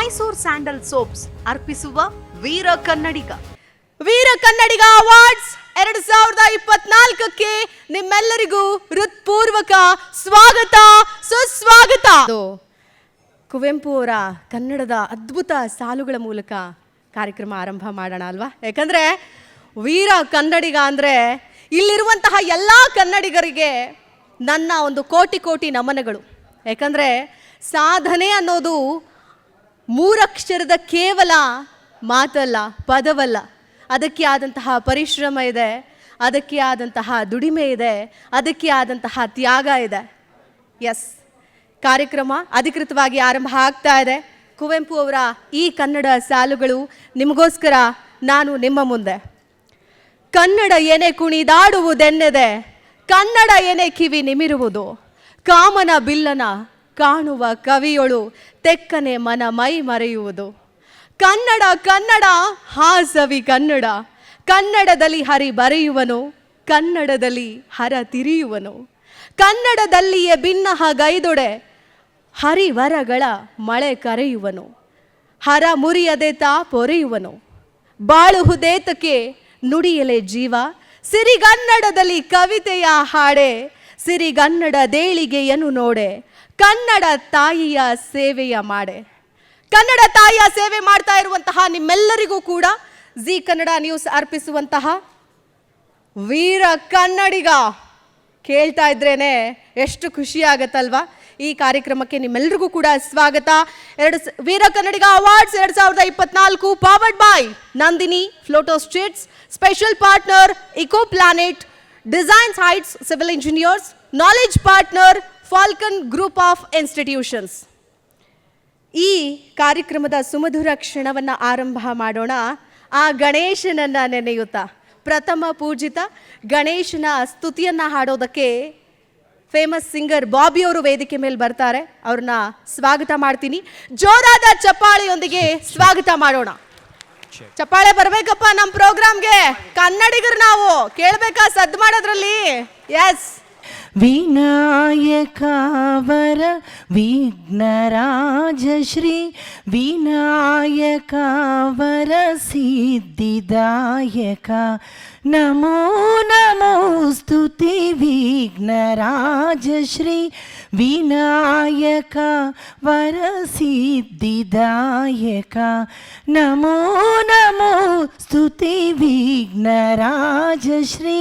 Mysore sandal soaps ಅರ್ಪಿಸುವ Veera Kannadiga awards 2024ಕ್ಕೆ ನಿಮ್ಮೆಲ್ಲರಿಗೂ ಹೃತ್ಪೂರ್ವಕ ಸ್ವಾಗತ ಸುಸ್ವಾಗತ. ಕುವೆಂಪು ಅವರ ಕನ್ನಡದ ಅದ್ಭುತ ಸಾಲುಗಳ ಮೂಲಕ ಕಾರ್ಯಕ್ರಮ ಆರಂಭ ಮಾಡೋಣ ಅಲ್ವಾ? ಯಾಕಂದ್ರೆ ವೀರ ಕನ್ನಡಿಗ ಅಂದರೆ ಇಲ್ಲಿರುವಂತಹ ಎಲ್ಲ ಕನ್ನಡಿಗರಿಗೆ ನನ್ನ ಒಂದು ಕೋಟಿ ನಮನಗಳು. ಯಾಕಂದರೆ ಸಾಧನೆ ಅನ್ನೋದು ಮೂರಕ್ಷರದ ಕೇವಲ ಮಾತಲ್ಲ, ಪದವಲ್ಲ. ಅದಕ್ಕೆ ಆದಂತಹ ಪರಿಶ್ರಮ ಇದೆ, ಅದಕ್ಕೆ ಆದಂತಹ ದುಡಿಮೆ ಇದೆ, ಅದಕ್ಕೆ ಆದಂತಹ ತ್ಯಾಗ ಇದೆ. ಎಸ್, ಕಾರ್ಯಕ್ರಮ ಅಧಿಕೃತವಾಗಿ ಆರಂಭ ಆಗ್ತಾ ಇದೆ. ಕುವೆಂಪು ಅವರ ಈ ಕನ್ನಡ ಸಾಲುಗಳು ನಿಮಗೋಸ್ಕರ ನಾನು ನಿಮ್ಮ ಮುಂದೆ. ಕನ್ನಡ ಏನೇ ಕುಣಿದಾಡುವುದೆನ್ನೆದೆ, ಕನ್ನಡ ಏನೇ ಕಿವಿ ನಿಮಿರುವುದು, ಕಾಮನ ಬಿಲ್ಲನ ಕಾಣುವ ಕವಿಯೊಳು ತೆಕ್ಕನೆ ಮನ ಮೈ ಮರೆಯುವುದು. ಕನ್ನಡ ಕನ್ನಡ ಹಾಸವಿ ಕನ್ನಡ, ಕನ್ನಡದಲ್ಲಿ ಹರಿ ಬರೆಯುವನು, ಕನ್ನಡದಲ್ಲಿ ಹರ ತಿರಿಯುವನು. ಕನ್ನಡದಲ್ಲಿಯೇ ಭಿನ್ನಹ ಗೈದೊಡೆ ಹರಿವರಗಳ ಮಳೆ ಕರೆಯುವನು. ಹರ ಮುರಿಯದೆ ತಾ ಪೊರೆಯುವನು, ಬಾಳುಹುದೇತಕ್ಕೆ ನುಡಿಯಲೆ ಜೀವ. ಸಿರಿಗನ್ನಡದಲ್ಲಿ ಕವಿತೆಯ ಹಾಡೆ, ಸಿರಿಗನ್ನಡ ದೇಳಿಗೆಯನು ನೋಡೆ, ಕನ್ನಡ ತಾಯಿಯ ಸೇವೆಯ ಮಾಡೆ. ಕನ್ನಡ ತಾಯಿಯ ಸೇವೆ ಮಾಡ್ತಾ ಇರುವಂತಹ ನಿಮ್ಮೆಲ್ಲರಿಗೂ ಕೂಡ ಜಿ ಕನ್ನಡ ನ್ಯೂಸ್ ಅರ್ಪಿಸುವಂತಹ ವೀರ ಕನ್ನಡಿಗ ಕೇಳ್ತಾ ಇದ್ರೇನೆ ಎಷ್ಟು ಖುಷಿ ಆಗತ್ತಲ್ವಾ? ಈ ಕಾರ್ಯಕ್ರಮಕ್ಕೆ ನಿಮ್ಮೆಲ್ಲರಿಗೂ ಕೂಡ ಸ್ವಾಗತ. Veera Kannadiga awards 2024 powered by Nandini floater streets, special partner eco planet, designs heights civil engineers, knowledge partner Falcon group of institutions. ಈ ಕಾರ್ಯಕ್ರಮದ ಸುಮಧುರ ಕ್ಷಣವನ್ನು ಆರಂಭ ಮಾಡೋಣ ಆ ಗಣೇಶನನ್ನ ನೆನೆಯುತ್ತಾ. ಪ್ರಥಮ ಪೂಜಿತ ಗಣೇಶನ ಸ್ತುತಿಯನ್ನ ಹಾಡೋದಕ್ಕೆ ಫೇಮಸ್ ಸಿಂಗರ್ ಬಾಬಿ ಅವರು ವೇದಿಕೆ ಮೇಲೆ ಬರ್ತಾರೆ. ಅವ್ರನ್ನ ಸ್ವಾಗತ ಮಾಡ್ತೀನಿ. ಜೋರಾದ ಚಪ್ಪಾಳೆಯೊಂದಿಗೆ ಸ್ವಾಗತ ಮಾಡೋಣ. ಚಪ್ಪಾಳೆ ಬರ್ಬೇಕಪ್ಪ ನಮ್ಮ ಪ್ರೋಗ್ರಾಮ್ಗೆ. ಕನ್ನಡಿಗರು ನಾವು ಕೇಳಬೇಕಾ ಸದ್ದು ಮಾಡೋದ್ರಲ್ಲಿ? ಎಸ್. ವಿನಾಯಕ ವರ ವಿಘ್ನರಾಜ ಶ್ರೀ ವಿನಾಯಕ ವರ ಸಿದ್ಧಿದಾಯಕ ನಮೋ ನಮೋ ಸ್ತುತಿ ವಿಘ್ನರಾಜ ಶ್ರೀ ವಿನಾಯಕ ವರ ಸಿದ್ಧಿದಾಯಕ ನಮೋ ನಮೋ ಸ್ತುತಿ ವಿಘ್ನರಾಜ ಶ್ರೀ.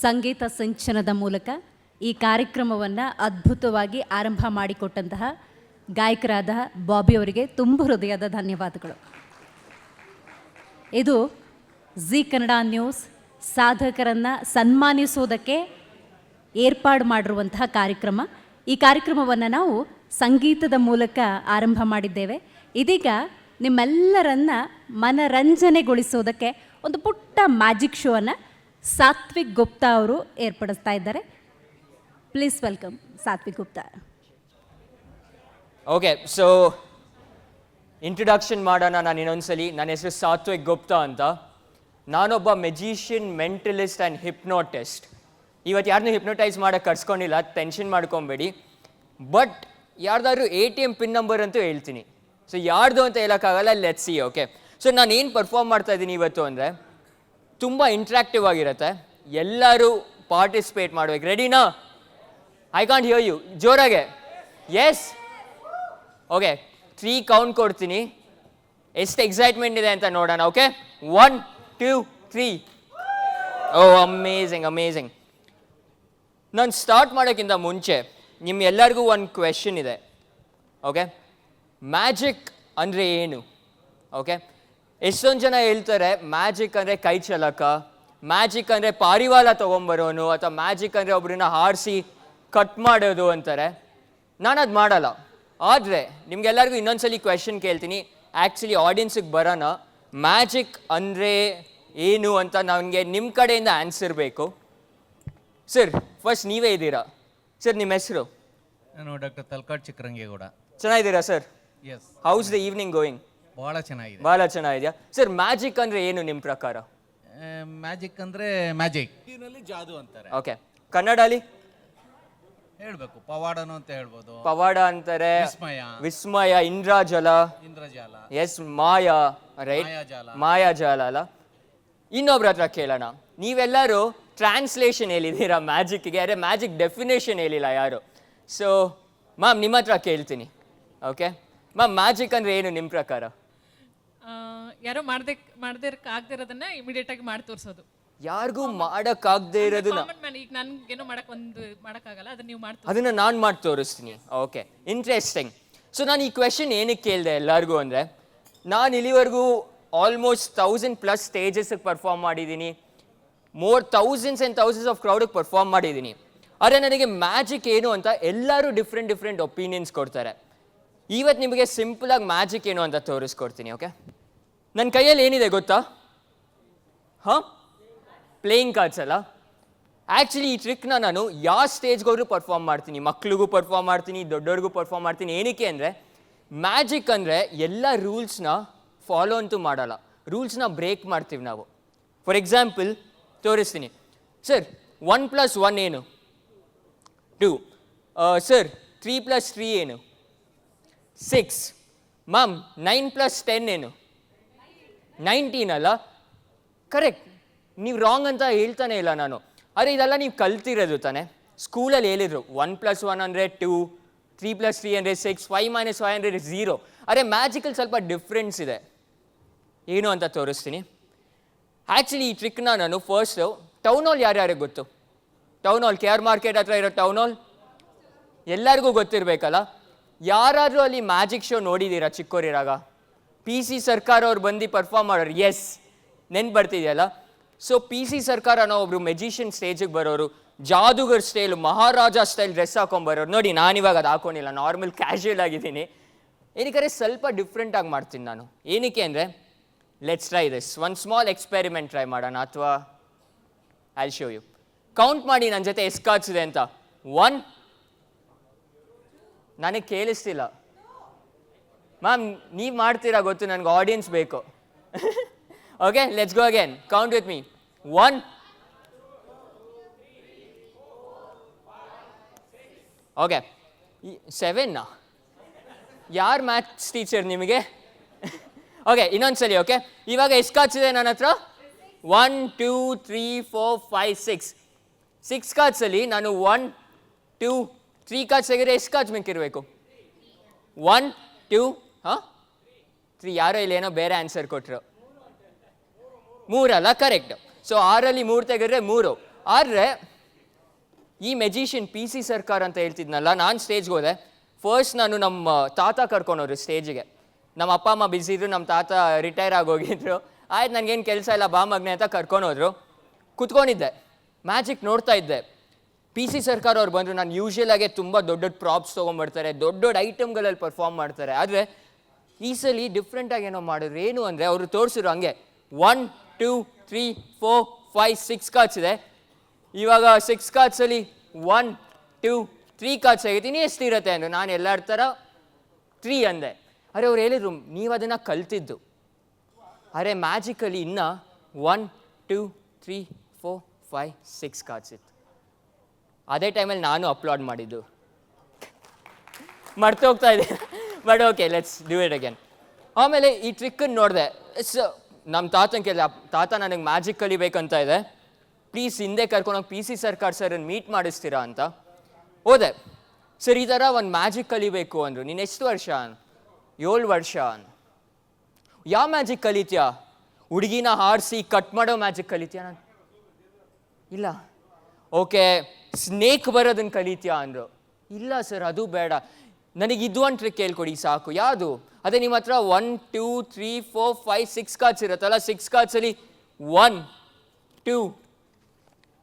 ಸಂಗೀತ ಸಿಂಚನದ ಮೂಲಕ ಈ ಕಾರ್ಯಕ್ರಮವನ್ನು ಅದ್ಭುತವಾಗಿ ಆರಂಭ ಮಾಡಿಕೊಟ್ಟಂತಹ ಗಾಯಕರಾದ ಬಾಬಿ ಅವರಿಗೆ ತುಂಬ ಹೃದಯದ ಧನ್ಯವಾದಗಳು. ಇದು ಜಿ ಕನ್ನಡ ನ್ಯೂಸ್ ಸಾಧಕರನ್ನು ಸನ್ಮಾನಿಸೋದಕ್ಕೆ ಏರ್ಪಾಡು ಮಾಡಿರುವಂತಹ ಕಾರ್ಯಕ್ರಮ. ಈ ಕಾರ್ಯಕ್ರಮವನ್ನು ನಾವು ಸಂಗೀತದ ಮೂಲಕ ಆರಂಭ ಮಾಡಿದ್ದೇವೆ. ಇದೀಗ ನಿಮ್ಮೆಲ್ಲರನ್ನ ಮನರಂಜನೆಗೊಳಿಸೋದಕ್ಕೆ ಒಂದು ಪುಟ್ಟ ಮ್ಯಾಜಿಕ್ ಶೋವನ್ನು ಸಾತ್ವಿಕ್ ಗುಪ್ತಾ ಅವರು ಏರ್ಪಡಿಸ್ತಾ ಇದ್ದಾರೆ. Please welcome Satvik Gupta. Okay, so introduction ಮಾಡೋಣ. ನಾನು ಇನ್ನೊಂದ್ಸಲಿ, ನನ್ನ ಹೆಸರು ಸಾತ್ವಿಕ್ ಗುಪ್ತಾ ಅಂತ. ನಾನೊಬ್ಬ ಮೆಜಿಷಿಯನ್, ಮೆಂಟಲಿಸ್ಟ್ ಆ್ಯಂಡ್ ಹಿಪ್ನೋಟಿಸ್ಟ್. ಇವತ್ತು ಯಾರನ್ನೂ ಹಿಪ್ನೋಟೈಸ್ ಮಾಡೋಕ್ಕೆ ಕರ್ಸ್ಕೊಂಡಿಲ್ಲ, ಟೆನ್ಷನ್ ಮಾಡ್ಕೊಬೇಡಿ. ಬಟ್ ಯಾರ್ದಾದ್ರು ATM ಪಿನ್ ನಂಬರ್ ಅಂತೂ ಹೇಳ್ತೀನಿ. ಸೊ ಯಾರ್ದು ಅಂತ ಹೇಳೋಕ್ಕಾಗಲ್ಲ, ಲೆಟ್ಸ್ ಸಿ. ಓಕೆ, ಸೊ ನಾನು ಏನು ಪರ್ಫಾರ್ಮ್ ಮಾಡ್ತಾ ಇದ್ದೀನಿ ಇವತ್ತು ಅಂದರೆ ತುಂಬ ಇಂಟ್ರಾಕ್ಟಿವ್ ಆಗಿರುತ್ತೆ. ಎಲ್ಲರೂ ಪಾರ್ಟಿಸಿಪೇಟ್ ಮಾಡಬೇಕು. ರೆಡಿನಾ? I can't hear you. ಜೋರಾಗೆ. ಎಸ್. ಓಕೆ, 3 ಕೌಂಟ್ ಕೊಡ್ತೀನಿ. ಎಷ್ಟು ಎಕ್ಸೈಟ್ಮೆಂಟ್ ಇದೆ ಅಂತ ನೋಡೋಣ. ಓಕೆ, 1 2 3. Oh, amazing amazing. ನಾನು ಸ್ಟಾರ್ಟ್ ಮಾಡೋಕ್ಕಿಂತ ಮುಂಚೆ ನಿಮ್ಮ ಎಲ್ಲರಿಗೂ ಒಂದು ಕ್ವೆಶನ್ ಇದೆ. ಓಕೆ, ಮ್ಯಾಜಿಕ್ ಅಂದರೆ ಏನು? ಓಕೆ, ಎಷ್ಟೊಂದು ಜನ ಹೇಳ್ತಾರೆ ಮ್ಯಾಜಿಕ್ ಅಂದರೆ ಕೈ ಚಲಕ, ಮ್ಯಾಜಿಕ್ ಅಂದರೆ ಪಾರಿವಾಳ ತೊಗೊಂಬರೋನು, ಅಥವಾ ಮ್ಯಾಜಿಕ್ ಅಂದರೆ ಒಬ್ಬರನ್ನ ಹಾರಿಸಿ ಕಟ್ ಮಾಡೋದು ಅಂತಾರೆ. ನಾನು ಅದು ಮಾಡಲ್ಲ. ಆದರೆ ನಿಮ್ಗೆಲ್ಲರಿಗೂ ಇನ್ನೊಂದ್ಸಲಿ ಕ್ವೆಶನ್ ಕೇಳ್ತೀನಿ. ಆ್ಯಕ್ಚುಲಿ ಆಡಿಯನ್ಸಿಗೆ ಬರೋಣ. ಮ್ಯಾಜಿಕ್ ಅಂದರೆ ಏನು ಅಂತ ನನಗೆ ನಿಮ್ಮ ಕಡೆಯಿಂದ ಆನ್ಸರ್ ಬೇಕು. ಸರ್, ಫಸ್ಟ್ ನೀವೇ ಇದ್ದೀರಾ. ಸರ್, ನಿಮ್ಮ ಹೆಸರು? ನಾನು ಡಾಕ್ಟರ್ ತಲ್ಕಾಡ್ ಚಿಕ್ಕರಂಗೇಗೌಡ. ಚೆನ್ನಾಗಿದ್ದೀರಾ sir? Yes. How's the evening going? ಭಾಳ ಚೆನ್ನಾಗಿದೆ. ಭಾಳ ಚೆನ್ನಾಗಿದೆಯಾ ಸರ್? ಮ್ಯಾಜಿಕ್ ಅಂದರೆ ಏನು ನಿಮ್ಮ ಪ್ರಕಾರ? ಮ್ಯಾಜಿಕ್ ಅಂದರೆ ಮ್ಯಾಜಿಕ್ ಜಾದು ಅಂತಾರೆ. ಓಕೆ, ಕನ್ನಡಲ್ಲಿ? ಹೇಳ್ಬೇಕು ಪವಾಡನು ಅಂತ ಹೇಳ್ಬೋದು, ಪವಾಡ ಅಂತಾರೆ, ವಿಸ್ಮಯ, ವಿಸ್ಮಯ, ಇಂದ್ರಜಾಲ, ಇಂದ್ರಜಾಲ, ಎಸ್, ಮಾಯಾ, ರೈಟ್, ಮಾಯಾಜಾಲ. ಮಾಯಾಜಾಲ ಅಲ್ಲ. ಇನ್ನೊಬ್ರ ಹತ್ರ ಕೇಳೋಣ, ನೀವೆಲ್ಲರೂ ಟ್ರಾನ್ಸ್ಲೇಷನ್ ಹೇಳಿದ್ದೀರಾ ಮ್ಯಾಜಿಕ್ಗೆ, ಅದೇ ಮ್ಯಾಜಿಕ್ ಡೆಫಿನೇಷನ್ ಹೇಳಿಲ್ಲ ಯಾರು. ಸೊ ಮ್ಯಾಮ್ ನಿಮ್ಮ ಹತ್ರ ಕೇಳ್ತೀನಿ. ಓಕೆ ಮ್ಯಾಮ್, ಮ್ಯಾಜಿಕ್ ಅಂದರೆ ಏನು ನಿಮ್ಮ ಪ್ರಕಾರ? ಯಾರೋ ಆಗದಿರೋದನ್ನ ಇಮಿಡಿಯೇಟ್ ಆಗಿ ಮಾಡಿ ತೋರಿಸೋದು. ಯಾರಿಗೂ ಮಾಡೋಕ್ಕಾಗದೇ ಇರೋದನ್ನ ಕಾಮನ್ ಮ್ಯಾನ್, ಈಗ ನನ್ಗೇನೋ ಮಾಡೋಕ್ಕಾಗಲ್ಲ, ಅದನ್ನ ನೀವು ಮಾಡಿ ಅದನ್ನು ನಾನು ಮಾಡಿ ತೋರಿಸ್ತೀನಿ. Okay, interesting. ಸೊ ನಾನು ಈ ಕ್ವೆಶನ್ ಏನಕ್ಕೆ ಕೇಳಿದೆ ಎಲ್ಲರಿಗೂ ಅಂದರೆ, ನಾನು ಇಲ್ಲಿವರೆಗೂ ಆಲ್ಮೋಸ್ಟ್ 1000+ ಸ್ಟೇಜಸ್ಗೆ ಪರ್ಫಾರ್ಮ್ ಮಾಡಿದ್ದೀನಿ, ಥೌಸಂಡ್ಸ್ ಆ್ಯಂಡ್ ಥೌಸಂಡ್ಸ್ ಆಫ್ ಕ್ರೌಡಿಗೆ ಪರ್ಫಾರ್ಮ್ ಮಾಡಿದ್ದೀನಿ. ಆದರೆ ನನಗೆ ಮ್ಯಾಜಿಕ್ ಏನು ಅಂತ ಎಲ್ಲರೂ ಡಿಫ್ರೆಂಟ್ ಒಪಿನಿಯನ್ಸ್ ಕೊಡ್ತಾರೆ. ಇವತ್ತು ನಿಮಗೆ ಸಿಂಪಲಾಗಿ ಮ್ಯಾಜಿಕ್ ಏನು ಅಂತ ತೋರಿಸ್ಕೊಡ್ತೀನಿ. ಓಕೆ, ನನ್ನ ಕೈಯಲ್ಲಿ ಏನಿದೆ ಗೊತ್ತಾ? ಹಾಂ, ಪ್ಲೇಯಿಂಗ್ ಕಾರ್ಡ್ಸ್ ಅಲ್ಲ. ಆ್ಯಕ್ಚುಲಿ ಈ ಟ್ರಿಕ್ನ ನಾನು ಯಾವ ಸ್ಟೇಜ್ಗೋದ್ರೂ ಪರ್ಫಾರ್ಮ್ ಮಾಡ್ತೀನಿ, ಮಕ್ಳಿಗೂ ಪರ್ಫಾರ್ಮ್ ಮಾಡ್ತೀನಿ, ದೊಡ್ಡವ್ರಿಗೂ ಪರ್ಫಾರ್ಮ್ ಮಾಡ್ತೀನಿ. ಏನಕ್ಕೆ ಅಂದರೆ, ಮ್ಯಾಜಿಕ್ ಅಂದರೆ ಎಲ್ಲ ರೂಲ್ಸ್ನ ಫಾಲೋ ಅಂತೂ ಮಾಡಲ್ಲ, ರೂಲ್ಸ್ನ ಬ್ರೇಕ್ ಮಾಡ್ತೀವಿ ನಾವು. ಫಾರ್ ಎಕ್ಸಾಂಪಲ್ ತೋರಿಸ್ತೀನಿ. ಸರ್ 1 + 1 ಏನು? 2. ಸರ್ 3 + 3 ಏನು? 6. ಮ್ಯಾಮ್ 9 + 10 ಏನು? 19 ಅಲ್ಲ? ಕರೆಕ್ಟ್, ನೀವು ರಾಂಗ್ ಅಂತ ಹೇಳ್ತಾನೆ ಇಲ್ಲ ನಾನು. ಅರೆ ಇದೆಲ್ಲ ನೀವು ಕಲ್ತಿರೋದು ತಾನೆ, ಸ್ಕೂಲಲ್ಲಿ ಹೇಳಿದ್ರು 1 + 1 ಅಂದರೆ 2, 3 + 3 ಅಂದರೆ 6, 5 - 5 ಅಂದರೆ 0. ಅರೆ ಮ್ಯಾಜಿಕಲ್ಲಿ ಸ್ವಲ್ಪ ಡಿಫ್ರೆನ್ಸ್ ಇದೆ. ಏನು ಅಂತ ತೋರಿಸ್ತೀನಿ. ಆ್ಯಕ್ಚುಲಿ ಈ ಟ್ರಿಕ್ನ ನಾನು ಫಸ್ಟು ಟೌನ್ ಹಾಲ್, ಯಾರ್ಯಾರಿಗೆ ಗೊತ್ತು? ಟೌನ್ ಹಾಲ್, KR ಮಾರ್ಕೆಟ್ ಹತ್ರ ಇರೋ ಟೌನ್ ಹಾಲ್ ಎಲ್ಲರಿಗೂ ಗೊತ್ತಿರಬೇಕಲ್ಲ. ಯಾರಾದರೂ ಅಲ್ಲಿ ಮ್ಯಾಜಿಕ್ ಶೋ ನೋಡಿದ್ದೀರಾ ಚಿಕ್ಕೋರಿರಾಗ? PC ಸರ್ಕಾರ ಅವ್ರು ಬಂದು ಪರ್ಫಾರ್ಮ್ ಮಾಡೋರು. ಎಸ್, ನೆನ್ಪು ಬರ್ತಿದೆಯಲ್ಲ? ಸೊ PC ಸರ್ಕಾರ ಅನ್ನೋ ಒಬ್ರು ಮೆಜಿಷಿಯನ್ ಸ್ಟೇಜಿಗೆ ಬರೋರು, ಜಾದೂಗರ್ ಸ್ಟೈಲ್, ಮಹಾರಾಜ ಸ್ಟೈಲ್ ಡ್ರೆಸ್ ಹಾಕೊಂಬರೋರು. ನೋಡಿ ನಾನಿವಾಗ ಅದು ಹಾಕೊಂಡಿಲ್ಲ, ನಾರ್ಮಲ್ ಕ್ಯಾಶುಯಲ್ ಆಗಿದ್ದೀನಿ. ಏನಕ್ಕೆ ಸ್ವಲ್ಪ ಡಿಫ್ರೆಂಟಾಗಿ ಮಾಡ್ತೀನಿ ನಾನು. ಏನಕ್ಕೆ ಅಂದರೆ, ಲೆಟ್ಸ್ ಟ್ರೈ ದಿಸ್, ಒಂದು ಸ್ಮಾಲ್ ಎಕ್ಸ್ಪೆರಿಮೆಂಟ್ ಟ್ರೈ ಮಾಡೋಣ, ಅಥವಾ ಐ ಶೋ ಯು. ಕೌಂಟ್ ಮಾಡಿ ನನ್ನ ಜೊತೆ ಎಷ್ಟು ಕಾರ್ಡ್ಸ್ ಇದೆ ಅಂತ. 1, ನನಗೆ ಕೇಳಿಸ್ತಿಲ್ಲ ಮ್ಯಾಮ್, ನೀವು ಮಾಡ್ತೀರಾ ಗೊತ್ತು, ನನಗೆ ಆಡಿಯನ್ಸ್ ಬೇಕು. Okay, let's go again, count with me. 1, okay, 7ನಾ? ಯಾರು ಮ್ಯಾಥ್ಸ್ ಟೀಚರ್ ನಿಮಗೆ? ಓಕೆ, ಇನ್ನೊಂದ್ಸಲಿ. ಓಕೆ, ಇವಾಗ ಎಷ್ಟು ಕಾರ್ಡ್ಸ್ ಇದೆ ನನ್ನ ಹತ್ರ? 1, 2, 3, 4, 5, 6. 6 ಕಾರ್ಡ್ಸಲ್ಲಿ ನಾನು 1, 2, 3 ಕಾರ್ಡ್ಸ್ ತೆಗೆದ್ರೆ ಎಷ್ಟು ಕಾರ್ಡ್ಸ್ ಮಿಕ್ಕಿರಬೇಕು? 1, 2, 3. ಯಾರೋ ಇಲ್ಲಿ ಏನೋ ಬೇರೆ ಆನ್ಸರ್ ಕೊಟ್ಟರು. 3 ಅಲ್ಲ? ಕರೆಕ್ಟ್. ಸೊ 6ರಲ್ಲಿ 3 ತೆಗೆದ್ರೆ 3. ಆದರೆ ಈ ಮೆಜಿಷಿಯನ್ PC ಸರ್ಕಾರ ಅಂತ ಹೇಳ್ತಿದ್ನಲ್ಲ, ನಾನು ಸ್ಟೇಜ್ಗೆ ಹೋದೆ. ಫಸ್ಟ್ ನಾನು ನಮ್ಮ ತಾತ ಕರ್ಕೊಂಡೋರು ಸ್ಟೇಜಿಗೆ. ನಮ್ಮ ಅಪ್ಪ ಅಮ್ಮ ಬ್ಯುಸಿ ಇದ್ರು, ನಮ್ಮ ತಾತ ರಿಟೈರ್ ಆಗೋಗಿದ್ರು. ಆಯ್ತು, ನನಗೇನು ಕೆಲಸ ಇಲ್ಲ, ಬಾ ಮಗನೆ ಅಂತ ಕರ್ಕೊಂಡೋದ್ರು. ಕುತ್ಕೊಂಡಿದ್ದೆ, ಮ್ಯಾಜಿಕ್ ನೋಡ್ತಾ ಇದ್ದೆ. PC ಸರ್ಕಾರ ಅವ್ರು ಬಂದರು. ನಾನು ಯೂಶ್ವಲಾಗೆ ತುಂಬ ದೊಡ್ಡ ಪ್ರಾಪ್ಸ್ ತೊಗೊಂಡ್ಬರ್ತಾರೆ, ದೊಡ್ಡ ಐಟಮ್ಗಳಲ್ಲಿ ಪರ್ಫಾರ್ಮ್ ಮಾಡ್ತಾರೆ. ಆದರೆ ಈ ಸಲ ಡಿಫ್ರೆಂಟಾಗಿ ಏನೋ ಮಾಡಿದ್ರು. ಏನು ಅಂದರೆ, ಅವರು ತೋರಿಸಿದ್ರು ಹಂಗೆ 1, 2, 3, 4, 5, 6 ಕಾರ್ಡ್ಸ್ ಇದೆ. ಇವಾಗ 6 ಕಾರ್ಡ್ಸಲ್ಲಿ 1, 2, 3 ಕಾರ್ಡ್ಸ್ ಆಗಿದ್ದೀನಿ, ಎಷ್ಟಿರುತ್ತೆ ಅಂದರೆ ನಾನು ಎಲ್ಲರ ಥರ 3 ಅಂದೆ. ಅರೆ ಅವ್ರು ಹೇಳಿದ್ರು, ನೀವು ಅದನ್ನು ಕಲ್ತಿದ್ದು. ಅರೆ ಮ್ಯಾಜಿಕಲ್ಲಿ ಇನ್ನೂ 1, 2, 3, 4, 5, 6 ಕಾರ್ಡ್ಸ್ ಇತ್ತು. ಅದೇ ಟೈಮಲ್ಲಿ ನಾನು ಅಪ್ಲೋಡ್ ಮಾಡಿದ್ದು, ಮರ್ತೋಗ್ತಾ ಇದೆ. But okay, let's do it again. ಆಮೇಲೆ ಈ ಟ್ರಿಕ್ಕನ್ನು ನೋಡಿದೆ. ನಮ್ಮ ತಾತನ ಕೇಳಿದೆ, ತಾತ ನನಗೆ ಮ್ಯಾಜಿಕ್ ಕಲಿಬೇಕಂತ ಇದೆ, ಪ್ಲೀಸ್ ಹಿಂದೆ ಕರ್ಕೊಂಡೋಗಿ PC ಸರ್ಕಾರ ಸರ್ನ ಮೀಟ್ ಮಾಡಿಸ್ತೀರಾ ಅಂತ. ಹೋದೆ. ಸರ್ ಈ ಥರ ಒಂದು ಮ್ಯಾಜಿಕ್ ಕಲಿಬೇಕು ಅಂದರು. ನೀನು ಎಷ್ಟು ವರ್ಷ? 7 ವರ್ಷ. ಯಾವ ಮ್ಯಾಜಿಕ್ ಕಲಿತೀಯಾ? ಹುಡುಗಿನ ಹಾರಿಸಿ ಕಟ್ ಮಾಡೋ ಮ್ಯಾಜಿಕ್ ಕಲಿತೀಯಾ? ನಾನು ಇಲ್ಲ. ಓಕೆ, ಸ್ನೇಕ್ ಬರೋದನ್ನು ಕಲಿತೀಯಾ ಅಂದರು. ಇಲ್ಲ ಸರ್, ಅದು ಬೇಡ, ನನಗೆ ಇದು ಒಂದು ಟ್ರಿಕ್ ಹೇಳ್ಕೊಡಿ ಸಾಕು. ಯಾವುದು? ಅದೇ ನಿಮ್ಮ ಹತ್ರ 1, 2, 3, 4, 5, 6 ಕಾರ್ಡ್ಸ್ ಇರುತ್ತಲ್ಲ, 6 ಕಾರ್ಡ್ಸಲ್ಲಿ 1, 2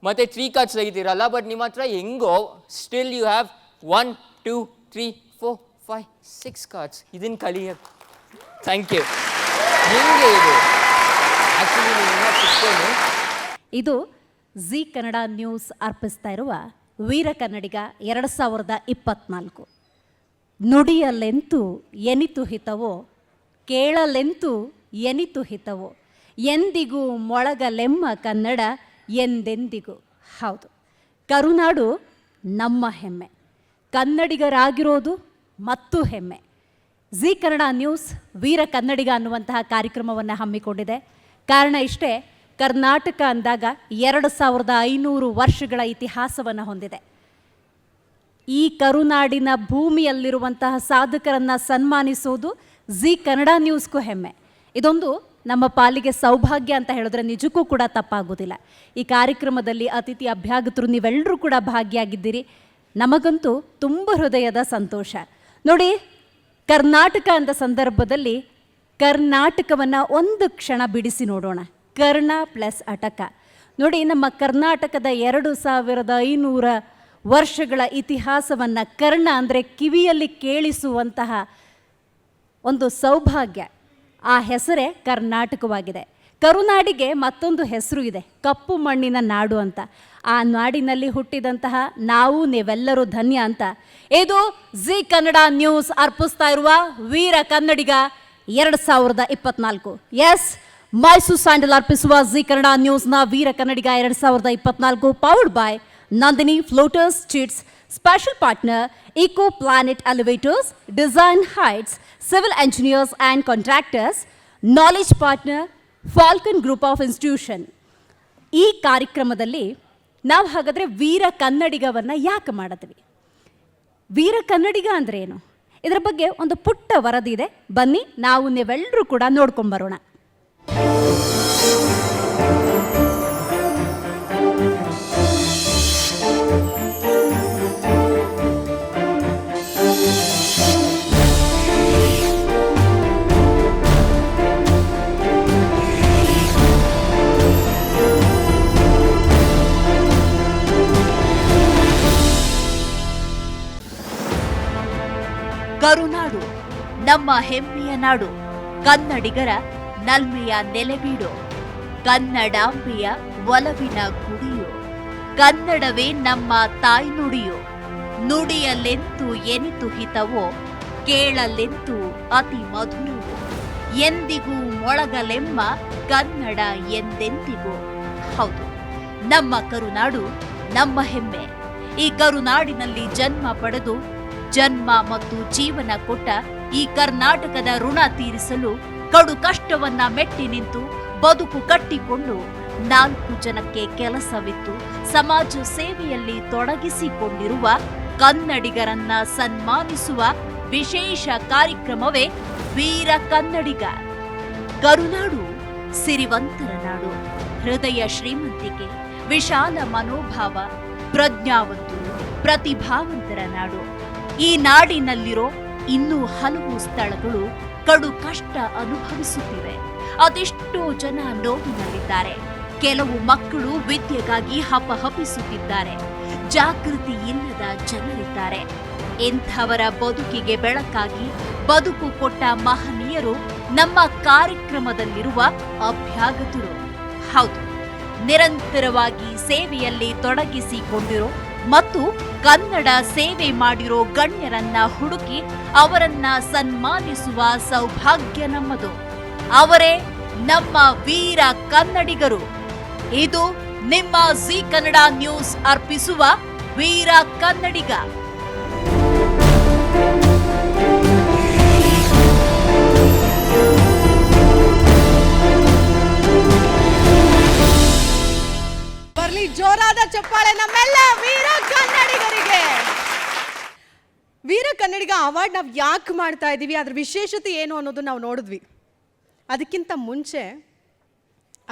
ಮತ್ತು 3 ಕಾರ್ಡ್ಸ್ ತೆಗಿತೀರಲ್ಲ. ಬಟ್ ನಿಮ್ಮ ಹತ್ರ ಹೆಂಗೋ ಸ್ಟಿಲ್ ಯು ಹ್ಯಾವ್ 1, 2, 3, 4, 5, 6 ಕಾರ್ಡ್ಸ್. ಇದನ್ನು ಕಲಿಯೋಕ್ಕೆ ಥ್ಯಾಂಕ್ ಯು. ಹೆಂಗೆ ಇದು? ಆ್ಯಕ್ಚುಲಿ ನೀವು ಇದು ಜಿ ಕನ್ನಡ ನ್ಯೂಸ್ ಅರ್ಪಿಸ್ತಾ ಇರುವ ವೀರ ಕನ್ನಡಿಗ 2024. ನುಡಿಯಲೆಂತೂ ಎನಿತು ಹಿತವೋ, ಕೇಳಲೆಂತೂ ಎನಿತು ಹಿತವೋ, ಎಂದಿಗೂ ಮೊಳಗಲೆಮ್ಮ ಕನ್ನಡ ಎಂದೆಂದಿಗೂ. ಹೌದು, ಕರುನಾಡು ನಮ್ಮ ಹೆಮ್ಮೆ. ಕನ್ನಡಿಗರಾಗಿರೋದು ಮತ್ತು ಹೆಮ್ಮೆ. ಜಿ ಕನ್ನಡ ನ್ಯೂಸ್ ವೀರ ಕನ್ನಡಿಗ ಅನ್ನುವಂತಹ ಕಾರ್ಯಕ್ರಮವನ್ನು ಹಮ್ಮಿಕೊಂಡಿದೆ. ಕಾರಣ ಇಷ್ಟೇ, ಕರ್ನಾಟಕ ಅಂದಾಗ 2500 ವರ್ಷಗಳ ಇತಿಹಾಸವನ್ನು ಹೊಂದಿದೆ. ಈ ಕರುನಾಡಿನ ಭೂಮಿಯಲ್ಲಿರುವಂತಹ ಸಾಧಕರನ್ನು ಸನ್ಮಾನಿಸೋದು ಜಿ ಕನ್ನಡ ನ್ಯೂಸ್ಗೂ ಹೆಮ್ಮೆ. ಇದೊಂದು ನಮ್ಮ ಪಾಲಿಗೆ ಸೌಭಾಗ್ಯ ಅಂತ ಹೇಳಿದ್ರೆ ನಿಜಕ್ಕೂ ಕೂಡ ತಪ್ಪಾಗೋದಿಲ್ಲ. ಈ ಕಾರ್ಯಕ್ರಮದಲ್ಲಿ ಅತಿಥಿ ಅಭ್ಯಾಗತರು ನೀವೆಲ್ಲರೂ ಕೂಡ ಭಾಗಿಯಾಗಿದ್ದೀರಿ. ನಮಗಂತೂ ತುಂಬ ಹೃದಯದ ಸಂತೋಷ. ನೋಡಿ, ಕರ್ನಾಟಕ ಅಂದ ಸಂದರ್ಭದಲ್ಲಿ ಕರ್ನಾಟಕವನ್ನು ಒಂದು ಕ್ಷಣ ಬಿಡಿಸಿ ನೋಡೋಣ. ಕರ್ಣ ಪ್ಲಸ್ ಅಟಕ. ನೋಡಿ, ನಮ್ಮ ಕರ್ನಾಟಕದ 2500 ವರ್ಷಗಳ ಇತಿಹಾಸವನ್ನು, ಕರ್ಣ ಅಂದರೆ ಕಿವಿಯಲ್ಲಿ ಕೇಳಿಸುವಂತಹ ಒಂದು ಸೌಭಾಗ್ಯ, ಆ ಹೆಸರೇ ಕರ್ನಾಟಕವಾಗಿದೆ. ಕರುನಾಡಿಗೆ ಮತ್ತೊಂದು ಹೆಸರು ಇದೆ, ಕಪ್ಪು ಮಣ್ಣಿನ ನಾಡು ಅಂತ. ಆ ನಾಡಿನಲ್ಲಿ ಹುಟ್ಟಿದಂತಹ ನಾವು ನೀವೆಲ್ಲರೂ ಧನ್ಯ ಅಂತ ಇದು ಜಿ ಕನ್ನಡ ನ್ಯೂಸ್ ಅರ್ಪಿಸ್ತಾ ಇರುವ ವೀರ ಕನ್ನಡಿಗ 2024. ಎಸ್, ಮೈಸೂರು ಸ್ಯಾಂಡಲ್ ಅರ್ಪಿಸುವ ಜಿ ಕನ್ನಡ ನ್ಯೂಸ್ನ Veera Kannadiga 2024 powered by Nandini floaters chits, special partner eco planet elevators, design heights, civil engineers and contractors, knowledge partner Falcon group of institution. ಈ ಕಾರ್ಯಕ್ರಮದಲ್ಲಿ ನಾವು ಹಾಗಾದರೆ ವೀರ ಕನ್ನಡಿಗವನ್ನು ಯಾಕೆ ಮಾಡಿದ್ವಿ? ವೀರ ಕನ್ನಡಿಗ ಅಂದರೆ ಏನು? ಇದರ ಬಗ್ಗೆ ಒಂದು ಪುಟ್ಟ ವರದಿ ಇದೆ, ಬನ್ನಿ ನಾವು ನೀವೆಲ್ಲರೂ ಕೂಡ ನೋಡ್ಕೊಂಬರೋಣ. ಕರುನಾಡು ನಮ್ಮ ಹೆಮ್ಮೆಯ ನಾಡು, ಕನ್ನಡಿಗರ ನಲ್ಮೆಯ ನೆಲೆಬೀಡು, ಕನ್ನಡಾಂಬೆಯ ಒಲವಿನ ಗುಡಿಯು, ಕನ್ನಡವೇ ನಮ್ಮ ತಾಯ್ನುಡಿಯು. ನುಡಿಯಲ್ಲೆಂತೂ ಎನಿತು ಹಿತವೋ, ಕೇಳಲೆಂತೂ ಅತಿ ಮಧುರವೋ, ಎಂದಿಗೂ ಮೊಳಗಲೆಮ್ಮ ಕನ್ನಡ ಎಂದೆಂದಿಗೂ. ಹೌದು, ನಮ್ಮ ಕರುನಾಡು ನಮ್ಮ ಹೆಮ್ಮೆ. ಈ ಕರುನಾಡಿನಲ್ಲಿ ಜನ್ಮ ಪಡೆದು ಜನ್ಮ ಮತ್ತು ಜೀವನ ಕೊಟ್ಟ ಈ ಕರ್ನಾಟಕದ ಋಣ ತೀರಿಸಲು ಕಡು ಕಷ್ಟವನ್ನ ಮೆಟ್ಟಿ ನಿಂತು ಬದುಕು ಕಟ್ಟಿಕೊಂಡು 4 ಜನಕ್ಕೆ ಕೆಲಸವಿತ್ತು ಸಮಾಜ ಸೇವೆಯಲ್ಲಿ ತೊಡಗಿಸಿಕೊಂಡಿರುವ ಕನ್ನಡಿಗರನ್ನ ಸನ್ಮಾನಿಸುವ ವಿಶೇಷ ಕಾರ್ಯಕ್ರಮವೇ ವೀರ ಕನ್ನಡಿಗ. ಕರುನಾಡು ಸಿರಿವಂತರ ನಾಡು, ಹೃದಯ ಶ್ರೀಮಂತಿಕೆ, ವಿಶಾಲ ಮನೋಭಾವ, ಪ್ರಜ್ಞಾವಂತರು, ಪ್ರತಿಭಾವಂತರ ನಾಡು. ಈ ನಾಡಿನಲ್ಲಿರೋ ಇನ್ನೂ ಹಲವು ಸ್ಥಳಗಳು ಕಡು ಕಷ್ಟ ಅನುಭವಿಸುತ್ತಿವೆ. ಅದೆಷ್ಟೋ ಜನ ನೋವಿನಲ್ಲಿದ್ದಾರೆ. ಕೆಲವು ಮಕ್ಕಳು ವಿದ್ಯೆಗಾಗಿ ಹಪಹಪಿಸುತ್ತಿದ್ದಾರೆ. ಜಾಗೃತಿ ಇಲ್ಲದ ಜನರಿದ್ದಾರೆ. ಇಂಥವರ ಬದುಕಿಗೆ ಬೆಳಕಾಗಿ ಬದುಕು ಕೊಟ್ಟ ಮಹನೀಯರು ನಮ್ಮ ಕಾರ್ಯಕ್ರಮದಲ್ಲಿರುವ ಅಭ್ಯಾಗತರು. ಹೌದು, ನಿರಂತರವಾಗಿ ಸೇವೆಯಲ್ಲಿ ತೊಡಗಿಸಿಕೊಂಡಿರೋ ಮತ್ತು ಕನ್ನಡ ಸೇವೆ ಮಾಡಿರೋ ಗಣ್ಯರನ್ನ ಹುಡುಕಿ ಅವರನ್ನ ಸನ್ಮಾನಿಸುವ ಸೌಭಾಗ್ಯ ನಮ್ಮದು. ಅವರೇ ನಮ್ಮ ವೀರ ಕನ್ನಡಿಗರು. ಇದು ನಿಮ್ಮ ಜಿ ಕನ್ನಡ ನ್ಯೂಸ್ ಅರ್ಪಿಸುವ ವೀರ ಕನ್ನಡಿಗ. ಬರ್ಲಿ ಜೋರಾದ ಚಪ್ಪಾಳೆ ನಮ್ಮೆಲ್ಲ ವೀರ ಕನ್ನಡಿಗರಿಗೆ. ವೀರ ಕನ್ನಡಿಗ ಅವಾರ್ಡ್ ನಾವು ಯಾಕೆ ಮಾಡ್ತಾ ಇದ್ದೀವಿ, ಅದ್ರ ವಿಶೇಷತೆ ಏನು ಅನ್ನೋದು ನಾವು ನೋಡಿದ್ವಿ. ಅದಕ್ಕಿಂತ ಮುಂಚೆ,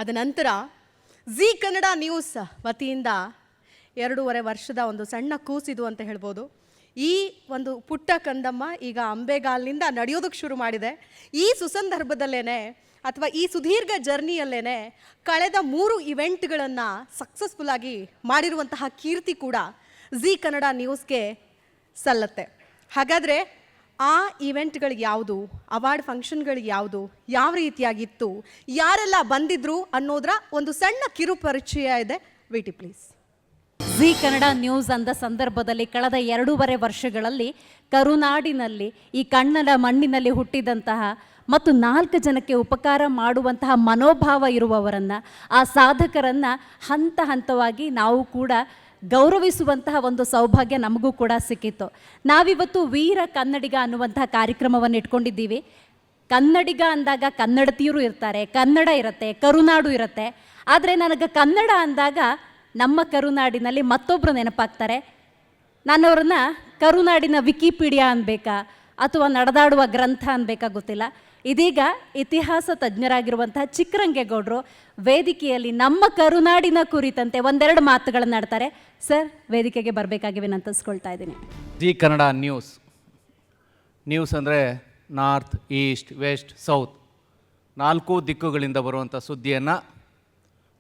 ಅದ ನಂತರ ಜಿ ಕನ್ನಡ ನ್ಯೂಸ್ ವತಿಯಿಂದ 2.5 ವರ್ಷದ ಒಂದು ಸಣ್ಣ ಕೂಸಿದು ಅಂತ ಹೇಳ್ಬೋದು. ಈ ಒಂದು ಪುಟ್ಟ ಕಂದಮ್ಮ ಈಗ ಅಂಬೆಗಾಲ್ನಿಂದ ನಡೆಯೋದಕ್ಕೆ ಶುರು ಮಾಡಿದೆ. ಈ ಸುಸಂದರ್ಭದಲ್ಲೇ ಅಥವಾ ಈ ಸುದೀರ್ಘ ಜರ್ನಿಯಲ್ಲೇ ಕಳೆದ 3 ಇವೆಂಟ್ಗಳನ್ನು ಸಕ್ಸಸ್ಫುಲ್ಲಾಗಿ ಮಾಡಿರುವಂತಹ ಕೀರ್ತಿ ಕೂಡ ಜಿ ಕನ್ನಡ ನ್ಯೂಸ್ಗೆ ಸಲ್ಲತ್ತೆ. ಹಾಗಾದರೆ ಆ ಇವೆಂಟ್ಗಳಿಗೆ ಯಾವುದು, ಅವಾರ್ಡ್ ಫಂಕ್ಷನ್ಗಳಿಗೆ ಯಾವುದು, ಯಾವ ರೀತಿಯಾಗಿತ್ತು, ಯಾರೆಲ್ಲ ಬಂದಿದ್ರು ಅನ್ನೋದರ ಒಂದು ಸಣ್ಣ ಕಿರು ಪರಿಚಯ ಇದೆ. ವೇಟಿ ಪ್ಲೀಸ್. ಜಿ ಕನ್ನಡ ನ್ಯೂಸ್ ಅಂದ ಸಂದರ್ಭದಲ್ಲಿ ಕಳೆದ 2.5 ವರ್ಷಗಳಲ್ಲಿ ಕರುನಾಡಿನಲ್ಲಿ ಈ ಕನ್ನಡ ಮಣ್ಣಿನಲ್ಲಿ ಹುಟ್ಟಿದಂತಹ ಮತ್ತು 4 ಜನಕ್ಕೆ ಉಪಕಾರ ಮಾಡುವಂತಹ ಮನೋಭಾವ ಇರುವವರನ್ನು, ಆ ಸಾಧಕರನ್ನು ಹಂತ ಹಂತವಾಗಿ ನಾವು ಕೂಡ ಗೌರವಿಸುವಂತಹ ಒಂದು ಸೌಭಾಗ್ಯ ನಮಗೂ ಕೂಡ ಸಿಕ್ಕಿತ್ತು. ನಾವಿವತ್ತು ವೀರ ಕನ್ನಡಿಗ ಅನ್ನುವಂತಹ ಕಾರ್ಯಕ್ರಮವನ್ನು ಇಟ್ಕೊಂಡಿದ್ದೀವಿ. ಕನ್ನಡಿಗ ಅಂದಾಗ ಕನ್ನಡತಿಯರು ಇರ್ತಾರೆ, ಕನ್ನಡ ಇರುತ್ತೆ, ಕರುನಾಡು ಇರುತ್ತೆ. ಆದರೆ ನನಗೆ ಕನ್ನಡ ಅಂದಾಗ ನಮ್ಮ ಕರುನಾಡಿನಲ್ಲಿ ಮತ್ತೊಬ್ಬರು ನೆನಪಾಗ್ತಾರೆ. ನಾನು ಅವ್ರನ್ನ ಕರುನಾಡಿನ ವಿಕಿಪೀಡಿಯಾ ಅನ್ಬೇಕಾ ಅಥವಾ ನಡೆದಾಡುವ ಗ್ರಂಥ ಅನ್ಬೇಕಾ ಗೊತ್ತಿಲ್ಲ. ಇದೀಗ ಇತಿಹಾಸ ತಜ್ಞರಾಗಿರುವಂತಹ ಚಿಕ್ಕರಂಗೇಗೌಡರು ವೇದಿಕೆಯಲ್ಲಿ ನಮ್ಮ ಕರುನಾಡಿನ ಕುರಿತಂತೆ ಒಂದೆರಡು ಮಾತುಗಳನ್ನು ಆಡ್ತಾರೆ. ಸರ್, ವೇದಿಕೆಗೆ ಬರಬೇಕಾಗಿ ವಿನಂತಿಸ್ಕೊಳ್ತಾ ಇದ್ದೀನಿ. ಜಿ ಕನ್ನಡ ನ್ಯೂಸ್ ಅಂದರೆ ನಾರ್ತ್, ಈಸ್ಟ್, ವೆಸ್ಟ್, ಸೌತ್ 4 ದಿಕ್ಕುಗಳಿಂದ ಬರುವಂಥ ಸುದ್ದಿಯನ್ನು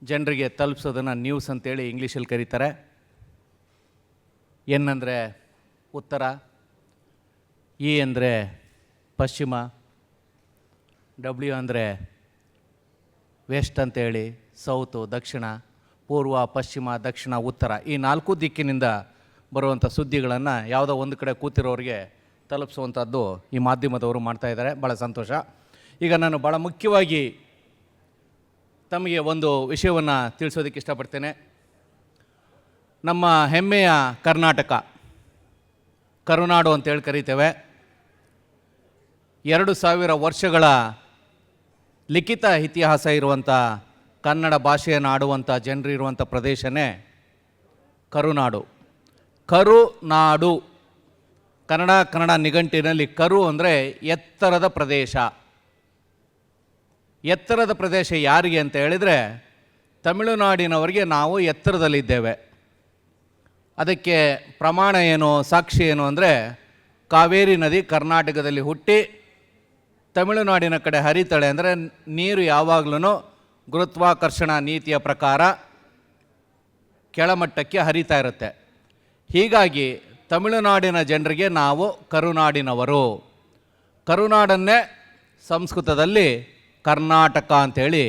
ಜನರಿಗೆ ತಲುಪಿಸೋದನ್ನು ನ್ಯೂಸ್ ಅಂತೇಳಿ ಇಂಗ್ಲೀಷಲ್ಲಿ ಕರೀತಾರೆ. ಎನ್ ಅಂದರೆ ಉತ್ತರ, ಇ ಅಂದರೆ ಪಶ್ಚಿಮ, ಡಬ್ಲ್ಯೂ ಅಂದರೆ ವೆಸ್ಟ್ ಅಂತೇಳಿ, ಸೌತು ದಕ್ಷಿಣ, ಪೂರ್ವ, ಪಶ್ಚಿಮ, ದಕ್ಷಿಣ, ಉತ್ತರ. ಈ 4 ದಿಕ್ಕಿನಿಂದ ಬರುವಂಥ ಸುದ್ದಿಗಳನ್ನು ಯಾವುದೋ ಒಂದು ಕಡೆ ಕೂತಿರೋರಿಗೆ ತಲುಪಿಸುವಂಥದ್ದು ಈ ಮಾಧ್ಯಮದವರು ಮಾಡ್ತಾಯಿದ್ದಾರೆ. ಭಾಳ ಸಂತೋಷ. ಈಗ ನಾನು ಭಾಳ ಮುಖ್ಯವಾಗಿ ತಮಗೆ ಒಂದು ವಿಷಯವನ್ನು ತಿಳಿಸೋದಕ್ಕೆ ಇಷ್ಟಪಡ್ತೇನೆ. ನಮ್ಮ ಹೆಮ್ಮೆಯ ಕರ್ನಾಟಕ, ಕರುನಾಡು ಅಂತೇಳಿ ಕರಿತೇವೆ. 2000 ವರ್ಷಗಳ ಲಿಖಿತ ಇತಿಹಾಸ ಇರುವಂಥ ಕನ್ನಡ ಭಾಷೆಯನ್ನು ಆಡುವಂಥ ಜನರಿರುವಂಥ ಪ್ರದೇಶನೇ ಕರುನಾಡು. ಕರುನಾಡು ಕನ್ನಡ ನಿಘಂಟಿನಲ್ಲಿ ಕರು ಅಂದರೆ ಎತ್ತರದ ಪ್ರದೇಶ. ಎತ್ತರದ ಪ್ರದೇಶ ಯಾರಿಗೆ ಅಂತ ಹೇಳಿದರೆ ತಮಿಳುನಾಡಿನವರಿಗೆ ನಾವು ಎತ್ತರದಲ್ಲಿದ್ದೇವೆ. ಅದಕ್ಕೆ ಪ್ರಮಾಣ ಏನು, ಸಾಕ್ಷಿ ಏನು ಅಂದರೆ ಕಾವೇರಿ ನದಿ ಕರ್ನಾಟಕದಲ್ಲಿ ಹುಟ್ಟಿ ತಮಿಳುನಾಡಿನ ಕಡೆ ಹರಿತಾಳೆ. ಅಂದರೆ ನೀರು ಯಾವಾಗಲೂ ಗುರುತ್ವಾಕರ್ಷಣ ನೀತಿಯ ಪ್ರಕಾರ ಕೆಳಮಟ್ಟಕ್ಕೆ ಹರಿತಾ ಇರುತ್ತೆ. ಹೀಗಾಗಿ ತಮಿಳುನಾಡಿನ ಜನರಿಗೆ ನಾವು ಕರುನಾಡಿನವರು. ಕರುನಾಡನ್ನೇ ಸಂಸ್ಕೃತದಲ್ಲಿ ಕರ್ನಾಟಕ ಅಂಥೇಳಿ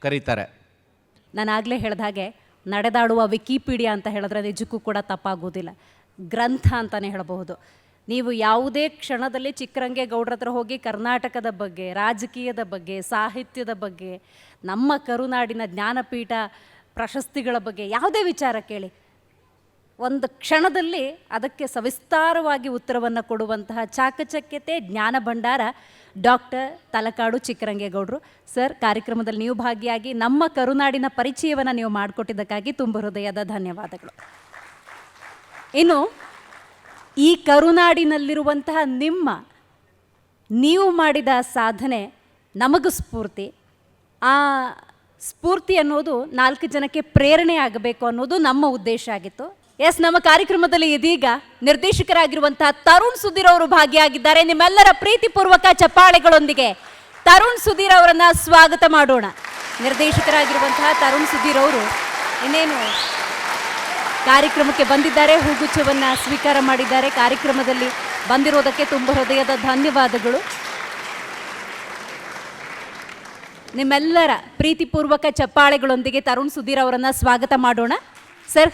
ಕರೀತಾರೆ. ನಾನಾಗಲೇ ಹೇಳಿದ ಹಾಗೆ ನಡೆದಾಡುವ ವಿಕಿಪೀಡಿಯಾ ಅಂತ ಹೇಳಿದ್ರೆ ನಿಜಕ್ಕೂ ಕೂಡ ತಪ್ಪಾಗೋದಿಲ್ಲ. ಗ್ರಂಥ ಅಂತಲೇ ಹೇಳಬಹುದು. ನೀವು ಯಾವುದೇ ಕ್ಷಣದಲ್ಲಿ ಚಿಕ್ಕರಂಗೇಗೌಡರ ಹತ್ರ ಹೋಗಿ ಕರ್ನಾಟಕದ ಬಗ್ಗೆ, ರಾಜಕೀಯದ ಬಗ್ಗೆ, ಸಾಹಿತ್ಯದ ಬಗ್ಗೆ, ನಮ್ಮ ಕರುನಾಡಿನ ಜ್ಞಾನಪೀಠ ಪ್ರಶಸ್ತಿಗಳ ಬಗ್ಗೆ ಯಾವುದೇ ವಿಚಾರ ಕೇಳಿ, ಒಂದು ಕ್ಷಣದಲ್ಲಿ ಅದಕ್ಕೆ ಸವಿಸ್ತಾರವಾಗಿ ಉತ್ತರವನ್ನು ಕೊಡುವಂತಹ ಚಾಕಚಕ್ಯತೆ, ಜ್ಞಾನ ಭಂಡಾರ ಡಾಕ್ಟರ್ ತಲಕಾಡು ಚಿಕ್ಕರಂಗೇಗೌಡರು. ಸರ್, ಕಾರ್ಯಕ್ರಮದಲ್ಲಿ ನೀವು ಭಾಗಿಯಾಗಿ ನಮ್ಮ ಕರುನಾಡಿನ ಪರಿಚಯವನ್ನು ನೀವು ಮಾಡಿಕೊಟ್ಟಿದ್ದಕ್ಕಾಗಿ ತುಂಬ ಹೃದಯದ ಧನ್ಯವಾದಗಳು. ಇನ್ನು ಈ ಕರುನಾಡಿನಲ್ಲಿರುವಂತಹ ನೀವು ಮಾಡಿದ ಸಾಧನೆ ನಮಗೂ ಸ್ಫೂರ್ತಿ. ಆ ಸ್ಫೂರ್ತಿ ಅನ್ನೋದು 4 ಜನಕ್ಕೆ ಪ್ರೇರಣೆ ಆಗಬೇಕು ಅನ್ನೋದು ನಮ್ಮ ಉದ್ದೇಶ ಆಗಿತ್ತು. ಎಸ್, ನಮ್ಮ ಕಾರ್ಯಕ್ರಮದಲ್ಲಿ ಇದೀಗ ನಿರ್ದೇಶಕರಾಗಿರುವಂತಹ ತರುಣ್ ಸುಧೀರ್ ಅವರು ಭಾಗಿಯಾಗಿದ್ದಾರೆ. ನಿಮ್ಮೆಲ್ಲರ ಪ್ರೀತಿಪೂರ್ವಕ ಚಪ್ಪಾಳೆಗಳೊಂದಿಗೆ ತರುಣ್ ಸುಧೀರ್ ಅವರನ್ನ ಸ್ವಾಗತ ಮಾಡೋಣ. ನಿರ್ದೇಶಕರಾಗಿರುವಂತಹ ತರುಣ್ ಸುಧೀರ್ ಅವರು ಇನ್ನೇನು ಕಾರ್ಯಕ್ರಮಕ್ಕೆ ಬಂದಿದ್ದಾರೆ, ಹೂಗುಚ್ಛವನ್ನು ಸ್ವೀಕಾರ ಮಾಡಿದ್ದಾರೆ. ಕಾರ್ಯಕ್ರಮದಲ್ಲಿ ಬಂದಿರೋದಕ್ಕೆ ತುಂಬ ಹೃದಯದ ಧನ್ಯವಾದಗಳು. ನಿಮ್ಮೆಲ್ಲರ ಪ್ರೀತಿಪೂರ್ವಕ ಚಪ್ಪಾಳೆಗಳೊಂದಿಗೆ ತರುಣ್ ಸುಧೀರ್ ಅವರನ್ನ ಸ್ವಾಗತ ಮಾಡೋಣ. ಸರ್,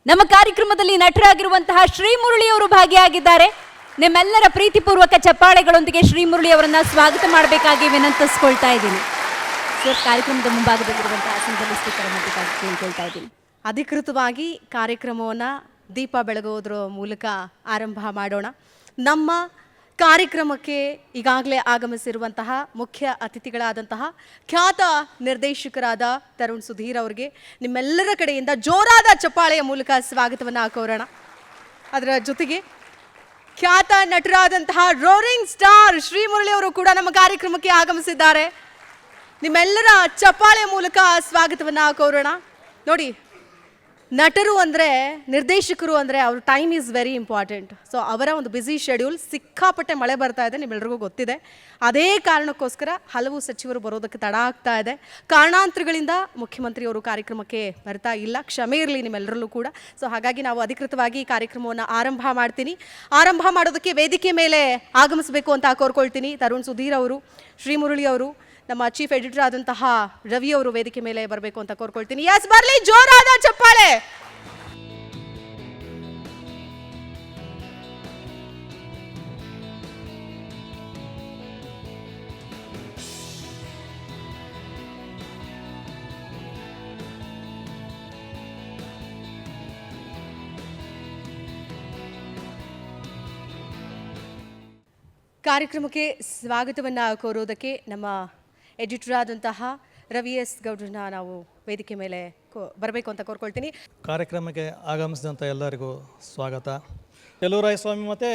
ನಮ್ಮ ಕಾರ್ಯಕ್ರಮದಲ್ಲಿ ನಟರಾಗಿರುವಂತಹ ಶ್ರೀಮುರಳಿ ಅವರು ಭಾಗಿಯಾಗಿದ್ದಾರೆ. ನಿಮ್ಮೆಲ್ಲರ ಪ್ರೀತಿಪೂರ್ವಕ ಚಪ್ಪಾಳೆಗಳೊಂದಿಗೆ ಶ್ರೀಮುರಳಿ ಅವರನ್ನ ಸ್ವಾಗತ ಮಾಡಬೇಕಾಗಿ ವಿನಂತಿಸ್ಕೊಳ್ತಾ ಇದ್ದೀನಿ. ಸರ್, ಕಾರ್ಯಕ್ರಮದ ಮುಂಭಾಗದಲ್ಲಿರುವಂತಹ ಆಸನದಲ್ಲಿ ಸ್ಪೀಕರ್ ಮಾಡಬೇಕಾಗಿ ಕೇಳ್ಕೊಳ್ತಾ ಇದ್ದೀನಿ. ಅಧಿಕೃತವಾಗಿ ಕಾರ್ಯಕ್ರಮವನ್ನು ದೀಪ ಬೆಳಗೋದ್ರ ಮೂಲಕ ಆರಂಭ ಮಾಡೋಣ. ನಮ್ಮ ಕಾರ್ಯಕ್ರಮಕ್ಕೆ ಈಗಾಗಲೇ ಆಗಮಿಸಿರುವಂತಹ ಮುಖ್ಯ ಅತಿಥಿಗಳಾದಂತಹ ಖ್ಯಾತ ನಿರ್ದೇಶಕರಾದ ತರುಣ್ ಸುಧೀರ್ ಅವರಿಗೆ ನಿಮ್ಮೆಲ್ಲರ ಕಡೆಯಿಂದ ಜೋರಾದ ಚಪ್ಪಾಳೆಯ ಮೂಲಕ ಸ್ವಾಗತವನ್ನು ಕೋರೋಣ. ಅದರ ಜೊತೆಗೆ ಖ್ಯಾತ ನಟರಾದಂತಹ ರೋರಿಂಗ್ ಸ್ಟಾರ್ ಶ್ರೀಮುರಳಿ ಅವರು ಕೂಡ ನಮ್ಮ ಕಾರ್ಯಕ್ರಮಕ್ಕೆ ಆಗಮಿಸಿದ್ದಾರೆ. ನಿಮ್ಮೆಲ್ಲರ ಚಪ್ಪಾಳೆಯ ಮೂಲಕ ಸ್ವಾಗತವನ್ನು ಕೋರೋಣ. ನೋಡಿ, ನಟರು ಅಂದರೆ, ನಿರ್ದೇಶಕರು ಅಂದರೆ ಅವ್ರ time is very important. So ಅವರ ಒಂದು ಬ್ಯುಸಿ ಶೆಡ್ಯೂಲ್, ಸಿಕ್ಕಾಪಟ್ಟೆ ಮಳೆ ಬರ್ತಾ ಇದೆ, ನಿಮ್ಮೆಲ್ಲರಿಗೂ ಗೊತ್ತಿದೆ. ಅದೇ ಕಾರಣಕ್ಕೋಸ್ಕರ ಹಲವು ಸಚಿವರು ಬರೋದಕ್ಕೆ ತಡ ಆಗ್ತಾ ಇದೆ. ಕಾರಣಾಂತರಗಳಿಂದ ಮುಖ್ಯಮಂತ್ರಿಯವರು ಕಾರ್ಯಕ್ರಮಕ್ಕೆ ಬರ್ತಾ ಇಲ್ಲ, ಕ್ಷಮೆ ಇರಲಿ ನಿಮ್ಮೆಲ್ಲರಲ್ಲೂ ಕೂಡ. ಸೊ ಹಾಗಾಗಿ ನಾವು ಅಧಿಕೃತವಾಗಿ ಈ ಕಾರ್ಯಕ್ರಮವನ್ನು ಆರಂಭ ಮಾಡ್ತೀನಿ. ಆರಂಭ ಮಾಡೋದಕ್ಕೆ ವೇದಿಕೆ ಮೇಲೆ ಆಗಮಿಸಬೇಕು ಅಂತ ಕೋರ್ಕೊಳ್ತೀನಿ. ತರುಣ್ ಸುಧೀರ್ ಅವರು, ಶ್ರೀಮುರಳಿ ಅವರು, ನಮ್ಮ ಚೀಫ್ ಎಡಿಟರ್ ಆದಂತಹ ರವಿ ಅವರು ವೇದಿಕೆ ಮೇಲೆ ಬರಬೇಕು ಅಂತ ಕೋರ್ಕೊಳ್ತೀನಿ. ಎಸ್, ಬರಲಿ ಜೋರಾದ ಚಪ್ಪಾಳೆ. ಕಾರ್ಯಕ್ರಮಕ್ಕೆ ಸ್ವಾಗತವನ್ನು ಕೋರೋದಕ್ಕೆ ನಮ್ಮ ಎಡಿಟರ್ ಆದಂತಹ ರವಿ ಎಸ್ ಗೌಡ್ರನ್ನ ನಾವು ವೇದಿಕೆ ಮೇಲೆ ಬರಬೇಕು ಅಂತ ಕೋರ್ಕೊಳ್ತೀನಿ. ಕಾರ್ಯಕ್ರಮಕ್ಕೆ ಆಗಮಿಸಿದಂಥ ಎಲ್ಲರಿಗೂ ಸ್ವಾಗತ. ಸ್ವಾಮಿ ಮತ್ತು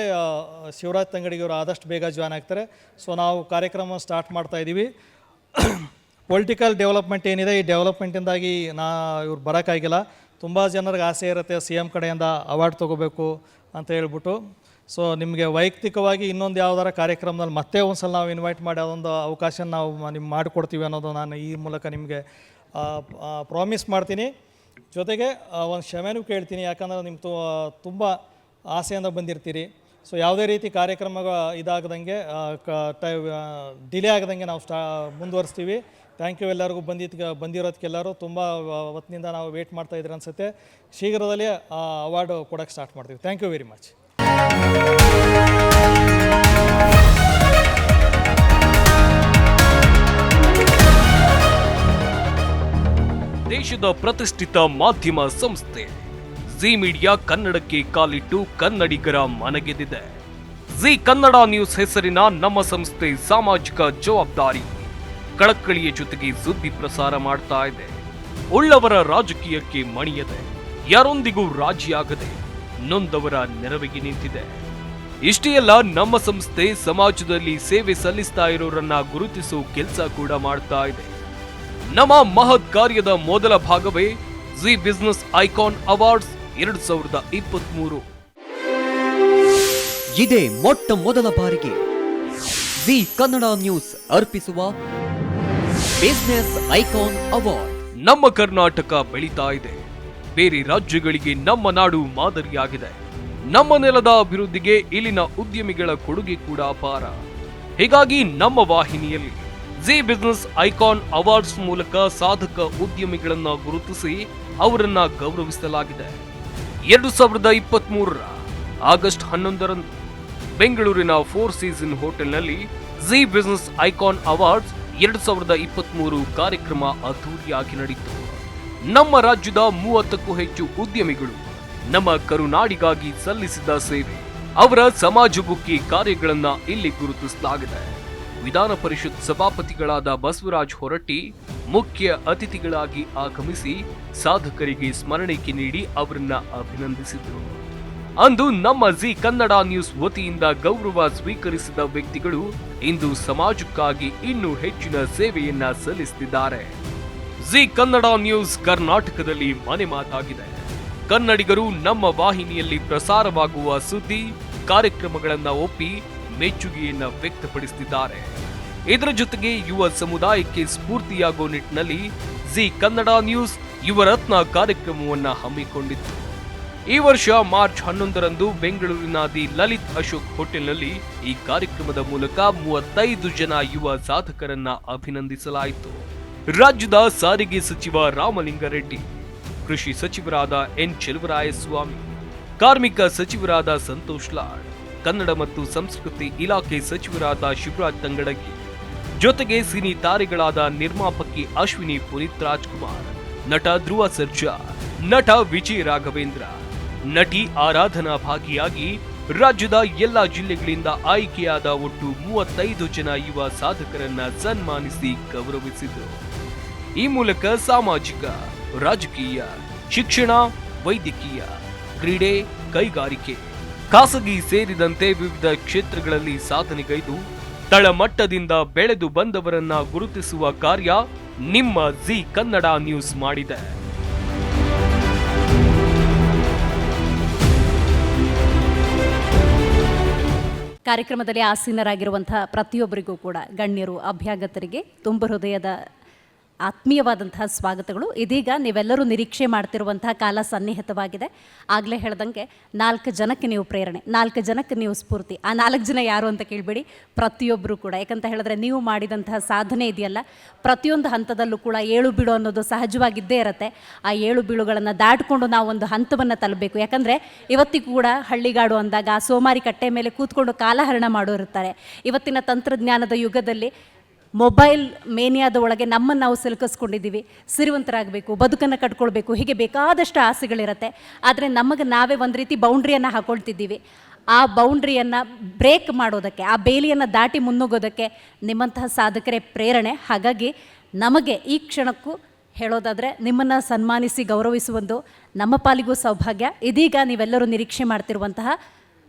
ಶಿವರಾಜ್ ತಂಗಡಿಗವರು ಆದಷ್ಟು ಬೇಗ ಜಾಯ್ನ್ ಆಗ್ತಾರೆ. ಸೊ ನಾವು ಕಾರ್ಯಕ್ರಮ ಸ್ಟಾರ್ಟ್ ಮಾಡ್ತಾ ಇದ್ದೀವಿ. ಪೊಲಿಟಿಕಲ್ ಡೆವಲಪ್ಮೆಂಟ್ ಏನಿದೆ, ಈ ಡೆವಲಪ್ಮೆಂಟಿಂದಾಗಿ ಇವ್ರು ಬರೋಕ್ಕಾಗಿಲ್ಲ. ತುಂಬ ಜನರಿಗೆ ಆಸೆ ಇರುತ್ತೆ CM ಕಡೆಯಿಂದ ಅವಾರ್ಡ್ ತೊಗೋಬೇಕು ಅಂತ ಹೇಳ್ಬಿಟ್ಟು. ಸೊ ನಿಮಗೆ ವೈಯಕ್ತಿಕವಾಗಿ ಇನ್ನೊಂದು ಯಾವ್ದಾರ ಕಾರ್ಯಕ್ರಮದಲ್ಲಿ ಮತ್ತೆ ಒಂದು ಸಲ ನಾವು ಇನ್ವೈಟ್ ಮಾಡಿ ಅದೊಂದು ಅವಕಾಶ ನಾವು ನಿಮ್ಗೆ ಮಾಡಿಕೊಡ್ತೀವಿ ಅನ್ನೋದು ನಾನು ಈ ಮೂಲಕ ನಿಮಗೆ ಪ್ರಾಮಿಸ್ ಮಾಡ್ತೀನಿ. ಜೊತೆಗೆ ಒಂದು ಕ್ಷಮೆನೂ ಕೇಳ್ತೀನಿ, ಯಾಕಂದರೆ ನಿಮ್ಮ ತುಂಬ ಆಸೆಯಿಂದ ಬಂದಿರ್ತೀರಿ. ಸೊ ಯಾವುದೇ ರೀತಿ ಕಾರ್ಯಕ್ರಮ ಇದಾಗದಂಗೆ ಡಿಲೇ ಆಗದಂಗೆ ನಾವು ಮುಂದುವರಿಸ್ತೀವಿ. ಥ್ಯಾಂಕ್ ಯು ಎಲ್ಲರಿಗೂ ಬಂದಿರೋದಕ್ಕೆಲ್ಲರೂ ತುಂಬ ಹೊತ್ತಿನಿಂದ ನಾವು ವೇಟ್ ಮಾಡ್ತಾಯಿದ್ದೀರಿ ಅನಿಸುತ್ತೆ. ಶೀಘ್ರದಲ್ಲೇ ಅವಾರ್ಡ್ ಕೊಡೋಕ್ಕೆ ಸ್ಟಾರ್ಟ್ ಮಾಡ್ತೀವಿ. Thank you very much. ದೇಶದ ಪ್ರತಿಷ್ಠಿತ ಮಾಧ್ಯಮ ಸಂಸ್ಥೆ ಜಿ ಮೀಡಿಯಾ ಕನ್ನಡಕ್ಕೆ ಕಾಲಿಟ್ಟು ಕನ್ನಡಿಗರ ಮನಗೆದಿದೆ. ಜಿ ಕನ್ನಡ ನ್ಯೂಸ್ ಹೆಸರಿನ ನಮ್ಮ ಸಂಸ್ಥೆ ಸಾಮಾಜಿಕ ಜವಾಬ್ದಾರಿ ಕಳಕಳಿಯ ಜೊತೆಗೆ ಸುದ್ದಿ ಪ್ರಸಾರ ಮಾಡ್ತಾ ಇದೆ. ಉಳ್ಳವರ ರಾಜಕೀಯಕ್ಕೆ ಮಣಿಯದೆ, ಯಾರೊಂದಿಗೂ ರಾಜಿಯಾಗದೆ, ನೊಂದವರ ನೆರವಿಗೆ ನಿಂತಿದೆ. ಇಷ್ಟೇ ಅಲ್ಲ, ನಮ್ಮ ಸಂಸ್ಥೆ ಸಮಾಜದಲ್ಲಿ ಸೇವೆ ಸಲ್ಲಿಸ್ತಾ ಇರೋರನ್ನ ಗುರುತಿಸೋ ಕೆಲಸ ಕೂಡ ಮಾಡ್ತಾ ಇದೆ. ನಮ್ಮ ಮಹತ್ ಕಾರ್ಯದ ಮೊದಲ ಭಾಗವೇ ಜಿ ಬಿಸಿನೆಸ್ ಐಕಾನ್ ಅವಾರ್ಡ್ಸ್ 2023. ಇದೇ ಮೊಟ್ಟ ಮೊದಲ ಬಾರಿಗೆ ಜಿ ಕನ್ನಡ ನ್ಯೂಸ್ ಅರ್ಪಿಸುವ ಬಿಸಿನೆಸ್ ಐಕಾನ್ ಅವಾರ್ಡ್. ನಮ್ಮ ಕರ್ನಾಟಕ ಬೆಳೀತಾ ಇದೆ. ಬೇರೆ ರಾಜ್ಯಗಳಿಗೆ ನಮ್ಮ ನಾಡು ಮಾದರಿಯಾಗಿದೆ. ನಮ್ಮ ನೆಲದ ಅಭಿವೃದ್ಧಿಗೆ ಇಲ್ಲಿನ ಉದ್ಯಮಿಗಳ ಕೊಡುಗೆ ಕೂಡ ಅಪಾರ. ಹೀಗಾಗಿ ನಮ್ಮ ವಾಹಿನಿಯಲ್ಲಿ ಜಿ ಬಿಸಿನೆಸ್ ಐಕಾನ್ ಅವಾರ್ಡ್ಸ್ ಮೂಲಕ ಸಾಧಕ ಉದ್ಯಮಿಗಳನ್ನ ಗುರುತಿಸಿ ಅವರನ್ನ ಗೌರವಿಸಲಾಗಿದೆ. 2023 ಆಗಸ್ಟ್ 11ರಂದು ಬೆಂಗಳೂರಿನ 4 ಸೀಸನ್ ಹೋಟೆಲ್ನಲ್ಲಿ ಜಿ ಬಿಸಿನೆಸ್ ಐಕಾನ್ ಅವಾರ್ಡ್ಸ್ 2023 ಕಾರ್ಯಕ್ರಮ ಅದ್ದೂರಿಯಾಗಿ ನಡೆಯಿತು. ನಮ್ಮ ರಾಜ್ಯದ 30ಕ್ಕೂ ಹೆಚ್ಚು ಉದ್ಯಮಿಗಳು ನಮ್ಮ ಕರುನಾಡಿಗಾಗಿ ಸಲ್ಲಿಸಿದ ಸೇವೆ, ಅವರ ಸಮಾಜಮುಖಿ ಕಾರ್ಯಗಳನ್ನ ಇಲ್ಲಿ ಗುರುತಿಸಲಾಗಿದೆ. ವಿಧಾನ ಪರಿಷತ್ ಸಭಾಪತಿಗಳಾದ ಬಸವರಾಜ ಹೊರಟ್ಟಿ ಮುಖ್ಯ ಅತಿಥಿಗಳಾಗಿ ಆಗಮಿಸಿ ಸಾಧಕರಿಗೆ ಸ್ಮರಣಿಕೆ ನೀಡಿ ಅವರನ್ನ ಅಭಿನಂದಿಸಿದರು. ಅಂದು ನಮ್ಮ ಜಿ ಕನ್ನಡ ನ್ಯೂಸ್ ವತಿಯಿಂದ ಗೌರವ ಸ್ವೀಕರಿಸಿದ ವ್ಯಕ್ತಿಗಳು ಇಂದು ಸಮಾಜಕ್ಕಾಗಿ ಇನ್ನೂ ಹೆಚ್ಚಿನ ಸೇವೆಯನ್ನ ಸಲ್ಲಿಸುತ್ತಿದ್ದಾರೆ. ಜಿ ಕನ್ನಡ ನ್ಯೂಸ್ ಕರ್ನಾಟಕದಲ್ಲಿ ಮನೆ ಮಾತಾಗಿದೆ. ಕನ್ನಡಿಗರು ನಮ್ಮ ವಾಹಿನಿಯಲ್ಲಿ ಪ್ರಸಾರವಾಗುವ ಸುದ್ದಿ ಕಾರ್ಯಕ್ರಮಗಳನ್ನ ಒಪ್ಪಿ ಮೆಚ್ಚುಗೆಯನ್ನ ವ್ಯಕ್ತಪಡಿಸುತ್ತಿದ್ದಾರೆ. ಇದರ ಜೊತೆಗೆ ಯುವ ಸಮುದಾಯಕ್ಕೆ ಸ್ಫೂರ್ತಿಯಾಗುವ ನಿಟ್ಟಿನಲ್ಲಿ ಜಿ ಕನ್ನಡ ನ್ಯೂಸ್ ಯುವ ರತ್ನ ಕಾರ್ಯಕ್ರಮವನ್ನ ಹಮ್ಮಿಕೊಂಡಿತ್ತು. ಈ ವರ್ಷ ಮಾರ್ಚ್ 11ರಂದು ಬೆಂಗಳೂರಿನ ದಿ ಲಲಿತ್ ಅಶೋಕ್ ಹೋಟೆಲ್ನಲ್ಲಿ ಈ ಕಾರ್ಯಕ್ರಮದ ಮೂಲಕ 35 ಜನ ಯುವ ಸಾಧಕರನ್ನ ಅಭಿನಂದಿಸಲಾಯಿತು. ರಾಜ್ಯದ ಸಾರಿಗೆ ಸಚಿವ ರಾಮಲಿಂಗಾರೆಡ್ಡಿ, ಕೃಷಿ ಸಚಿವರಾದ ಎನ್ ಚೆಲುವರಾಯಸ್ವಾಮಿ, ಕಾರ್ಮಿಕ ಸಚಿವರಾದ ಸಂತೋಷ್ ಲಾಡ್, ಕನ್ನಡ ಮತ್ತು ಸಂಸ್ಕೃತಿ ಇಲಾಖೆ ಸಚಿವರಾದ ಶಿವರಾಜ್ ತಂಗಡಗಿ, ಜೊತೆಗೆ ಸಿನಿ ತಾರೆಗಳಾದ ನಿರ್ಮಾಪಕಿ ಅಶ್ವಿನಿ ಪುನೀತ್ ರಾಜ್ಕುಮಾರ್, ನಟ ಧ್ರುವ ಸರ್ಜಾ, ನಟ ವಿಜಯ ರಾಘವೇಂದ್ರ, ನಟಿ ಆರಾಧನಾ ಭಾಗಿಯಾಗಿ ರಾಜ್ಯದ ಎಲ್ಲಾ ಜಿಲ್ಲೆಗಳಿಂದ ಆಯ್ಕೆಯಾದ ಒಟ್ಟು 35 ಜನ ಯುವ ಸಾಧಕರನ್ನ ಸನ್ಮಾನಿಸಿ ಗೌರವಿಸಿದರು. ಈ ಮೂಲಕ ಸಾಮಾಜಿಕ, ರಾಜಕೀಯ, ಶಿಕ್ಷಣ, ವೈದ್ಯಕೀಯ, ಕ್ರೀಡೆ, ಕೈಗಾರಿಕೆ, ಖಾಸಗಿ ಸೇರಿದಂತೆ ವಿವಿಧ ಕ್ಷೇತ್ರಗಳಲ್ಲಿ ಸಾಧನೆಗೈದು ತಳಮಟ್ಟದಿಂದ ಬೆಳೆದು ಬಂದವರನ್ನ ಗುರುತಿಸುವ ಕಾರ್ಯ ನಿಮ್ಮ ಜಿ ಕನ್ನಡ ನ್ಯೂಸ್ ಮಾಡಿದೆ. ಕಾರ್ಯಕ್ರಮದಲ್ಲಿ ಆಸೀನರಾಗಿರುವಂತಹ ಪ್ರತಿಯೊಬ್ಬರಿಗೂ ಕೂಡ ಗಣ್ಯರು, ಅಭ್ಯಾಗತರಿಗೆ ತುಂಬ ಹೃದಯದ ಆತ್ಮೀಯವಾದಂತಹ ಸ್ವಾಗತಗಳು. ಇದೀಗ ನೀವೆಲ್ಲರೂ ನಿರೀಕ್ಷೆ ಮಾಡ್ತಿರುವಂತಹ ಕಾಲ ಸನ್ನಿಹಿತವಾಗಿದೆ. ಆಗಲೇ ಹೇಳ್ದಂಗೆ 4 ಜನಕ್ಕೆ ನೀವು ಪ್ರೇರಣೆ, 4 ಜನಕ್ಕೆ ನೀವು ಸ್ಫೂರ್ತಿ. ಆ 4 ಜನ ಯಾರು ಅಂತ ಕೇಳಬೇಡಿ, ಪ್ರತಿಯೊಬ್ಬರು ಕೂಡ. ಯಾಕಂತ ಹೇಳಿದ್ರೆ ನೀವು ಮಾಡಿದಂತಹ ಸಾಧನೆ ಇದೆಯಲ್ಲ, ಪ್ರತಿಯೊಂದು ಹಂತದಲ್ಲೂ ಕೂಡ ಏಳು ಬೀಳು ಅನ್ನೋದು ಸಹಜವಾಗಿದ್ದೇ ಇರುತ್ತೆ. ಆ ಏಳು ಬೀಳುಗಳನ್ನು ದಾಟಿಕೊಂಡು ನಾವು ಒಂದು ಹಂತವನ್ನು ತಲುಪಬೇಕು. ಯಾಕಂದರೆ ಇವತ್ತಿಗೂ ಕೂಡ ಹಳ್ಳಿಗಾಡು ಅಂದಾಗ ಆ ಸೋಮಾರಿ ಕಟ್ಟೆ ಮೇಲೆ ಕೂತ್ಕೊಂಡು ಕಾಲಹರಣ ಮಾಡೋರಿರ್ತಾರೆ. ಇವತ್ತಿನ ತಂತ್ರಜ್ಞಾನದ ಯುಗದಲ್ಲಿ ಮೊಬೈಲ್ ಮೇನಿಯಾದ ಒಳಗೆ ನಮ್ಮನ್ನು ನಾವು ಸಿಲುಕಿಸ್ಕೊಂಡಿದ್ದೀವಿ. ಸಿರಿವಂತರಾಗಬೇಕು, ಬದುಕನ್ನು ಕಟ್ಕೊಳ್ಬೇಕು, ಹೀಗೆ ಬೇಕಾದಷ್ಟು ಆಸೆಗಳಿರುತ್ತೆ. ಆದರೆ ನಮಗೆ ನಾವೇ ಒಂದು ರೀತಿ ಬೌಂಡ್ರಿಯನ್ನು ಹಾಕೊಳ್ತಿದ್ದೀವಿ. ಆ ಬೌಂಡ್ರಿಯನ್ನು ಬ್ರೇಕ್ ಮಾಡೋದಕ್ಕೆ, ಆ ಬೇಲಿಯನ್ನು ದಾಟಿ ಮುನ್ನುಗ್ಗೋದಕ್ಕೆ ನಿಮ್ಮಂತಹ ಸಾಧಕರೇ ಪ್ರೇರಣೆ. ಹಾಗಾಗಿ ನಮಗೆ ಈ ಕ್ಷಣಕ್ಕೂ ಹೇಳೋದಾದರೆ ನಿಮ್ಮನ್ನು ಸನ್ಮಾನಿಸಿ ಗೌರವಿಸುವುದು ನಮ್ಮ ಪಾಲಿಗೂ ಸೌಭಾಗ್ಯ. ಇದೀಗ ನೀವೆಲ್ಲರೂ ನಿರೀಕ್ಷೆ ಮಾಡ್ತಿರುವಂತಹ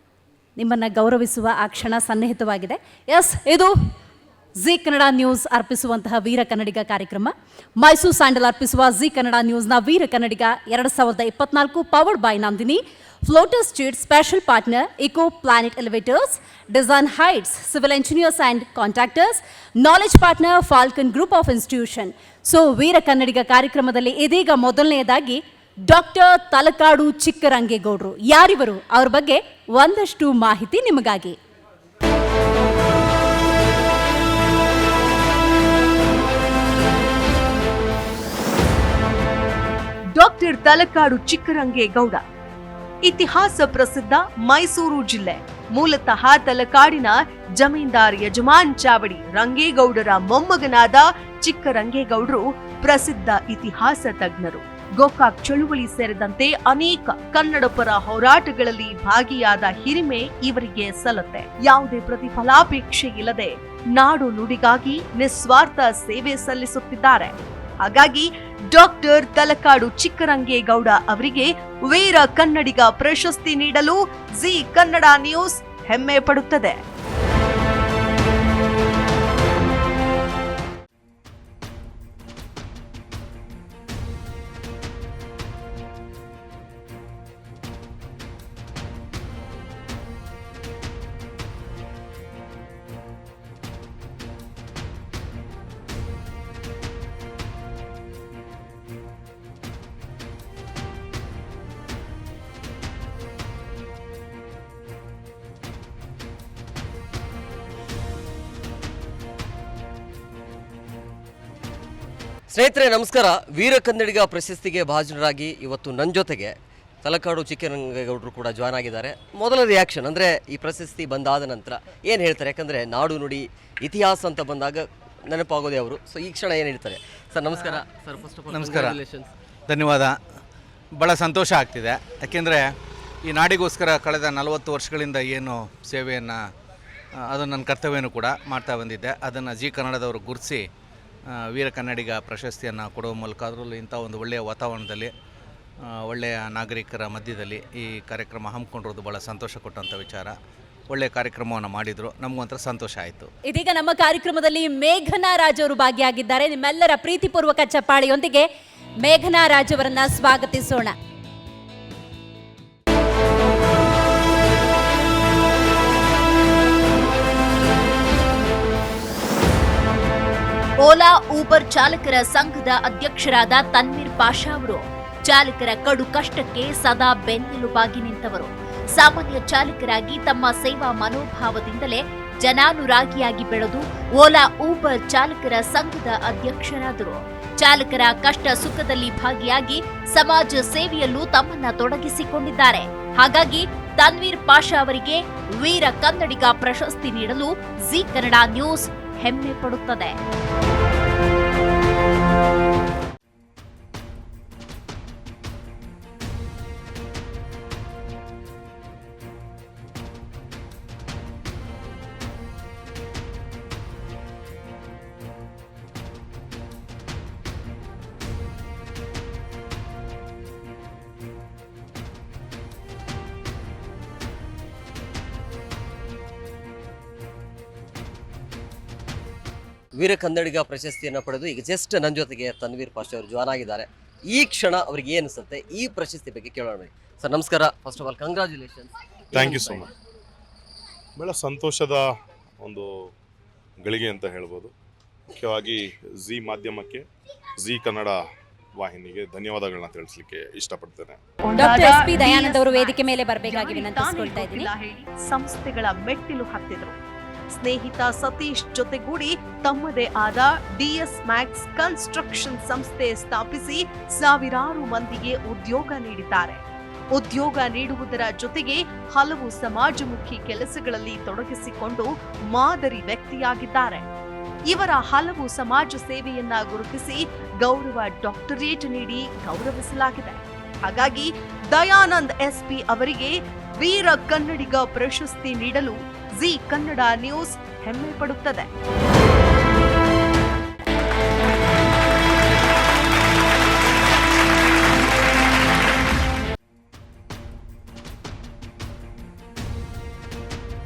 ನಿಮ್ಮನ್ನು ಗೌರವಿಸುವ ಆ ಕ್ಷಣ ಸನ್ನಿಹಿತವಾಗಿದೆ. ಎಸ್, ಇದು ಜಿ ಕನ್ನಡ ನ್ಯೂಸ್ ಅರ್ಪಿಸುವಂತಹ ವೀರ ಕನ್ನಡಿಗ ಕಾರ್ಯಕ್ರಮ. ಮೈಸೂರು ಸ್ಯಾಂಡಲ್ ಅರ್ಪಿಸುವ ಜಿ ಕನ್ನಡ ನ್ಯೂಸ್ನ Veera Kannadiga 2024 powered by Nandini, floater street special partner eco planet elevators, design heights, civil engineers and contractors, knowledge partner Falcon group of institution. So Veera Kannadiga ಕಾರ್ಯಕ್ರಮದಲ್ಲಿ ಇದೀಗ ಮೊದಲನೆಯದಾಗಿ ಡಾಕ್ಟರ್ ತಲಕಾಡು ಚಿಕ್ಕರಂಗೇಗೌಡರು. ಯಾರಿವರು? ಅವ್ರ ಬಗ್ಗೆ ಒಂದಷ್ಟು ಮಾಹಿತಿ ನಿಮಗಾಗಿ. ಡಾಕ್ಟರ್ ತಲಕಾಡು ಚಿಕ್ಕರಂಗೇಗೌಡ ಇತಿಹಾಸ ಪ್ರಸಿದ್ಧ ಮೈಸೂರು ಜಿಲ್ಲೆ. ಮೂಲತಃ ತಲಕಾಡಿನ ಜಮೀನ್ದಾರ್ ಯಜಮಾನ್ ಚಾವಡಿ ರಂಗೇಗೌಡರ ಮೊಮ್ಮಗನಾದ ಚಿಕ್ಕರಂಗೇಗೌಡರು ಪ್ರಸಿದ್ಧ ಇತಿಹಾಸ ತಜ್ಞರು. ಗೋಕಾಕ್ ಚಳುವಳಿ ಸೇರಿದಂತೆ ಅನೇಕ ಕನ್ನಡ ಪರ ಹೋರಾಟಗಳಲ್ಲಿ ಭಾಗಿಯಾದ ಹಿರಿಮೆ ಇವರಿಗೆ ಸಲ್ಲತ್ತೆ. ಯಾವುದೇ ಪ್ರತಿಫಲಾಪೇಕ್ಷೆ ಇಲ್ಲದೆ ನಾಡು ನುಡಿಗಾಗಿ ನಿಸ್ವಾರ್ಥ ಸೇವೆ ಸಲ್ಲಿಸುತ್ತಿದ್ದಾರೆ. ಹಾಗಾಗಿ ಡಾಕ್ಟರ್ ತಲಕಾಡು ಚಿಕ್ಕರಂಗೇಗೌಡ ಅವರಿಗೆ ವೀರ ಕನ್ನಡಿಗ ಪ್ರಶಸ್ತಿ ನೀಡಲು ಜಿ ಕನ್ನಡ ನ್ಯೂಸ್ ಹೆಮ್ಮೆ ಪಡುತ್ತದೆ. ಸ್ನೇಹಿತರೆ ನಮಸ್ಕಾರ. ವೀರ ಕನ್ನಡಿಗ ಪ್ರಶಸ್ತಿಗೆ ಭಾಜನರಾಗಿ ಇವತ್ತು ನನ್ನ ಜೊತೆಗೆ ತಲಕಾಡು ಚಿಕ್ಕರಂಗೇಗೌಡರು ಕೂಡ ಜಾಯ್ನ್ ಆಗಿದ್ದಾರೆ. ಮೊದಲ ರಿಯಾಕ್ಷನ್ ಅಂದರೆ ಈ ಪ್ರಶಸ್ತಿ ಬಂದಾದ ನಂತರ ಏನು ಹೇಳ್ತಾರೆ? ಯಾಕಂದರೆ ನಾಡು ನುಡಿ ಇತಿಹಾಸ ಅಂತ ಬಂದಾಗ ನೆನಪಾಗೋದೇ ಅವರು. ಸೊ ಈ ಕ್ಷಣ ಏನು ಹೇಳ್ತಾರೆ? ಸರ್ ನಮಸ್ಕಾರ. ಸರ್ ಫಸ್ಟ್ ಆಫ್ ಆಲ್ ನಮಸ್ಕಾರ, ಧನ್ಯವಾದ. ಭಾಳ ಸಂತೋಷ ಆಗ್ತಿದೆ. ಯಾಕೆಂದರೆ ಈ ನಾಡಿಗೋಸ್ಕರ ಕಳೆದ 40 ವರ್ಷಗಳಿಂದ ಏನು ಸೇವೆಯನ್ನು ಅದು ನನ್ನ ಕರ್ತವ್ಯನೂ ಕೂಡ ಮಾಡ್ತಾ ಬಂದಿದ್ದೆ. ಅದನ್ನು ಜಿ ಕನ್ನಡದವರು ಗುರುತಿಸಿ ವೀರ ಕನ್ನಡಿಗ ಪ್ರಶಸ್ತಿಯನ್ನು ಕೊಡುವ ಮೂಲಕ ಅದರಲ್ಲೂ ಇಂಥ ಒಂದು ಒಳ್ಳೆಯ ವಾತಾವರಣದಲ್ಲಿ ಒಳ್ಳೆಯ ನಾಗರಿಕರ ಮಧ್ಯದಲ್ಲಿ ಈ ಕಾರ್ಯಕ್ರಮ ಹಮ್ಮಿಕೊಂಡಿರೋದು ಭಾಳ ಸಂತೋಷ ಕೊಟ್ಟಂಥ ವಿಚಾರ. ಒಳ್ಳೆಯ ಕಾರ್ಯಕ್ರಮವನ್ನು ಮಾಡಿದರು, ನಮಗೊಂಥರ ಸಂತೋಷ ಆಯಿತು. ಇದೀಗ ನಮ್ಮ ಕಾರ್ಯಕ್ರಮದಲ್ಲಿ ಮೇಘನಾ ರಾಜ್ ಅವರು ಭಾಗಿಯಾಗಿದ್ದಾರೆ. ನಿಮ್ಮೆಲ್ಲರ ಪ್ರೀತಿಪೂರ್ವಕ ಚಪ್ಪಾಳೆಯೊಂದಿಗೆ ಮೇಘನಾ ರಾಜ್ ಅವರನ್ನ ಸ್ವಾಗತಿಸೋಣ. ಓಲಾ ಊಬರ್ ಚಾಲಕರ ಸಂಘದ ಅಧ್ಯಕ್ಷರಾದ ತನ್ವೀರ್ ಪಾಷಾ ಅವರು ಚಾಲಕರ ಕಡು ಕಷ್ಟಕ್ಕೆ ಸದಾ ಬೆನ್ನೆಲುಬಾಗಿ ನಿಂತವರು. ಸಾಮಾನ್ಯ ಚಾಲಕರಾಗಿ ತಮ್ಮ ಸೇವಾ ಮನೋಭಾವದಿಂದಲೇ ಜನಾನುರಾಗಿಯಾಗಿ ಬೆಳೆದು ಓಲಾ ಊಬರ್ ಚಾಲಕರ ಸಂಘದ ಅಧ್ಯಕ್ಷರಾದರು. ಚಾಲಕರ ಕಷ್ಟ ಸುಖದಲ್ಲಿ ಭಾಗಿಯಾಗಿ ಸಮಾಜ ಸೇವೆಯಲ್ಲೂ ತಮ್ಮನ್ನ ತೊಡಗಿಸಿಕೊಂಡಿದ್ದಾರೆ. ಹಾಗಾಗಿ ತನ್ವೀರ್ ಪಾಷಾ ಅವರಿಗೆ ವೀರ ಕನ್ನಡಿಗ ಪ್ರಶಸ್ತಿ ನೀಡಲು ಜಿ ಕನ್ನಡ ನ್ಯೂಸ್ ಹೆಮ್ಮೆ ಪಡುತ್ತದೆ. ವೀರ ಕನ್ನಡಿಗ ಪ್ರಶಸ್ತಿಯನ್ನು ಪಡೆದು ಈಗ ಜಸ್ಟ್ ನನ್ನ ಜೊತೆಗೆ ತನ್ವೀರ್ ಪಾಷಾ ಅವರು ಜಾಯ್ನ್ ಆಗಿದ್ದಾರೆ. ಈ ಕ್ಷಣ ಅವ್ರಿಗೆ ಏನು ಅನಿಸುತ್ತೆ ಈ ಪ್ರಶಸ್ತಿ ಬಗ್ಗೆ ಕೇಳೋಣ. ಸರ್ ನಮಸ್ಕಾರ. First of all congratulations. Thank you so much. ಭಾಳ ಸಂತೋಷದ ಒಂದು ಗಳಿಗೆ ಅಂತ ಹೇಳ್ಬೋದು. ಮುಖ್ಯವಾಗಿ ಜಿ ಮಾಧ್ಯಮಕ್ಕೆ, ಜಿ ಕನ್ನಡ ವಾಹಿನಿಗೆ ಧನ್ಯವಾದಗಳನ್ನ ತಿಳಿಸ್ಲಿಕ್ಕೆ ಇಷ್ಟಪಡ್ತೇನೆ. ಡಾಕ್ಟರ್ ಎಸ್ ಪಿ ದಯಾನಂದ್ ಅವರು ವೇದಿಕೆ ಮೇಲೆ ಬರಬೇಕಾಗಿ ವಿನಂತಿಸಿಕೊಳ್ತಾ ಇದ್ದೀನಿ. ಸಂಸ್ಥೆಗಳ ಮೆಟ್ಟಿಲು ಹತ್ತಿದ್ರು. ಸ್ನೇಹಿತ ಸತೀಶ್ ಜೊತೆಗೂಡಿ ತಮ್ಮದೇ ಆದ ಡಿಎಸ್ ಮ್ಯಾಕ್ಸ್ ಕನ್ಸ್ಟ್ರಕ್ಷನ್ ಸಂಸ್ಥೆ ಸ್ಥಾಪಿಸಿ ಸಾವಿರಾರು ಮಂದಿಗೆ ಉದ್ಯೋಗ ನೀಡಿದ್ದಾರೆ. ಉದ್ಯೋಗ ನೀಡುವುದರ ಜೊತೆಗೆ ಹಲವು ಸಮಾಜಮುಖಿ ಕೆಲಸಗಳಲ್ಲಿ ತೊಡಗಿಸಿಕೊಂಡು ಮಾದರಿ ವ್ಯಕ್ತಿಯಾಗಿದ್ದಾರೆ. ಇವರ ಹಲವು ಸಮಾಜ ಸೇವೆಯನ್ನ ಗುರುತಿಸಿ ಗೌರವ ಡಾಕ್ಟರೇಟ್ ನೀಡಿ ಗೌರವಿಸಲಾಗಿದೆ. ಹಾಗಾಗಿ ದಯಾನಂದ್ ಎಸ್ಪಿ ಅವರಿಗೆ ವೀರ ಕನ್ನಡಿಗ ಪ್ರಶಸ್ತಿ ನೀಡಲು ಜಿ ಕನ್ನಡ ನ್ಯೂಸ್ ಹೆಮ್ಮೆ ಪಡುತ್ತದೆ.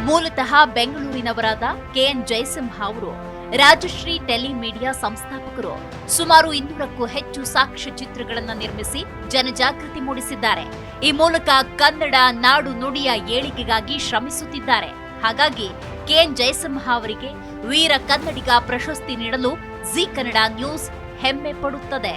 ಮೂಲತಃ ಬೆಂಗಳೂರಿನವರಾದ ಕೆಎನ್ ಜಯಸಿಂಹ ಅವರು ರಾಜಶ್ರೀ ಟೆಲಿಮೀಡಿಯಾ ಸಂಸ್ಥಾಪಕರು. ಸುಮಾರು 200ಕ್ಕೂ ಹೆಚ್ಚು ಸಾಕ್ಷ್ಯ ಚಿತ್ರಗಳನ್ನು ನಿರ್ಮಿಸಿ ಜನಜಾಗೃತಿ ಮೂಡಿಸಿದ್ದಾರೆ. ಈ ಮೂಲಕ ಕನ್ನಡ ನಾಡು ನುಡಿಯ ಏಳಿಗೆಗಾಗಿ ಶ್ರಮಿಸುತ್ತಿದ್ದಾರೆ. ಹಾಗಾಗಿ ಕೆಎನ್ ಜಯಸಿಂಹ ಅವರಿಗೆ ವೀರ ಕನ್ನಡಿಗ ಪ್ರಶಸ್ತಿ ನೀಡಲು ಜಿ ಕನ್ನಡ ನ್ಯೂಸ್ ಹೆಮ್ಮೆ ಪಡುತ್ತದೆ.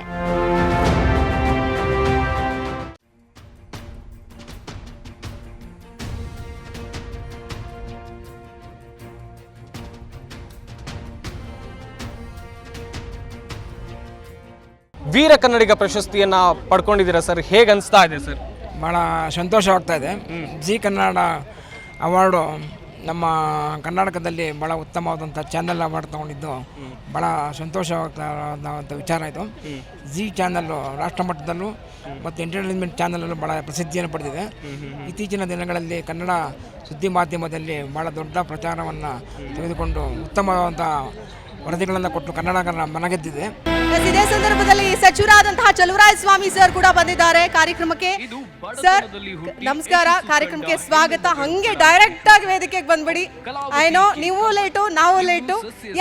ವೀರ ಕನ್ನಡಿಗ ಪ್ರಶಸ್ತಿಯನ್ನು ಪಡ್ಕೊಂಡಿದ್ದೀರಾ ಸರ್, ಹೇಗೆ ಅನಿಸ್ತಾ ಇದೆ ಸರ್? ಭಾಳ ಸಂತೋಷವಾಗ್ತಾ ಇದೆ. ಜಿ ಕನ್ನಡ ಅವಾರ್ಡು ನಮ್ಮ ಕರ್ನಾಟಕದಲ್ಲಿ ಭಾಳ ಉತ್ತಮವಾದಂಥ ಚಾನಲ್ ಅವಾರ್ಡ್ ತೊಗೊಂಡಿದ್ದು ಭಾಳ ಸಂತೋಷವಾಗ್ತಾ ವಿಚಾರ ಇದು. ಜಿ ಚಾನಲ್ಲು ರಾಷ್ಟ್ರ ಮಟ್ಟದಲ್ಲೂ ಮತ್ತು ಎಂಟರ್ಟೈನ್ಮೆಂಟ್ ಚಾನಲಲ್ಲೂ ಭಾಳ ಪ್ರಸಿದ್ಧಿಯನ್ನು ಪಡೆದಿದೆ. ಇತ್ತೀಚಿನ ದಿನಗಳಲ್ಲಿ ಕನ್ನಡ ಸುದ್ದಿ ಮಾಧ್ಯಮದಲ್ಲಿ ಭಾಳ ದೊಡ್ಡ ಪ್ರಚಾರವನ್ನು ತೆಗೆದುಕೊಂಡು ಉತ್ತಮವಾದಂಥ ವರದಿಗಳನ್ನು ಕೊಟ್ಟು ಕನ್ನಡ ಮನಗೆದ್ದಿದೆ. ಇದೇ ಸಂದರ್ಭದಲ್ಲಿ ಸಚಿವರಾದಂತಹ ಚಲುವರಾಯಸ್ವಾಮಿ ಸರ್ ಕೂಡ ಬಂದಿದ್ದಾರೆ ಕಾರ್ಯಕ್ರಮಕ್ಕೆ. ಸರ್ ನಮಸ್ಕಾರ, ಕಾರ್ಯಕ್ರಮಕ್ಕೆ ಸ್ವಾಗತ. ಹಂಗೆ ಡೈರೆಕ್ಟ್ ಆಗಿ ವೇದಿಕೆಗೆ ಬಂದ್ಬಿಡಿ. ಐನೋ ನೀವು ಲೇಟು, ನಾವು ಲೇಟು.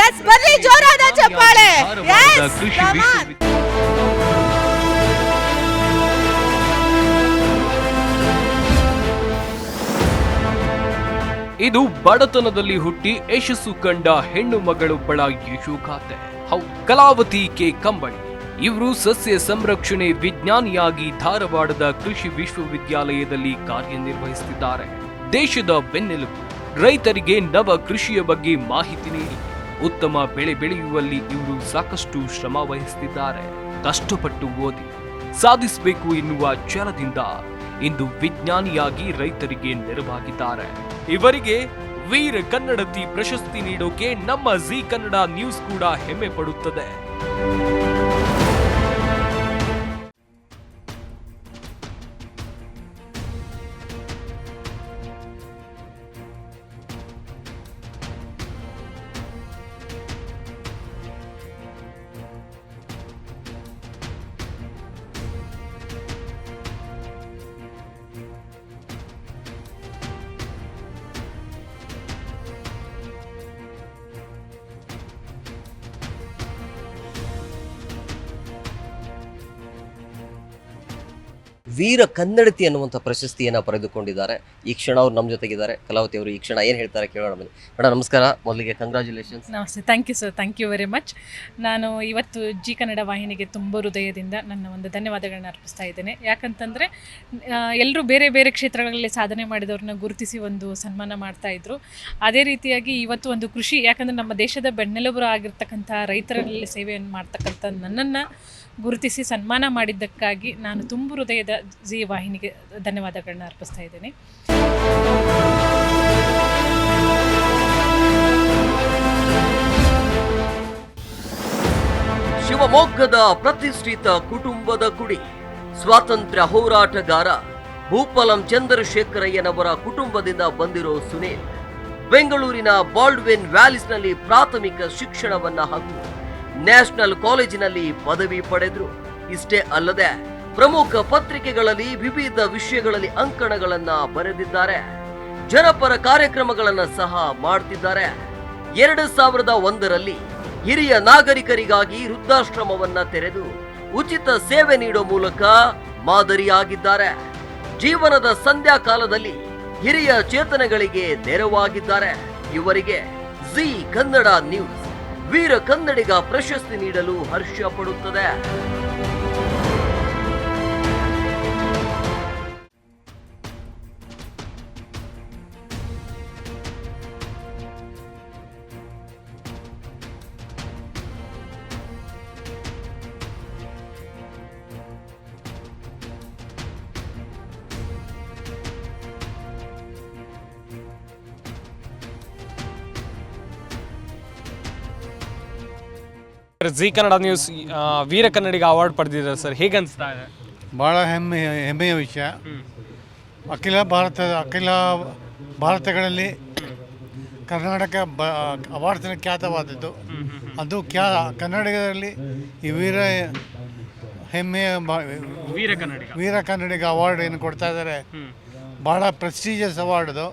ಎಸ್, ಬರ್ಲಿ, ಜೋರಾದ ಚಪ್ಪಾಳೆ. ಇದು ಬಡತನದಲ್ಲಿ ಹುಟ್ಟಿ ಯಶಸ್ಸು ಕಂಡ ಹೆಣ್ಣು ಮಗಳೊಬ್ಬಳ ಯಶೋಗಾಥೆ. ಹೌದು, ಕಲಾವತಿ ಕೆ ಕಂಬಳಿ. ಇವರು ಸಸ್ಯ ಸಂರಕ್ಷಣೆ ವಿಜ್ಞಾನಿಯಾಗಿ ಧಾರವಾಡದ ಕೃಷಿ ವಿಶ್ವವಿದ್ಯಾಲಯದಲ್ಲಿ ಕಾರ್ಯನಿರ್ವಹಿಸುತ್ತಿದ್ದಾರೆ. ದೇಶದ ಬೆನ್ನೆಲುಬು. ರೈತರಿಗೆ ನವ ಕೃಷಿಯ ಬಗ್ಗೆ ಮಾಹಿತಿ ನೀಡಿ ಉತ್ತಮ ಬೆಳೆ ಬೆಳೆಯುವಲ್ಲಿ ಇವರು ಸಾಕಷ್ಟು ಶ್ರಮ ವಹಿಸುತ್ತಿದ್ದಾರೆ. ಕಷ್ಟಪಟ್ಟು ಓದಿ ಸಾಧಿಸಬೇಕು ಎನ್ನುವ ಛಲದಿಂದ ಇಂದು ವಿಜ್ಞಾನಿಯಾಗಿ ರೈತರಿಗೆ ನೆರವಾಗಿದ್ದಾರೆ. ಇವರಿಗೆ ವೀರ ಕನ್ನಡತಿ ಪ್ರಶಸ್ತಿ ನೀಡೋಕೆ ನಮ್ಮ ಜಿ ಕನ್ನಡ ನ್ಯೂಸ್ ಕೂಡ ಹೆಮ್ಮೆ ಪಡುತ್ತದೆ. ವೀರ ಕನ್ನಡತಿ ಅನ್ನುವಂಥ ಪ್ರಶಸ್ತಿಯನ್ನು ಪಡೆದುಕೊಂಡಿದ್ದಾರೆ. ಈ ಕ್ಷಣ ಅವ್ರು ನಮ್ಮ ಜೊತೆಗಿದ್ದಾರೆ. ಕಲಾವತಿ ಅವರು ಈ ಕ್ಷಣ ಏನು ಹೇಳ್ತಾರೆ ಕೇಳೋಣ ಬನ್ನಿ. ಮೇಡಮ್ ನಮಸ್ಕಾರ. ಮೊದಲಿಗೆ ಕಂಗ್ರ್ಯಾಚುಲೇಷನ್ಸ್. ನಮಸ್ತೆ, thank you sir, thank you very much. ನಾನು ಇವತ್ತು ಜಿ ಕನ್ನಡ ವಾಹಿನಿಗೆ ತುಂಬ ಹೃದಯದಿಂದ ನನ್ನ ಒಂದು ಧನ್ಯವಾದಗಳನ್ನ ಅರ್ಪಿಸ್ತಾ ಇದ್ದೇನೆ. ಯಾಕಂತಂದರೆ ಎಲ್ಲರೂ ಬೇರೆ ಬೇರೆ ಕ್ಷೇತ್ರಗಳಲ್ಲಿ ಸಾಧನೆ ಮಾಡಿದವ್ರನ್ನ ಗುರುತಿಸಿ ಒಂದು ಸನ್ಮಾನ ಮಾಡ್ತಾಯಿದ್ರು. ಅದೇ ರೀತಿಯಾಗಿ ಇವತ್ತು ಒಂದು ಕೃಷಿ, ಯಾಕಂದರೆ ನಮ್ಮ ದೇಶದ ಬೆನ್ನೆಲುಬು ಆಗಿರ್ತಕ್ಕಂಥ ರೈತರಲ್ಲಿ ಸೇವೆಯನ್ನು ಮಾಡ್ತಕ್ಕಂಥ ನನ್ನನ್ನು ಗುರುತಿಸಿ ಸನ್ಮಾನ ಮಾಡಿದ್ದಕ್ಕಾಗಿ ನಾನು ತುಂಬ ಹೃದಯದ ಜಿ ವಾಹಿನಿಗೆ ಧನ್ಯವಾದಗಳನ್ನ ಅರ್ಪಿಸ್ತಾ ಇದ್ದೇನೆ. ಶಿವಮೊಗ್ಗದ ಪ್ರತಿಷ್ಠಿತ ಕುಟುಂಬದ ಕುಡಿ, ಸ್ವಾತಂತ್ರ್ಯ ಹೋರಾಟಗಾರ ಭೂಪಲಂ ಚಂದ್ರಶೇಖರಯ್ಯನವರ ಕುಟುಂಬದಿಂದ ಬಂದಿರೋ ಸುನೀಲ್ ಬೆಂಗಳೂರಿನ ಬಾಲ್ಡ್ವಿನ್ ವ್ಯಾಲಿಸ್ನಲ್ಲಿ ಪ್ರಾಥಮಿಕ ಶಿಕ್ಷಣವನ್ನ ಹಾಗೂ ನ್ಯಾಷನಲ್ ಕಾಲೇಜಿನಲ್ಲಿ ಪದವಿ ಪಡೆದ್ರು. ಇಷ್ಟೇ ಅಲ್ಲದೆ ಪ್ರಮುಖ ಪತ್ರಿಕೆಗಳಲ್ಲಿ ವಿವಿಧ ವಿಷಯಗಳಲ್ಲಿ ಅಂಕಣಗಳನ್ನ ಬರೆದಿದ್ದಾರೆ. ಜನಪರ ಕಾರ್ಯಕ್ರಮಗಳನ್ನ ಸಹ ಮಾಡ್ತಿದ್ದಾರೆ. 2001ರಲ್ಲಿ ಹಿರಿಯ ನಾಗರಿಕರಿಗಾಗಿ ವೃದ್ಧಾಶ್ರಮವನ್ನ ತೆರೆದು ಉಚಿತ ಸೇವೆ ನೀಡೋ ಮೂಲಕ ಮಾದರಿಯಾಗಿದ್ದಾರೆ. ಜೀವನದ ಸಂಧ್ಯಾ ಕಾಲದಲ್ಲಿ ಹಿರಿಯ ಚೇತನಗಳಿಗೆ ನೆರವಾಗಿದ್ದಾರೆ. ಇವರಿಗೆ ಜಿ ಕನ್ನಡ ನ್ಯೂಸ್ ವೀರ ಕನ್ನಡಿಗ ಪ್ರಶಸ್ತಿ ನೀಡಲು ಹರ್ಷ ಪಡುತ್ತದೆ. ಜಿ ಕನ್ನಡ ನ್ಯೂಸ್ ವೀರ ಕನ್ನಡಿಗ ಅವಾರ್ಡ್ ಪಡೆದಿದ್ದಾರೆ ಸರ್, ಹೇಗೆ ಅನಿಸ್ತಾ ಇದೆ? ಭಾಳ ಹೆಮ್ಮೆಯ ವಿಷಯ. ಅಖಿಲ ಭಾರತಗಳಲ್ಲಿ ಕರ್ನಾಟಕ ಅವಾರ್ಡ್ಸಿನ ಖ್ಯಾತವಾದದ್ದು. ಅದು ಕನ್ನಡಿಗರಲ್ಲಿ ಈ ವೀರ ಕನ್ನಡಿಗ ಅವಾರ್ಡ್ ಏನು ಕೊಡ್ತಾ ಇದ್ದಾರೆ, ಬಹಳ ಪ್ರೆಸ್ಟೀಜಿಯಸ್ ಅವಾರ್ಡ್ ಅದು.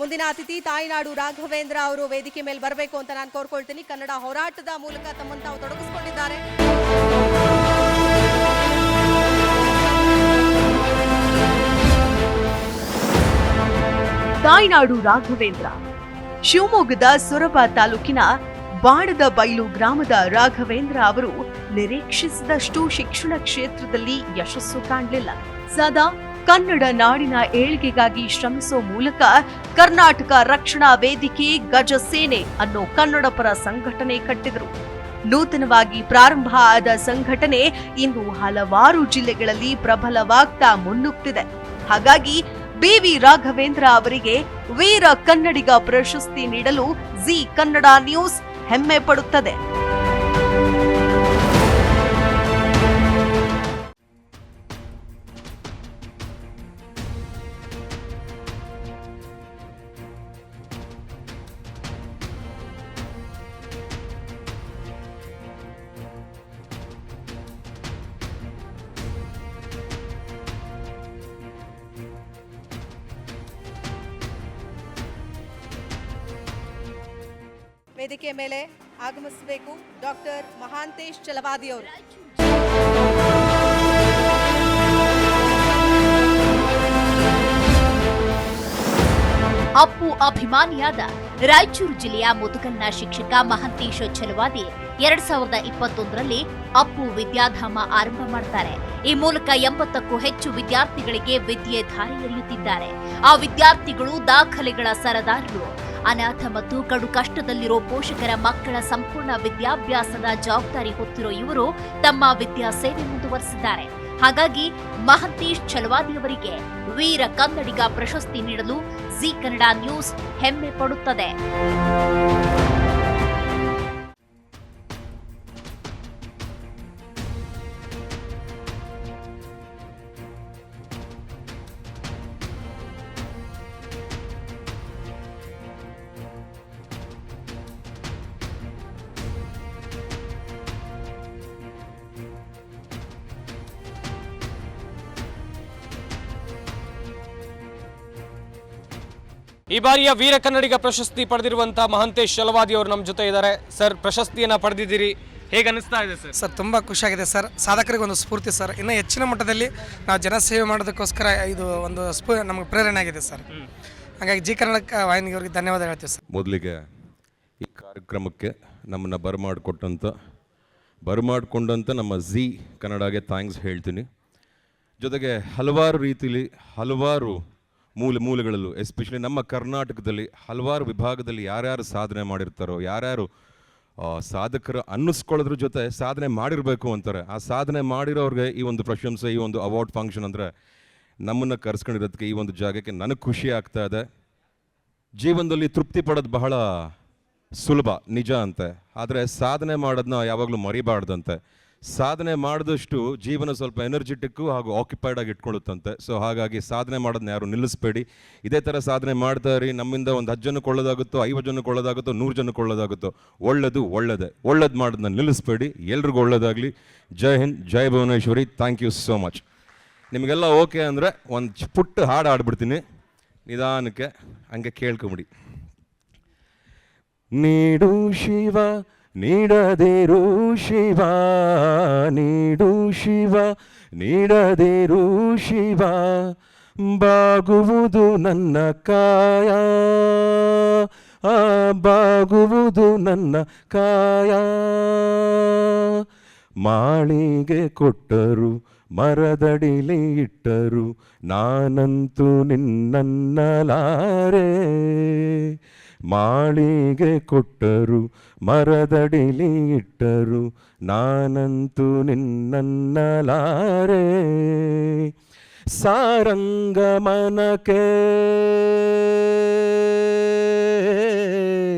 ಮುಂದಿನ ಅತಿಥಿ ತಾಯ್ನಾಡು ರಾಘವೇಂದ್ರ ಅವರು ವೇದಿಕೆ ಮೇಲೆ ಬರಬೇಕು ಅಂತ ನಾನು ಕೋರ್ಕೊಳ್ತೀನಿ. ಕನ್ನಡ ಹೋರಾಟದ ಮೂಲಕ ತಮ್ಮನ್ನು ತಾವು ತೊಡಗಿಸಿಕೊಂಡಿದ್ದಾರೆ. ತಾಯ್ನಾಡು ರಾಘವೇಂದ್ರ ಶಿವಮೊಗ್ಗದ ಸೊರಬ ತಾಲೂಕಿನ ಬಾಡದ ಬೈಲು ಗ್ರಾಮದ ರಾಘವೇಂದ್ರ ಅವರು ನಿರೀಕ್ಷಿಸಿದಷ್ಟು ಶಿಕ್ಷಣ ಕ್ಷೇತ್ರದಲ್ಲಿ ಯಶಸ್ಸು ಕಾಣಲಿಲ್ಲ. ಸದಾ ಕನ್ನಡ ನಾಡಿನ ಏಳ್ಗೆಗಾಗಿ ಶ್ರಮಿಸೋ ಮೂಲಕ ಕರ್ನಾಟಕ ರಕ್ಷಣಾ ವೇದಿಕೆ ಗಜಸೇನೆ ಅನ್ನೋ ಕನ್ನಡಪರ ಸಂಘಟನೆ ಕಟ್ಟಿದರು. ನೂತನವಾಗಿ ಪ್ರಾರಂಭ ಆದ ಸಂಘಟನೆ ಇಂದು ಹಲವಾರು ಜಿಲ್ಲೆಗಳಲ್ಲಿ ಪ್ರಬಲವಾಗ್ತಾ ಮುನ್ನುಗ್ತಿದೆ. ಹಾಗಾಗಿ BV ರಾಘವೇಂದ್ರ ಅವರಿಗೆ ವೀರ ಕನ್ನಡಿಗ ಪ್ರಶಸ್ತಿ ನೀಡಲು ಜಿ ಕನ್ನಡ ನ್ಯೂಸ್ ಹೆಮ್ಮೆ ಪಡುತ್ತದೆ. ವೇದಿಕೆ ಮೇಲೆ ಆಗಮಿಸಬೇಕು ಡಾಕ್ಟರ್ ಮಹಾಂತೇಶ್ ಚಲವಾದಿ ಅವರು. ಅಪ್ಪು ಅಭಿಮಾನಿಯಾದ ರಾಯಚೂರು ಜಿಲ್ಲೆಯ ಮುದುಕಲ್ನ ಶಿಕ್ಷಕ ಮಹಾಂತೇಶ ಚಲವಾದಿ 2021ರಲ್ಲಿ ಅಪ್ಪು ವಿದ್ಯಾಧಾಮ ಆರಂಭ ಮಾಡ್ತಾರೆ. ಈ ಮೂಲಕ 80ಕ್ಕೂ ಹೆಚ್ಚು ವಿದ್ಯಾರ್ಥಿಗಳಿಗೆ ವಿದ್ಯೆ ಧಾರೆ ಎರೆಯುತ್ತಿದ್ದಾರೆ. ಆ ವಿದ್ಯಾರ್ಥಿಗಳು ದಾಖಲೆಗಳ ಸರದಾರರು. ಅನಾಥ ಮತ್ತು ಕಡು ಕಷ್ಟದಲ್ಲಿರೋ ಪೋಷಕರ ಮಕ್ಕಳ ಸಂಪೂರ್ಣ ವಿದ್ಯಾಭ್ಯಾಸದ ಜವಾಬ್ದಾರಿ ಹೊತ್ತಿರೋ ಇವರು ತಮ್ಮ ವಿದ್ಯಾ ಸೇವೆ ಮುಂದುವರೆಸಿದ್ದಾರೆ. ಹಾಗಾಗಿ ಮಹಾಂತೇಶ್ ಚಲವಾದಿಯವರಿಗೆ ವೀರ ಕನ್ನಡಿಗ ಪ್ರಶಸ್ತಿ ನೀಡಲು ಜಿ ಕನ್ನಡ ನ್ಯೂಸ್ ಹೆಮ್ಮೆ ಪಡುತ್ತದೆ. ಈ ಬಾರಿಯ ವೀರ ಕನ್ನಡಿಗ ಪ್ರಶಸ್ತಿ ಪಡೆದಿರುವಂತಹ ಮಹಾಂತೇಶ್ ಚಲವಾದಿ ಅವರು ನಮ್ಮ ಜೊತೆ ಇದ್ದಾರೆ. ಸರ್, ಪ್ರಶಸ್ತಿಯನ್ನ ಪಡೆದಿದ್ದೀರಿ, ಹೇಗೆ ಅನಿಸ್ತಾ ಇದೆ ಸರ್? ಸರ್, ತುಂಬ ಖುಷಿಯಾಗಿದೆ ಸರ್. ಸಾಧಕರಿಗೆ ಒಂದು ಸ್ಫೂರ್ತಿ ಸರ್. ಇನ್ನು ಹೆಚ್ಚಿನ ಮಟ್ಟದಲ್ಲಿ ನಾವು ಜನಸೇವೆ ಮಾಡೋದಕ್ಕೋಸ್ಕರ ಇದು ಒಂದು ನಮಗೆ ಪ್ರೇರಣೆ ಆಗಿದೆ ಸರ್. ಹಾಗಾಗಿ ಜಿ ಕನ್ನಡ ವಾಹಿನಿಯವರಿಗೆ ಧನ್ಯವಾದ ಹೇಳ್ತೀವಿ ಸರ್. ಮೊದಲಿಗೆ ಈ ಕಾರ್ಯಕ್ರಮಕ್ಕೆ ನಮ್ಮನ್ನು ಬರಮಾಡಿಕೊಂಡಂಥ ನಮ್ಮ ಜಿ ಕನ್ನಡಗೆ ಥ್ಯಾಂಕ್ಸ್ ಹೇಳ್ತೀನಿ. ಜೊತೆಗೆ ಹಲವಾರು ರೀತಿಯಲ್ಲಿ ಹಲವಾರು ಮೂಲೆಗಳಲ್ಲೂ ಎಸ್ಪೆಷಲಿ ನಮ್ಮ ಕರ್ನಾಟಕದಲ್ಲಿ ಹಲವಾರು ವಿಭಾಗದಲ್ಲಿ ಯಾರ್ಯಾರು ಸಾಧನೆ ಮಾಡಿರ್ತಾರೋ, ಯಾರ್ಯಾರು ಸಾಧಕರು ಅನ್ನಿಸ್ಕೊಳ್ಳೋದ್ರ ಜೊತೆ ಸಾಧನೆ ಮಾಡಿರಬೇಕು ಅಂತಾರೆ. ಆ ಸಾಧನೆ ಮಾಡಿರೋರಿಗೆ ಈ ಒಂದು ಪ್ರಶಂಸೆ, ಈ ಒಂದು ಅವಾರ್ಡ್ ಫಂಕ್ಷನ್ ಅಂದರೆ ನಮ್ಮನ್ನು ಕರೆಸ್ಕೊಂಡಿರೋದಕ್ಕೆ, ಈ ಒಂದು ಜಾಗಕ್ಕೆ ನನಗೆ ಖುಷಿ ಆಗ್ತಾ ಇದೆ. ಜೀವನದಲ್ಲಿ ತೃಪ್ತಿ ಪಡೋದು ಬಹಳ ಸುಲಭ, ನಿಜ ಅಂತೆ. ಆದರೆ ಸಾಧನೆ ಮಾಡೋದನ್ನ ಯಾವಾಗಲೂ ಮರಿಬಾರ್ದಂತೆ. ಸಾಧನೆ ಮಾಡಿದಷ್ಟು ಜೀವನ ಸ್ವಲ್ಪ ಎನರ್ಜೆಟಿಕ್ಕು ಹಾಗೂ ಆಕ್ಯುಪೈಡ್ ಆಗಿ ಇಟ್ಕೊಳ್ಳುತ್ತಂತೆ. ಸೊ ಹಾಗಾಗಿ ಸಾಧನೆ ಮಾಡೋದನ್ನ ಯಾರು ನಿಲ್ಲಿಸಬೇಡಿ. ಇದೇ ಥರ ಸಾಧನೆ ಮಾಡ್ತಾ ಇರಿ. ನಮ್ಮಿಂದ ಒಂದು 10 ಜನಕ್ಕೆ ಒಳ್ಳೇದಾಗುತ್ತೋ, 50 ಜನಕ್ಕೆ ಒಳ್ಳೇದಾಗುತ್ತೋ, 100 ಜನಕ್ಕೆ ಒಳ್ಳೇದಾಗುತ್ತೋ, ಒಳ್ಳೇದು ಮಾಡೋದನ್ನ ನಿಲ್ಲಿಸಬೇಡಿ. ಎಲ್ರಿಗೂ ಒಳ್ಳೇದಾಗಲಿ. ಜೈ ಹಿಂದ್, ಜೈ Bhuvaneshwari. Thank you so much. ನಿಮಗೆಲ್ಲ ಓಕೆ ಅಂದರೆ ಒಂದು ಪುಟ್ಟ ಹಾಡು ಆಡ್ಬಿಡ್ತೀನಿ, ನಿಧಾನಕ್ಕೆ ಹಂಗೆ ಕೇಳ್ಕೊಂಬಿಡಿ. ನೀಡು ಶಿವ ನೀಡದಿರು ಶಿವ, ನೀಡು ಶಿವ ನೀಡದಿರು ಶಿವ, ಬಾಗುವುದು ನನ್ನ ಕಾಯ, ಬಾಗುವುದು ನನ್ನ ಕಾಯ. ಮಾಳಿಗೆ ಕೊಟ್ಟರು ಮರದಡಿಲಿ ಇಟ್ಟರು, ನಾನಂತೂ ನಿನ್ನನ್ನಲಾರೆ. ಮಾಳಿಗೆ ಕೊಟ್ಟರು ಮರದಡಿಲಿ ಇಟ್ಟರು, ನಾನಂತೂ ನಿನ್ನನ್ನಲಾರೆ. ಸಾರಂಗಮನಕ್ಕೆ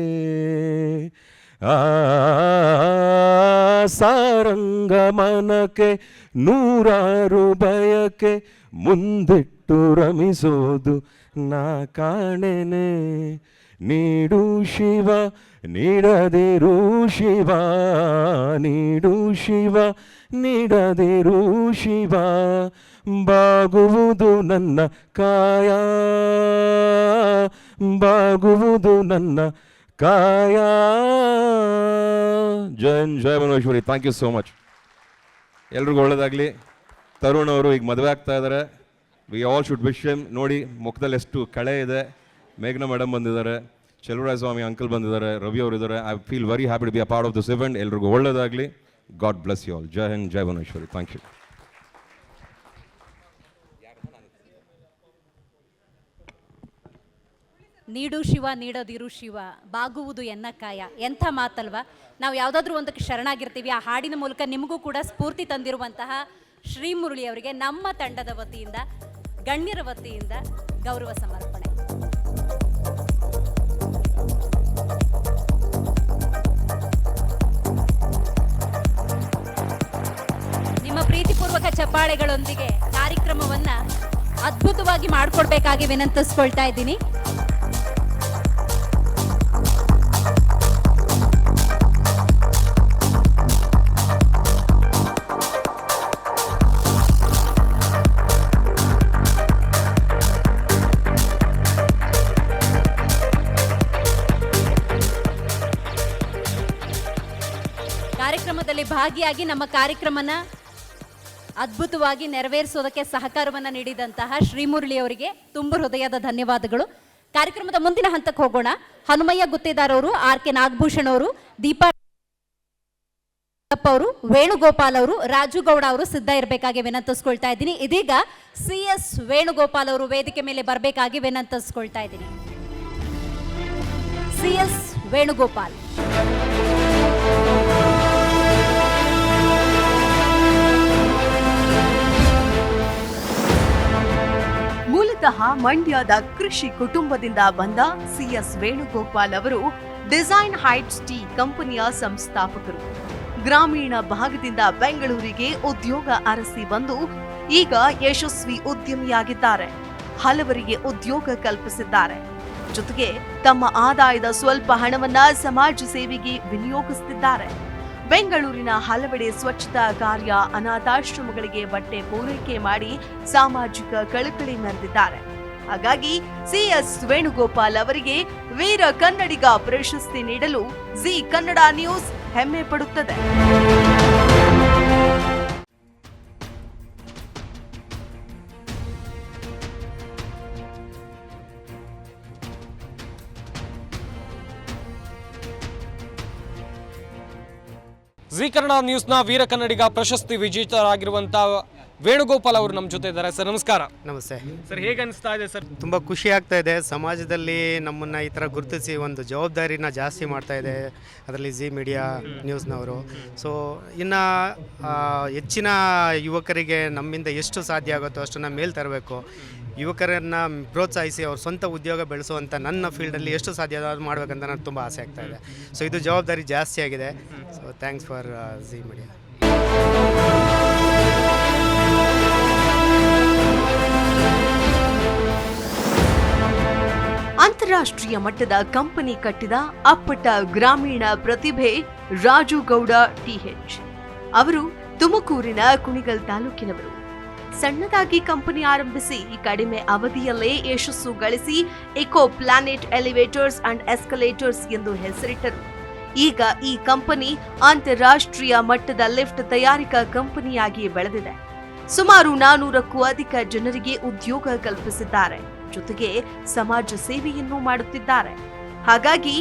ಸಾರಂಗ ಮನಕ್ಕೆ ನೂರಾರು ಬಯಕೆ ಮುಂದಿಟ್ಟು ರಮಿಸೋದು ನಾ ಕಾಣೆನೆ. ನೀಡು ಶಿವ ನೀಡದಿರು ಶಿವ, ನೀಡು ಶಿವ ನೀಡದಿರು ಶಿವ, ಬಾಗುವುದು ನನ್ನ ಕಾಯ, ಬಾಗುವುದು ನನ್ನ ಕಾಯ. ಜಯ ಮನೇಶ್ವರಿ. Thank you so much. ಎಲ್ರಿಗೂ ಒಳ್ಳೆಯದಾಗಲಿ. ತರುಣ್ ಅವರು ಈಗ ಮದುವೆ ಆಗ್ತಾ ಇದ್ದಾರೆ. We all should wish him. ನೋಡಿ ಮುಖದಲ್ಲಿ ಎಷ್ಟು ಕಳೆ ಇದೆ. ಮೇಘನಾ ಮೇಡಮ್ ಬಂದಿದ್ದಾರೆ, ಚೆಲುವರಾಯ ಸ್ವಾಮಿ ಅಂಕಲ್ ಬಂದಿದ್ದಾರೆ, ರವಿ ಅವರು ಇದ್ದಾರೆ. I feel very happy to be a part of this event. ಎಲ್ರಿಗೂ ಒಳ್ಳೆಯದಾಗಲಿ. God bless you all. ಜೈ ಹಿಂದ್, ಜೈ ಭುವನೇಶ್ವರಿ. Thank you. ನೀಡು ಶಿವ ನೀಡದಿರು ಶಿವ, ಬಾಗುವುದು ಎನ್ನ ಕಾಯ. ಎಂಥ ಮಾತಲ್ವಾ. ನಾವು ಯಾವುದಾದ್ರೂ ಒಂದಕ್ಕೆ ಶರಣಾಗಿರ್ತೀವಿ. ಆ ಹಾಡಿನ ಮೂಲಕ ನಿಮಗೂ ಕೂಡ ಸ್ಫೂರ್ತಿ ತಂದಿರುವಂತಹ ಶ್ರೀ ಮುರಳಿ ಅವರಿಗೆ ನಮ್ಮ ತಂಡದ ವತಿಯಿಂದ, ಗಣ್ಯರ ವತಿಯಿಂದ ಗೌರವ ಸಮರ್ಪಣೆ. ನಿಮ್ಮ ಪ್ರೀತಿಪೂರ್ವಕ ಚಪ್ಪಾಳೆಗಳೊಂದಿಗೆ ಕಾರ್ಯಕ್ರಮವನ್ನ ಅದ್ಭುತವಾಗಿ ಮಾಡಿಕೊಡ್ಬೇಕಾಗಿ ವಿನಂತಿಸ್ಕೊಳ್ತಾ ಇದ್ದೀನಿ. ಕಾರ್ಯಕ್ರಮದಲ್ಲಿ ಭಾಗಿಯಾಗಿ ನಮ್ಮ ಕಾರ್ಯಕ್ರಮನ ಅದ್ಭುತವಾಗಿ ನೆರವೇರಿಸೋದಕ್ಕೆ ಸಹಕಾರವನ್ನು ನೀಡಿದಂತಹ ಶ್ರೀಮುರಳಿ ಅವರಿಗೆ ತುಂಬ ಹೃದಯದ ಧನ್ಯವಾದಗಳು. ಕಾರ್ಯಕ್ರಮದ ಮುಂದಿನ ಹಂತಕ್ಕೆ ಹೋಗೋಣ. ಹನುಮಯ್ಯ ಗುತ್ತೇದಾರ್ ಅವರು, ಆರ್ ಕೆ ನಾಗಭೂಷಣ್ ಅವರು, ದೀಪಾ ಅವರು, ವೇಣುಗೋಪಾಲ್ ಅವರು, ರಾಜು ಗೌಡ ಅವರು ಸಿದ್ಧ ಇರಬೇಕಾಗಿ ವಿನಂತಿಸ್ಕೊಳ್ತಾ ಇದ್ದೀನಿ. ಇದೀಗ CS ವೇಣುಗೋಪಾಲ್ ಅವರು ವೇದಿಕೆ ಮೇಲೆ ಬರಬೇಕಾಗಿ ವಿನಂತಿಸ್ಕೊಳ್ತಾ ಇದ್ದೀನಿ. CS ವೇಣುಗೋಪಾಲ್. ಮೂಲತಃ ಮಂಡ್ಯದ ಕೃಷಿ ಕುಟುಂಬದಿಂದ ಬಂದ CS ವೇಣುಗೋಪಾಲ್ ಅವರು ಡಿಸೈನ್ ಹೈಟ್ಸ್ ಟೀ ಕಂಪನಿಯ ಸಂಸ್ಥಾಪಕರು. ಗ್ರಾಮೀಣ ಭಾಗದಿಂದ ಬೆಂಗಳೂರಿಗೆ ಉದ್ಯೋಗ ಅರಸಿ ಬಂದು ಈಗ ಯಶಸ್ವಿ ಉದ್ಯಮಿಯಾಗಿದ್ದಾರೆ. ಹಲವರಿಗೆ ಉದ್ಯೋಗ ಕಲ್ಪಿಸಿದ್ದಾರೆ. ಜೊತೆಗೆ ತಮ್ಮ ಆದಾಯದ ಸ್ವಲ್ಪ ಹಣವನ್ನ ಸಮಾಜ ಸೇವೆಗೆ ವಿನಿಯೋಗಿಸುತ್ತಿದ್ದಾರೆ. ಬೆಂಗಳೂರಿನ ಹಲವೆಡೆ ಸ್ವಚ್ಛತಾ ಕಾರ್ಯ, ಅನಾಥಾಶ್ರಮಗಳಿಗೆ ಬಟ್ಟೆ ಪೂರೈಕೆ ಮಾಡಿ ಸಾಮಾಜಿಕ ಕಳಕಳಿ ಮೆರೆದಿದ್ದಾರೆ. ಹಾಗಾಗಿ CS ವೇಣುಗೋಪಾಲ್ ಅವರಿಗೆ ವೀರ ಕನ್ನಡಿಗ ಪ್ರಶಸ್ತಿ ನೀಡಲು ಜಿ ಕನ್ನಡ ನ್ಯೂಸ್ ಹೆಮ್ಮೆ ಪಡುತ್ತದೆ. ಜಿ ಕನ್ನಡ ನ್ಯೂಸ್ನ ವೀರ ಕನ್ನಡಿಗ ಪ್ರಶಸ್ತಿ ವಿಜೇತರಾಗಿರುವಂಥ ವೇಣುಗೋಪಾಲ್ ಅವರು ನಮ್ಮ ಜೊತೆ ಇದ್ದಾರೆ. ಸರ್ ನಮಸ್ಕಾರ. ನಮಸ್ತೆ ಸರ್, ಹೇಗೆ ಅನಿಸ್ತಾ ಇದೆ ಸರ್? ತುಂಬ ಖುಷಿ ಆಗ್ತಾ ಇದೆ. ಸಮಾಜದಲ್ಲಿ ನಮ್ಮನ್ನು ಈ ಥರ ಗುರುತಿಸಿ ಒಂದು ಜವಾಬ್ದಾರಿನ ಜಾಸ್ತಿ ಮಾಡ್ತಾ ಇದೆ ಅದರಲ್ಲಿ ಜಿ ಮೀಡಿಯಾ ನ್ಯೂಸ್ನವರು. ಸೊ ಇನ್ನು ಹೆಚ್ಚಿನ ಯುವಕರಿಗೆ ನಮ್ಮಿಂದ ಎಷ್ಟು ಸಾಧ್ಯ ಆಗುತ್ತೋ ಅಷ್ಟನ್ನು ಮೇಲೆ ತರಬೇಕು. ಯುವಕರನ್ನು ಪ್ರೋತ್ಸಾಹಿಸಿ ಅವ್ರ ಸ್ವಂತ ಉದ್ಯೋಗ ಬೆಳೆಸುವಂಥ ನನ್ನ ಫೀಲ್ಡಲ್ಲಿ ಎಷ್ಟು ಸಾಧ್ಯ ಅದು ಮಾಡಬೇಕಂತ ನನಗೆ ತುಂಬ ಆಸೆ ಆಗ್ತಾ ಇದೆ. ಸೊ ಇದು ಜವಾಬ್ದಾರಿ ಜಾಸ್ತಿ ಆಗಿದೆ. So thanks for G media. ಅಂತಾರಾಷ್ಟ್ರೀಯ ಮಟ್ಟದ ಕಂಪನಿ ಕಟ್ಟಿದ ಅಪ್ಪಟ ಗ್ರಾಮೀಣ ಪ್ರತಿಭೆ ರಾಜು ಗೌಡ TH ಅವರು ತುಮಕೂರಿನ ಕುಣಿಗಲ್ ತಾಲೂಕಿನವರು. ಸಣ್ಣದಾಗಿ ಕಂಪನಿ ಆರಂಭಿಸಿ ಕಡಿಮೆ ಅವಧಿಯಲ್ಲೇ ಯಶಸ್ಸು ಗಳಿಸಿ ಎಕೋ ಪ್ಲಾನೆಟ್ ಎಲಿವೇಟರ್ಸ್ ಅಂಡ್ ಎಸ್ಕಲೇಟರ್ಸ್ ಎಂದು ಹೆಸರಿಟ್ಟರು. ಈಗ ಈ ಕಂಪನಿ ಅಂತಾರಾಷ್ಟ್ರೀಯ ಮಟ್ಟದ ಲಿಫ್ಟ್ ತಯಾರಿಕಾ ಕಂಪನಿಯಾಗಿ ಬೆಳೆದಿದೆ. ಸುಮಾರು 400ಕ್ಕೂ ಅಧಿಕ ಜನರಿಗೆ ಉದ್ಯೋಗ ಕಲ್ಪಿಸಿದ್ದಾರೆ. ಜೊತೆಗೆ ಸಮಾಜ ಸೇವೆಯನ್ನು ಮಾಡುತ್ತಿದ್ದಾರೆ. ಹಾಗಾಗಿ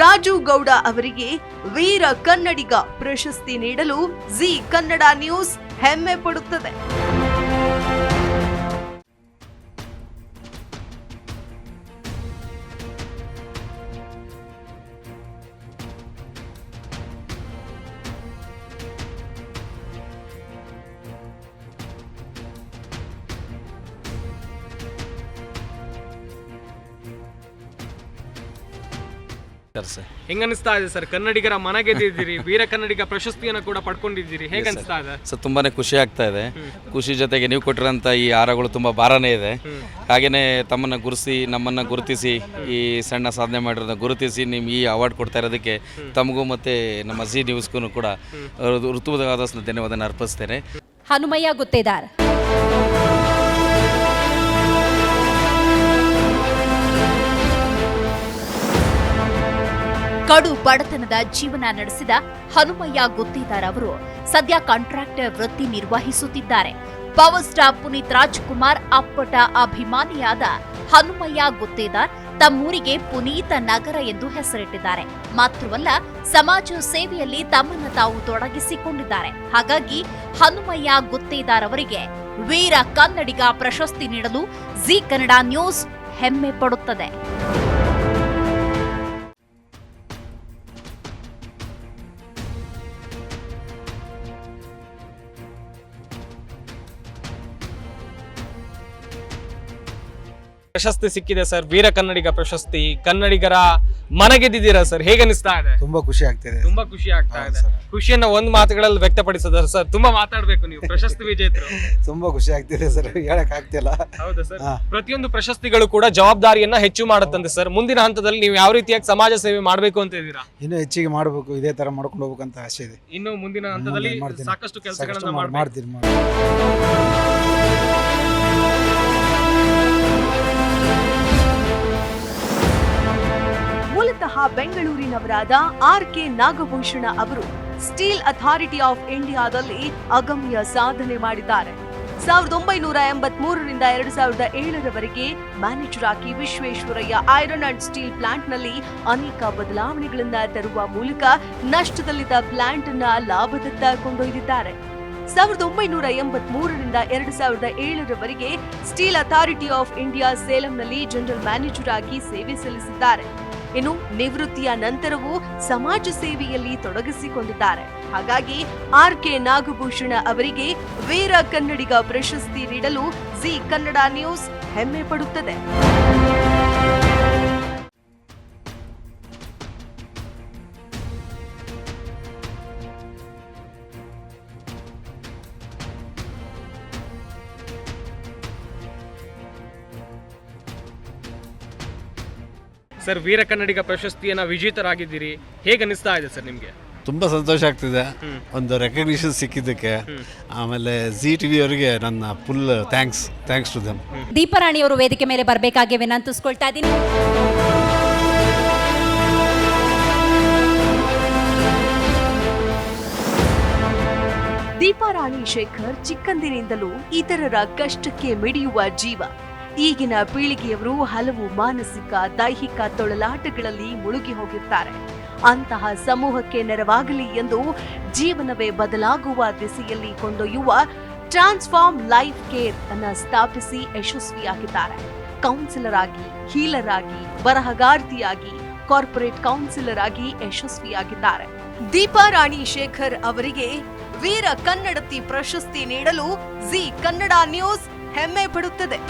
ರಾಜು ಗೌಡ ಅವರಿಗೆ ವೀರ ಕನ್ನಡಿಗ ಪ್ರಶಸ್ತಿ ನೀಡಲು ಜಿ ಕನ್ನಡ ನ್ಯೂಸ್ ಹೆಮ್ಮೆ ಪಡುತ್ತದೆ. ಸರ್ ಹೆಂಗ ಅನಿಸ್ತಾ ಇದೆ ಸರ್? ಕನ್ನಡಿಗರ ಮನ ಗೆದ್ದಿದ್ದೀರಿ, ವೀರ ಕನ್ನಡಿಗ ಪ್ರಶಸ್ತಿಯನ್ನು ಕೂಡ ಪಡ್ಕೊಂಡಿದ್ದೀರಿ, ಹೇಗೆ ಅನಿಸ್ತಾ ಇದೆ ಸರ್? ತುಂಬಾನೇ ಖುಷಿ ಆಗ್ತಾ ಇದೆ. ಖುಷಿ ಜೊತೆಗೆ ನೀವು ಕೊಟ್ಟಿರೋಂಥ ಈ ಹಾರಗಳು ತುಂಬ ಭಾರನೇ ಇದೆ. ಹಾಗೆಯೇ ತಮ್ಮನ್ನು ನಮ್ಮನ್ನು ಗುರುತಿಸಿ ಈ ಸಣ್ಣ ಸಾಧನೆ ಮಾಡಿರೋದನ್ನ ಗುರುತಿಸಿ ನಿಮ್ಮ ಈ ಅವಾರ್ಡ್ ಕೊಡ್ತಾ ಇರೋದಕ್ಕೆ ತಮಗೂ ಮತ್ತು ನಮ್ಮ ಜಿ ನ್ಯೂಸ್ಗೂ ಕೂಡ ಹೃತ್ಪೂರ್ವಕವಾದ ಧನ್ಯವಾದನ ಅರ್ಪಿಸ್ತೇನೆ. ಹನುಮಯ್ಯ ಗುತ್ತೇದಾರ್. ಕಡು ಬಡತನದ ಜೀವನ ನಡೆಸಿದ ಹನುಮಯ್ಯ ಗುತ್ತೇದಾರ್ ಅವರು ಸದ್ಯ ಕಾಂಟ್ರಾಕ್ಟರ್ ವೃತ್ತಿ ನಿರ್ವಹಿಸುತ್ತಿದ್ದಾರೆ. ಪವರ್ ಸ್ಟಾರ್ ಪುನೀತ್ ರಾಜ್ಕುಮಾರ್ ಅಪ್ಪಟ ಅಭಿಮಾನಿಯಾದ ಹನುಮಯ್ಯ ಗುತ್ತೇದಾರ್ ತಮ್ಮೂರಿಗೆ ಪುನೀತ ನಗರ ಎಂದು ಹೆಸರಿಟ್ಟಿದ್ದಾರೆ. ಮಾತ್ರವಲ್ಲ, ಸಮಾಜ ಸೇವೆಯಲ್ಲಿ ತಮ್ಮನ್ನು ತಾವು ತೊಡಗಿಸಿಕೊಂಡಿದ್ದಾರೆ. ಹಾಗಾಗಿ ಹನುಮಯ್ಯ ಗುತ್ತೇದಾರ್ ಅವರಿಗೆ ವೀರ ಕನ್ನಡಿಗ ಪ್ರಶಸ್ತಿ ನೀಡಲು ಜಿ ಕನ್ನಡ ನ್ಯೂಸ್ ಹೆಮ್ಮೆ ಪಡುತ್ತದೆ. ಪ್ರಶಸ್ತಿ ಸಿಕ್ಕಿದೆ ಸರ್, ವೀರ ಕನ್ನಡಿಗ ಪ್ರಶಸ್ತಿ. ಕನ್ನಡಿಗರ ಮನಗೆದ್ದಿದ್ದೀರಾ ಸರ್, ಹೇಗೆ ಅನಿಸ್ತಾ ಇದೆ? ತುಂಬಾ ಖುಷಿ ಆಗ್ತಿದೆ. ತುಂಬಾ ಖುಷಿ ಆಗ್ತಾ ಇದೆ. ಖುಷಿಯನ್ನ ಒಂದ್ ಮಾತುಗಳಲ್ಲಿ ವ್ಯಕ್ತಪಡಿಸಿದಾರೆ ಸರ್. ತುಂಬಾ ಮಾತಾಡ್ಬೇಕು ನೀವು, ಪ್ರಶಸ್ತಿ ವಿಜೇತರು. ತುಂಬಾ ಖುಷಿ ಆಗ್ತಿದೆ ಸರ್, ಹೇಳಕ್ ಆಗ್ತಿಲ್ಲ. ಹೌದಾ ಸರ್? ಪ್ರತಿಯೊಂದು ಪ್ರಶಸ್ತಿಗಳು ಕೂಡ ಜವಾಬ್ದಾರಿಯನ್ನ ಹೆಚ್ಚು ಮಾಡುತ್ತಂತೆ ಸರ್. ಮುಂದಿನ ಹಂತದಲ್ಲಿ ನೀವು ಯಾವ ರೀತಿಯಾಗಿ ಸಮಾಜ ಸೇವೆ ಮಾಡಬೇಕು ಅಂತ ಇದ್ದೀರಾ? ಇನ್ನೂ ಹೆಚ್ಚಿಗೆ ಮಾಡಬೇಕು, ಇದೇ ತರ ಮಾಡ್ಕೊಂಡು ಹೋಗ್ಬೇಕಂತ ಆಸೆ ಇದೆ. ಇನ್ನು ಮುಂದಿನ ಹಂತದಲ್ಲಿ ಸಾಕಷ್ಟು ಕೆಲಸಗಳನ್ನ ಮಾಡ್ತೀನಿ. ಮೂಲತಃ ಬೆಂಗಳೂರಿನವರಾದ RK ನಾಗಭೂಷಣ ಅವರು ಸ್ಟೀಲ್ ಅಥಾರಿಟಿ ಆಫ್ ಇಂಡಿಯಾದಲ್ಲಿ ಅಗಮ್ಯ ಸಾಧನೆ ಮಾಡಿದ್ದಾರೆ. 1983ರಿಂದ 2007ರವರೆಗೆ ಮ್ಯಾನೇಜರ್ ಆಗಿ ವಿಶ್ವೇಶ್ವರಯ್ಯ ಐರನ್ ಅಂಡ್ ಸ್ಟೀಲ್ ಪ್ಲಾಂಟ್ನಲ್ಲಿ ಅನೇಕ ಬದಲಾವಣೆಗಳನ್ನ ತರುವ ಮೂಲಕ ನಷ್ಟದಲ್ಲಿದ್ದ ಪ್ಲಾಂಟ್ ಅನ್ನ ಲಾಭದತ್ತ ಕೊಂಡೊಯ್ದಿದ್ದಾರೆ. 1983ರಿಂದ 2007ರವರೆಗೆ ಸ್ಟೀಲ್ ಅಥಾರಿಟಿ ಆಫ್ ಇಂಡಿಯಾ ಸೇಲಂನಲ್ಲಿ ಜನರಲ್ ಮ್ಯಾನೇಜರ್ ಆಗಿ ಸೇವೆ ಸಲ್ಲಿಸಿದ್ದಾರೆ. ಇನ್ನು ನಿವೃತ್ತಿಯ ನಂತರವೂ ಸಮಾಜ ಸೇವೆಯಲ್ಲಿ ತೊಡಗಿಸಿಕೊಂಡಿದ್ದಾರೆ. ಹಾಗಾಗಿ RK ನಾಗಭೂಷಣ ಅವರಿಗೆ ವೀರ ಕನ್ನಡಿಗ ಪ್ರಶಸ್ತಿ ನೀಡಲು ಜಿ ಕನ್ನಡ ನ್ಯೂಸ್ ಹೆಮ್ಮೆ ಪಡುತ್ತದೆ. ಸರ್, ವೀರ ಕನ್ನಡಿಗ ಪ್ರಶಸ್ತಿಯನ್ನ ವಿಜೇತರಾಗಿದ್ದೀರಿ, ಹೇಗೆ ಅನಿಸ್ತಾ ಇದೆ ಸರ್ ನಿಮಗೆ? ತುಂಬ ಸಂತೋಷ ಆಗ್ತಿದೆ ಒಂದು ರೆಕಗ್ನಿಷನ್ ಸಿಕ್ಕಿದ್ದಕ್ಕೆ. ಆಮೇಲೆ ಜಿ ಟಿವಿ ಅವರಿಗೆ ನನ್ನ ಫುಲ್ ಥ್ಯಾಂಕ್ಸ್ ಟು ದಮ್. ದೀಪರಾಣಿ ಅವರು ವೇದಿಕೆ ಮೇಲೆ ಬರಬೇಕಾಗಿ ವಿನಂತಿಸ್ಕೊಳ್ತಾ ಇದ್ದೀನಿ. ದೀಪಾರಾಣಿ ಶೇಖರ್ ಚಿಕ್ಕಂದಿನಿಂದಲೂ ಇತರರ ಕಷ್ಟಕ್ಕೆ ಮಿಡಿಯುವ ಜೀವ. ಈಗಿನ ಪೀಳಿಗೆಯವರು ಹಲವು ಮಾನಸಿಕ ದೈಹಿಕ ತೊಳಲಾಟಗಳಲ್ಲಿ ಮುಳುಗಿ ಹೋಗಿರ್ತಾರೆ. ಅಂತಹ ಸಮೂಹಕ್ಕೆ ನೆರವಾಗಲಿ ಎಂದು ಜೀವನವೇ ಬದಲಾಗುವ ದಿಸೆಯಲ್ಲಿ ಕೊಂಡೊಯ್ಯುವ ಟ್ರಾನ್ಸ್ಫಾರ್ಮ್ ಲೈಫ್ ಕೇರ್ ಅನ್ನು ಸ್ಥಾಪಿಸಿ ಯಶಸ್ವಿಯಾಗಿದ್ದಾರೆ. ಕೌನ್ಸಿಲರ್ ಆಗಿ, ಹೀಲರ್ ಆಗಿ, ಬರಹಗಾರ್ತಿಯಾಗಿ, ಕಾರ್ಪೊರೇಟ್ ಕೌನ್ಸಿಲರ್ ಆಗಿ ಯಶಸ್ವಿಯಾಗಿದ್ದಾರೆ. ದೀಪಾರಾಣಿ ಶೇಖರ್ ಅವರಿಗೆ ವೀರ ಕನ್ನಡತಿ ಪ್ರಶಸ್ತಿ ನೀಡಲು ಜಿ ಕನ್ನಡ ನ್ಯೂಸ್ ಹೆಮ್ಮೆ ಪಡುತ್ತದೆ.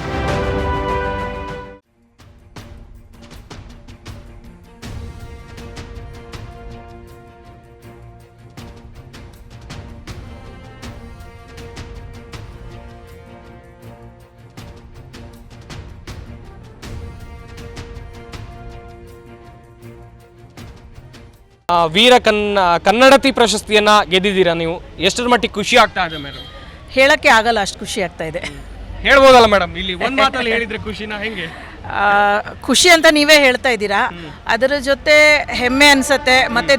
ವೀರ ಕನ್ನಡತಿ ಪ್ರಶಸ್ತಿಯನ್ನ ಗೆದ್ದಿದ್ದೀರಾ ನೀವು, ಎಷ್ಟರ ಮಟ್ಟಿಗೆ ಖುಷಿ ಆಗ್ತಾ ಇದೆ ಮೇಡಮ್? ಹೇಳಕ್ಕೆ ಆಗಲ್ಲ, ಅಷ್ಟು ಖುಷಿ ಆಗ್ತಾ ಇದೆ. ಹೇಳ್ಬೋದಲ್ಲ ಮೇಡಮ್, ಇಲ್ಲಿ ಒಂದು ಮಾತಲ್ಲಿ ಹೇಳಿದ್ರೆ ಖುಷಿನ ಹೆಂಗೆ? ಖುಷಿ ಅಂತ ನೀವೇ ಹೇಳ್ತಾ ಇದ್ದೀರಾ, ಅದರ ಜೊತೆ ಹೆಮ್ಮೆ ಅನ್ಸತ್ತೆ, ಮತ್ತೆ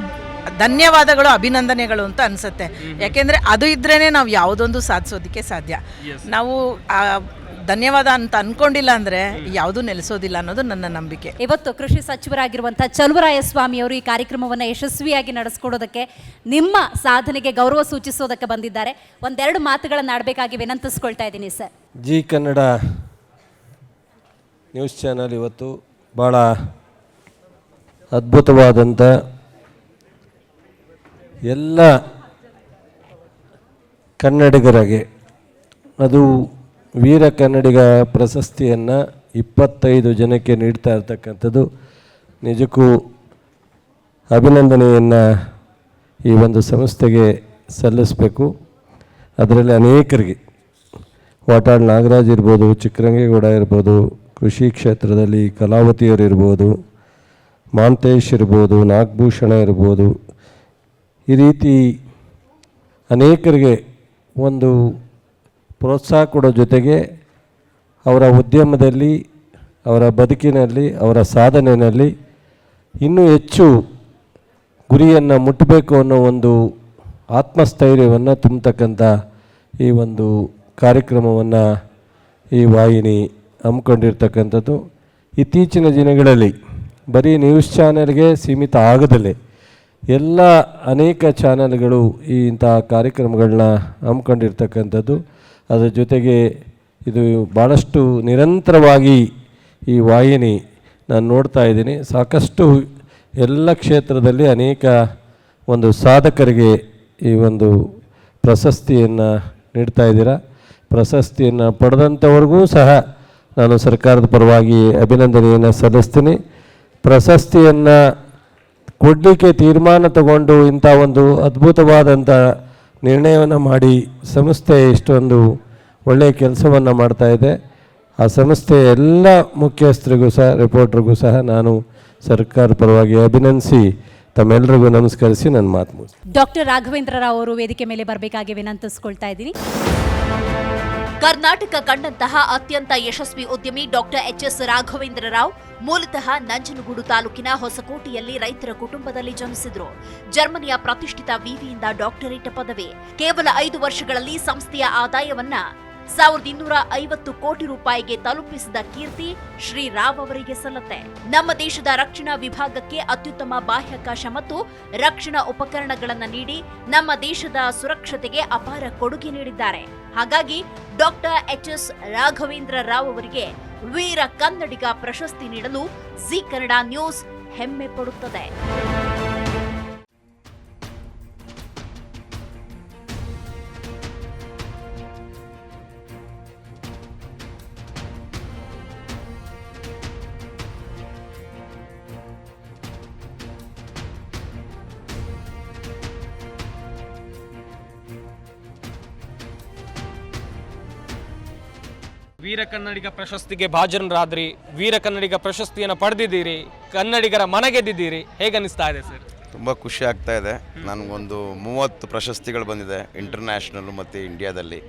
ಧನ್ಯವಾದಗಳು, ಅಭಿನಂದನೆಗಳು ಅಂತ ಅನ್ಸುತ್ತೆ. ಯಾಕೆಂದರೆ ಅದು ಇದ್ರೇ ನಾವು ಯಾವುದೊಂದು ಸಾಧಿಸೋದಕ್ಕೆ ಸಾಧ್ಯ. ನಾವು ಧನ್ಯವಾದ ಅಂತ ಅನ್ಕೊಂಡಿಲ್ಲ ಅಂದರೆ ಯಾವುದೂ ನೆಲೆಸೋದಿಲ್ಲ ಅನ್ನೋದು ನನ್ನ ನಂಬಿಕೆ. ಇವತ್ತು ಕೃಷಿ ಸಚಿವರಾಗಿರುವಂಥ ಚಲುವರಾಯಸ್ವಾಮಿ ಅವರು ಈ ಕಾರ್ಯಕ್ರಮವನ್ನು ಯಶಸ್ವಿಯಾಗಿ ನಡೆಸ್ಕೊಡೋದಕ್ಕೆ, ನಿಮ್ಮ ಸಾಧನೆಗೆ ಗೌರವ ಸೂಚಿಸೋದಕ್ಕೆ ಬಂದಿದ್ದಾರೆ. ಒಂದೆರಡು ಮಾತುಗಳನ್ನು ಆಡಬೇಕಾಗಿ ವಿನಂತಿಸ್ಕೊಳ್ತಾ ಇದ್ದೀನಿ sir. G Kannada news channel ಇವತ್ತು ಭಾಳ ಅದ್ಭುತವಾದಂಥ ಎಲ್ಲ ಕನ್ನಡಿಗರಿಗೆ, ಅದು ವೀರ ಕನ್ನಡಿಗ ಪ್ರಶಸ್ತಿಯನ್ನು 25 ಜನಕ್ಕೆ ನೀಡ್ತಾ ಇರ್ತಕ್ಕಂಥದ್ದು ನಿಜಕ್ಕೂ ಅಭಿನಂದನೆಯನ್ನು ಈ ಒಂದು ಸಂಸ್ಥೆಗೆ ಸಲ್ಲಿಸಬೇಕು. ಅದರಲ್ಲಿ ಅನೇಕರಿಗೆ ವಾಟಾಳ್ ನಾಗರಾಜ್ ಇರ್ಬೋದು, ಚಿಕ್ಕರಂಗೇಗೌಡ ಇರ್ಬೋದು, ಕೃಷಿ ಕ್ಷೇತ್ರದಲ್ಲಿ ಕಲಾವತಿಯವರು ಇರ್ಬೋದು, ಮಾಂತೇಶ್ ಇರ್ಬೋದು, ನಾಗಭೂಷಣ ಇರ್ಬೋದು, ಈ ರೀತಿ ಅನೇಕರಿಗೆ ಒಂದು ಪ್ರೋತ್ಸಾಹ ಕೊಡೋ ಜೊತೆಗೆ ಅವರ ಉದ್ಯಮದಲ್ಲಿ, ಅವರ ಬದುಕಿನಲ್ಲಿ, ಅವರ ಸಾಧನೆಯಲ್ಲಿ ಇನ್ನೂ ಹೆಚ್ಚು ಗುರಿಯನ್ನು ಮುಟ್ಟಬೇಕು ಅನ್ನೋ ಒಂದು ಆತ್ಮಸ್ಥೈರ್ಯವನ್ನು ತುಂಬತಕ್ಕಂಥ ಈ ಒಂದು ಕಾರ್ಯಕ್ರಮವನ್ನು ಈ ವಾಹಿನಿ ಹಮ್ಮಿಕೊಂಡಿರ್ತಕ್ಕಂಥದ್ದು. ಇತ್ತೀಚಿನ ದಿನಗಳಲ್ಲಿ ಬರೀ ನ್ಯೂಸ್ ಚಾನೆಲ್ಗೆ ಸೀಮಿತ ಆಗದಲೇ ಎಲ್ಲ ಅನೇಕ ಚಾನೆಲ್ಗಳು ಈ ಇಂತಹ ಕಾರ್ಯಕ್ರಮಗಳನ್ನ ಹಮ್ಮಿಕೊಂಡಿರ್ತಕ್ಕಂಥದ್ದು. ಅದರ ಜೊತೆಗೆ ಇದು ಭಾಳಷ್ಟು ನಿರಂತರವಾಗಿ ಈ ವಾಹಿನಿ ನಾನು ನೋಡ್ತಾ ಇದ್ದೀನಿ. ಸಾಕಷ್ಟು ಎಲ್ಲ ಕ್ಷೇತ್ರದಲ್ಲಿ ಅನೇಕ ಒಂದು ಸಾಧಕರಿಗೆ ಈ ಒಂದು ಪ್ರಶಸ್ತಿಯನ್ನು ನೀಡ್ತಾ ಇದ್ದೀರಾ. ಪ್ರಶಸ್ತಿಯನ್ನು ಪಡೆದಂಥವ್ರಿಗೂ ಸಹ ನಾನು ಸರ್ಕಾರದ ಪರವಾಗಿ ಅಭಿನಂದನೆಯನ್ನು ಸಲ್ಲಿಸ್ತೀನಿ. ಪ್ರಶಸ್ತಿಯನ್ನು ಕೊಡಲಿಕ್ಕೆ ತೀರ್ಮಾನ ತಗೊಂಡು ಇಂಥ ಒಂದು ಅದ್ಭುತವಾದಂಥ ನಿರ್ಣಯವನ್ನು ಮಾಡಿ ಸಂಸ್ಥೆ ಇಷ್ಟೊಂದು ಒಳ್ಳೆಯ ಕೆಲಸವನ್ನು ಮಾಡ್ತಾಯಿದೆ. ಆ ಸಂಸ್ಥೆಯ ಎಲ್ಲ ಮುಖ್ಯಸ್ಥರಿಗೂ ಸಹ, ರಿಪೋರ್ಟ್ರಿಗೂ ಸಹ ನಾನು ಸರ್ಕಾರ ಪರವಾಗಿ ಅಭಿನಂದಿಸಿ ತಮ್ಮೆಲ್ಲರಿಗೂ ನಮಸ್ಕರಿಸಿ ನನ್ನ ಮಾತು ಮುಗಿಸ್ತೀನಿ. ಡಾಕ್ಟರ್ ರಾಘವೇಂದ್ರ ರಾವ್ ಅವರು ವೇದಿಕೆ ಮೇಲೆ ಬರಬೇಕಾಗಿ ವಿನಂತಿಸ್ಕೊಳ್ತಾ ಇದ್ದೀನಿ. ಕರ್ನಾಟಕ ಕಂಡಂತಹ ಅತ್ಯಂತ ಯಶಸ್ವಿ ಉದ್ಯಮಿ ಡಾಕ್ಟರ್ ಎಚ್.ಎಸ್. ರಾಘವೇಂದ್ರ ರಾವ್ ಮೂಲತಃ ನಂಜನಗೂಡು ತಾಲೂಕಿನ ಹೊಸಕೋಟೆಯಲ್ಲಿ ರೈತರ ಕುಟುಂಬದಲ್ಲಿ ಜನಿಸಿದ್ರು. ಜರ್ಮನಿಯ ಪ್ರತಿಷ್ಠಿತ ವಿವಿಯಿಂದ ಡಾಕ್ಟರೇಟ್ ಪದವಿ. ಕೇವಲ 5 ವರ್ಷಗಳಲ್ಲಿ ಸಂಸ್ಥೆಯ ಆದಾಯವನ್ನ 1250 ಕೋಟಿ ರೂಪಾಯಿಗೆ ತಲುಪಿಸಿದ ಕೀರ್ತಿ ಶ್ರೀ ರಾವ್ ಅವರಿಗೆ ಸಲ್ಲತ್ತೆ. ನಮ್ಮ ದೇಶದ ರಕ್ಷಣಾ ವಿಭಾಗಕ್ಕೆ ಅತ್ಯುತ್ತಮ ಬಾಹ್ಯಾಕಾಶ ಮತ್ತು ರಕ್ಷಣಾ ಉಪಕರಣಗಳನ್ನು ನೀಡಿ ನಮ್ಮ ದೇಶದ ಸುರಕ್ಷತೆಗೆ ಅಪಾರ ಕೊಡುಗೆ ನೀಡಿದ್ದಾರೆ. ಹಾಗಾಗಿ ಡಾಕ್ಟರ್ ಎಚ್.ಎಸ್. ರಾಘವೇಂದ್ರ ರಾವ್ ಅವರಿಗೆ ವೀರ ಕನ್ನಡಿಗ ಪ್ರಶಸ್ತಿ ನೀಡಲು ಜಿ ಕನ್ನಡ ನ್ಯೂಸ್ ಹೆಮ್ಮೆ ಪಡುತ್ತದೆ. ವೀರ ಕನ್ನಡಿಗ ಪ್ರಶಸ್ತಿಗೆ ಭಾಜನರಾದ್ರಿ, ವೀರ ಕನ್ನಡಿಗ ಪ್ರಶಸ್ತಿಯನ್ನು ಪಡೆದಿದ್ದೀರಿ, ಕನ್ನಡಿಗರ ಮನಗೆದ್ದಿದ್ದೀರಿ, ಹೇಗನ್ನಿಸ್ತಾ ಇದೆ ಸರ್? ತುಂಬ ಖುಷಿ ಆಗ್ತಾ ಇದೆ. ನನಗೊಂದು 30 ಪ್ರಶಸ್ತಿಗಳು ಬಂದಿದೆ ಇಂಟರ್ನ್ಯಾಷನಲ್ ಮತ್ತು ಇಂಡಿಯಾದಲ್ಲಿ.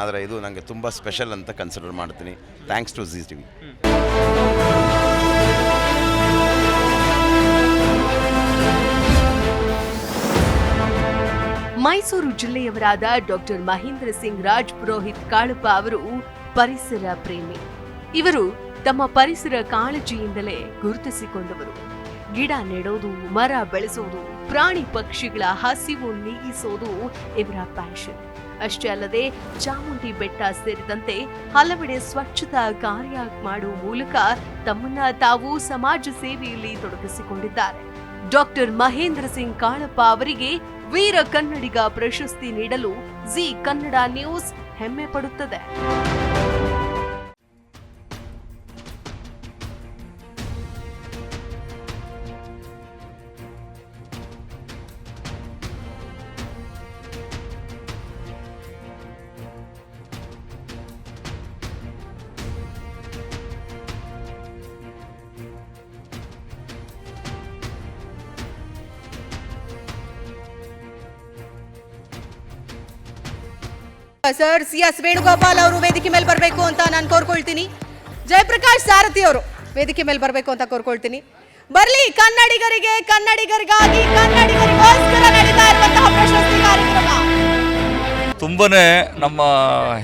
ಆದರೆ ಇದು ನನಗೆ ತುಂಬ ಸ್ಪೆಷಲ್ ಅಂತ ಕನ್ಸಿಡರ್ ಮಾಡ್ತೀನಿ. Thanks to Zee TV. Mysuru ಜಿಲ್ಲೆಯವರಾದ ಡಾಕ್ಟರ್ ಮಹೇಂದ್ರ ಸಿಂಗ್ ರಾಜ್ ಪುರೋಹಿತ್ ಕಾಳಪ್ಪ ಅವರು ಪರಿಸರ ಪ್ರೇಮಿ. ಇವರು ತಮ್ಮ ಪರಿಸರ ಕಾಳಜಿಯಿಂದಲೇ ಗುರುತಿಸಿಕೊಂಡವರು. ಗಿಡ ನೆಡೋದು, ಮರ ಬೆಳೆಸೋದು, ಪ್ರಾಣಿ ಪಕ್ಷಿಗಳ ಹಸಿವು ನೀಗಿಸೋದು ಇವರ ಪ್ಯಾಷನ್. ಅಷ್ಟೇ ಅಲ್ಲದೆ ಚಾಮುಂಡಿ ಬೆಟ್ಟ ಸೇರಿದಂತೆ ಹಲವೆಡೆ ಸ್ವಚ್ಛತಾ ಕಾರ್ಯ ಮಾಡುವ ಮೂಲಕ ತಮ್ಮನ್ನ ತಾವು ಸಮಾಜ ಸೇವೆಯಲ್ಲಿ ತೊಡಗಿಸಿಕೊಂಡಿದ್ದಾರೆ. ಡಾಕ್ಟರ್ ಮಹೇಂದ್ರ ಸಿಂಗ್ ಕಾಳಪ್ಪ ಅವರಿಗೆ ವೀರ ಕನ್ನಡಿಗ ಪ್ರಶಸ್ತಿ ನೀಡಲು ಜಿ ಕನ್ನಡ ನ್ಯೂಸ್ ಹೆಮ್ಮೆ ಪಡುತ್ತದೆ. ಸರ್ ಸಿ.ಎಸ್. ವೇಣುಗೋಪಾಲ್ ಅವರು ವೇದಿಕೆ ಮೇಲೆ ಬರಬೇಕು ಅಂತ ನಾನು ಕೋರ್ಕೊಳ್ತೀನಿ. ಜಯಪ್ರಕಾಶ್ ಸಾರಥಿ ಅವರು ವೇದಿಕೆ ಮೇಲೆ ಬರಬೇಕು ಅಂತ ಕೋರ್ಕೊಳ್ತೀನಿ. ಬರ್ಲಿ, ಕನ್ನಡಿಗರಿಗೆ, ಕನ್ನಡಿಗರಿಗಾಗಿ, ಕನ್ನಡಿಗರಿಗೋಸ್ಕರ ನಡೀತಾ ಇರುವಂತಹ ಪ್ರಶಸ್ತಿ ಕಾರ್ಯಕ್ರಮ. ತುಂಬನೇ ನಮ್ಮ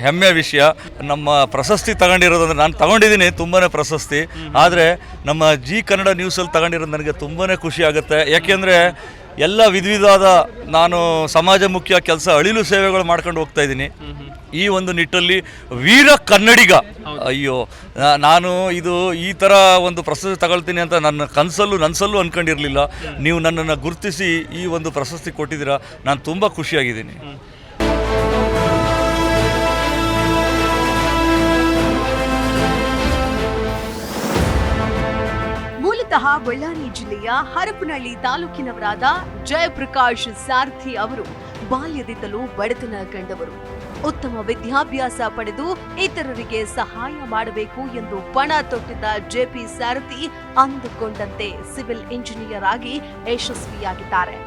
ಹೆಮ್ಮೆಯ ವಿಷಯ. ನಮ್ಮ ಪ್ರಶಸ್ತಿ ತಗೊಂಡಿರೋದಂದ್ರೆ, ನಾನು ತಗೊಂಡಿದ್ದೀನಿ ತುಂಬನೇ ಪ್ರಶಸ್ತಿ, ಆದರೆ ನಮ್ಮ ಜಿ ಕನ್ನಡ ನ್ಯೂಸಲ್ಲಿ ತಗೊಂಡಿರೋದು ನನಗೆ ತುಂಬನೇ ಖುಷಿ ಆಗುತ್ತೆ. ಯಾಕೆಂದರೆ ಎಲ್ಲ ವಿಧವಾದ ನಾನು ಸಮಾಜಮುಖಿ ಕೆಲಸ, ಅಳಿಲು ಸೇವೆಗಳು ಮಾಡ್ಕೊಂಡು ಹೋಗ್ತಾ ಇದ್ದೀನಿ. ಈ ಒಂದು ನಿಟ್ಟಲ್ಲಿ ವೀರ ಕನ್ನಡಿಗ, ಅಯ್ಯೋ ನಾನು ಇದು ಈ ಥರ ಒಂದು ಪ್ರಶಸ್ತಿ ತಗೊಳ್ತೀನಿ ಅಂತ ನನ್ನ ನನ್ಸಲ್ಲೂ ಅಂದ್ಕೊಂಡಿರಲಿಲ್ಲ. ನೀವು ನನ್ನನ್ನು ಗುರುತಿಸಿ ಈ ಒಂದು ಪ್ರಶಸ್ತಿ ಕೊಟ್ಟಿದ್ದೀರಾ, ನಾನು ತುಂಬ ಖುಷಿಯಾಗಿದ್ದೀನಿ. ಮೂಲತಃ ಬಳ್ಳಾರಿ ಜಿಲ್ಲೆಯ ಹರಪನಹಳ್ಳಿ ತಾಲೂಕಿನವರಾದ ಜಯಪ್ರಕಾಶ್ ಸಾರಥಿ ಅವರು ಬಾಲ್ಯದಿಂದಲೂ ಬಡತನ ಕಂಡವರು. ಉತ್ತಮ ವಿದ್ಯಾಭ್ಯಾಸ ಪಡೆದು ಇತರರಿಗೆ ಸಹಾಯ ಮಾಡಬೇಕು ಎಂದು ಪಣ ತೊಟ್ಟಿದ್ದ ಜೆಪಿ ಸಾರಥಿ ಅಂದುಕೊಂಡಂತೆ ಸಿವಿಲ್ ಇಂಜಿನಿಯರ್ ಆಗಿ ಯಶಸ್ವಿಯಾಗಿದ್ದಾರೆ.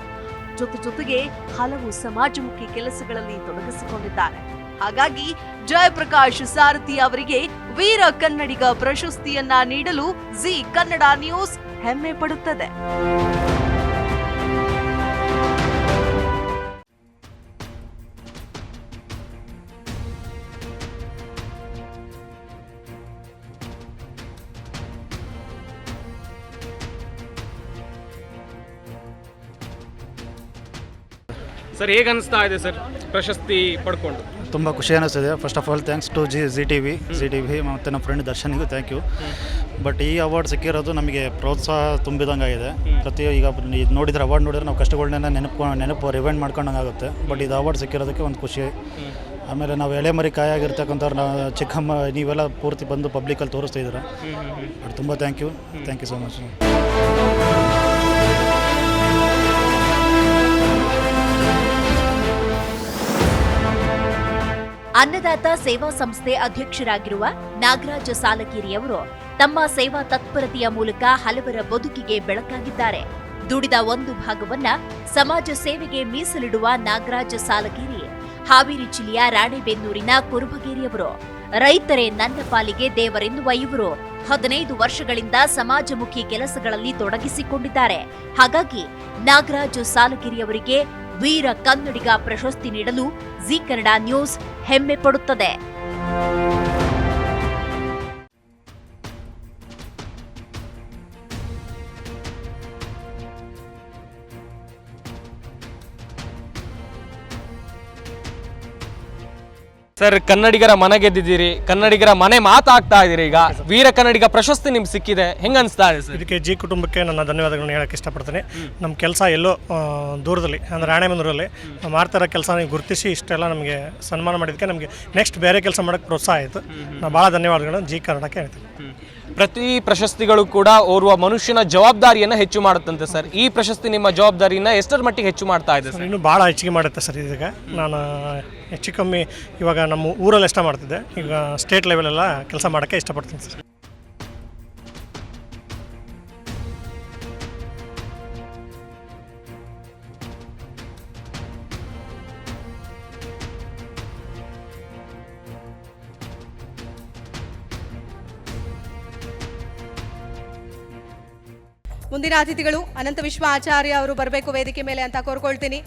ಜೊತೆಗೆ ಹಲವು ಸಮಾಜಮುಖಿ ಕೆಲಸಗಳಲ್ಲಿ ತೊಡಗಿಸಿಕೊಂಡಿದ್ದಾರೆ. ಹಾಗಾಗಿ ಜಯಪ್ರಕಾಶ್ ಸಾರಥಿ ಅವರಿಗೆ ವೀರ ಕನ್ನಡಿಗ ಪ್ರಶಸ್ತಿಯನ್ನ ನೀಡಲು ಜಿ ಕನ್ನಡ ನ್ಯೂಸ್ ಹೆಮ್ಮೆ ಪಡುತ್ತದೆ. ಸರ್ ಹೇಗೆ ಅನಿಸ್ತಾ ಇದೆ ಸರ್ ಪ್ರಶಸ್ತಿ ಪಡ್ಕೊಂಡು? ತುಂಬ ಖುಷಿ ಅನ್ನಿಸ್ತಿದೆ. First of all thanks to Zee T V ಮತ್ತು ನಮ್ಮ ಫ್ರೆಂಡ್ ದರ್ಶನ್ಗೂ ಥ್ಯಾಂಕ್ ಯು. ಬಟ್ ಈ ಅವಾರ್ಡ್ ಸಿಕ್ಕಿರೋದು ನಮಗೆ ಪ್ರೋತ್ಸಾಹ ತುಂಬಿದಂಗೆ ಆಗಿದೆ. ಈಗ ನೋಡಿದ್ರೆ ಅವಾರ್ಡ್ ನೋಡಿದ್ರೆ ನಾವು ಕಷ್ಟಗಳನ್ನೆಲ್ಲ ನೆನಪು ರಿವೈಂಡ್ ಮಾಡ್ಕೊಂಡಂಗೆ ಆಗುತ್ತೆ. ಬಟ್ ಇದು ಅವಾರ್ಡ್ ಸಿಕ್ಕಿರೋದಕ್ಕೆ ಒಂದು ಖುಷಿ. ಆಮೇಲೆ ನಾವು ಎಳೆ ಮರಿ ಕಾಯಾಗಿರ್ತಕ್ಕಂಥವ್ರು ನಾವು ಚಿಕ್ಕಮ್ಮ ನೀವೆಲ್ಲ ಪೂರ್ತಿ ಬಂದು ಪಬ್ಲಿಕಲ್ಲಿ ತೋರಿಸ್ತಾ ಇದ್ದೀರಾ. ಬಟ್ ತುಂಬ ಥ್ಯಾಂಕ್ ಯು ಸೊ ಮಚ್. ಅನ್ನದಾತ ಸೇವಾ ಸಂಸ್ಥೆ ಅಧ್ಯಕ್ಷರಾಗಿರುವ ನಾಗರಾಜ ಸಾಲಕೇರಿಯವರು ತಮ್ಮ ಸೇವಾ ತತ್ಪರತೆಯ ಮೂಲಕ ಹಲವರ ಬದುಕಿಗೆ ಬೆಳಕಾಗಿದ್ದಾರೆ. ದುಡಿದ ಒಂದು ಭಾಗವನ್ನ ಸಮಾಜ ಸೇವೆಗೆ ಮೀಸಲಿಡುವ ನಾಗರಾಜ ಸಾಲಕೇರಿ ಹಾವೇರಿ ಜಿಲ್ಲೆಯ ರಾಣೆಬೆನ್ನೂರಿನ ಕುರುಬಗೇರಿಯವರು. ರೈತರೇ ನನ್ನ ಪಾಲಿಗೆ ದೇವರೆನ್ನುವ ಇವರು 15 ವರ್ಷಗಳಿಂದ ಸಮಾಜಮುಖಿ ಕೆಲಸಗಳಲ್ಲಿ ತೊಡಗಿಸಿಕೊಂಡಿದ್ದಾರೆ. ಹಾಗಾಗಿ ನಾಗರಾಜ ಸಾಲಕೇರಿಯವರಿಗೆ ವೀರ ಕನ್ನಡಿಗ ಪ್ರಶಸ್ತಿ ನೀಡಲು ಜಿ ಕನ್ನಡ ನ್ಯೂಸ್ ಹೆಮ್ಮೆ ಪಡುತ್ತದೆ. ಸರ್ ಕನ್ನಡಿಗರ ಮನೆ ಗೆದ್ದಿದ್ದೀರಿ, ಕನ್ನಡಿಗರ ಮನೆ ಮಾತಾಗ್ತಾ ಇದ್ದೀರಿ. ಈಗ ವೀರ ಕನ್ನಡಿಗ ಪ್ರಶಸ್ತಿ ನಿಮ್ಗೆ ಸಿಕ್ಕಿದೆ, ಹೆಂಗೆ ಅನಿಸ್ತಾ ಇದೆ ಸರ್? ಇದಕ್ಕೆ ಜಿ ಕುಟುಂಬಕ್ಕೆ ನನ್ನ ಧನ್ಯವಾದಗಳನ್ನ ಹೇಳಕ್ಕೆ ಇಷ್ಟಪಡ್ತೀನಿ. ನಮ್ಮ ಕೆಲಸ ಎಲ್ಲೋ ದೂರದಲ್ಲಿ ಅಂದರೆ ರಾಣೆಬೆನ್ನೂರಲ್ಲಿ ಮಾಡ್ತಾ ಇರೋ ಕೆಲಸ ಗುರುತಿಸಿ ಇಷ್ಟೆಲ್ಲ ನಮಗೆ ಸನ್ಮಾನ ಮಾಡಿದ್ದಕ್ಕೆ ನಮಗೆ ನೆಕ್ಸ್ಟ್ ಬೇರೆ ಕೆಲಸ ಮಾಡೋಕ್ಕೆ ಪ್ರೋತ್ಸಾಹ ಆಯಿತು. ನಾನು ಭಾಳ ಧನ್ಯವಾದಗಳನ್ನು ಜಿ ಕನ್ನಡಕ್ಕೆ ಹೇಳ್ತೀನಿ. ಪ್ರತಿ ಪ್ರಶಸ್ತಿಗಳು ಕೂಡ ಓರ್ವ ಮನುಷ್ಯನ ಜವಾಬ್ದಾರಿಯನ್ನು ಹೆಚ್ಚು ಮಾಡುತ್ತಂತೆ ಸರ್. ಈ ಪ್ರಶಸ್ತಿ ನಿಮ್ಮ ಜವಾಬ್ದಾರಿಯನ್ನು ಎಷ್ಟರ ಮಟ್ಟಿಗೆ ಹೆಚ್ಚು ಮಾಡ್ತಾ ಇದೆ ಸರ್? ಇನ್ನೂ ಭಾಳ ಹೆಚ್ಚಿಗೆ ಮಾಡುತ್ತೆ ಸರ್. ಇದೀಗ ನಾನು ಹೆಚ್ಚು ಕಮ್ಮಿ ಇವಾಗ ನಮ್ಮ ಊರಲ್ಲಿ ಎಷ್ಟ ಮಾಡ್ತಿದ್ದೆ, ಈಗ ಸ್ಟೇಟ್ ಲೆವೆಲೆಲ್ಲ ಕೆಲಸ ಮಾಡೋಕ್ಕೆ ಇಷ್ಟಪಡ್ತೀನಿ ಸರ್. ಮುಂದಿನ ಅತಿಥಿಗಳು ಅನಂತ ವಿಶ್ವ ಆಚಾರ್ಯ ಅವರು ಬರಬೇಕು ವೇದಿಕೆ ಮೇಲೆ ಅಂತ ಕೋರ್ಕೊಳ್ತೀನಿ.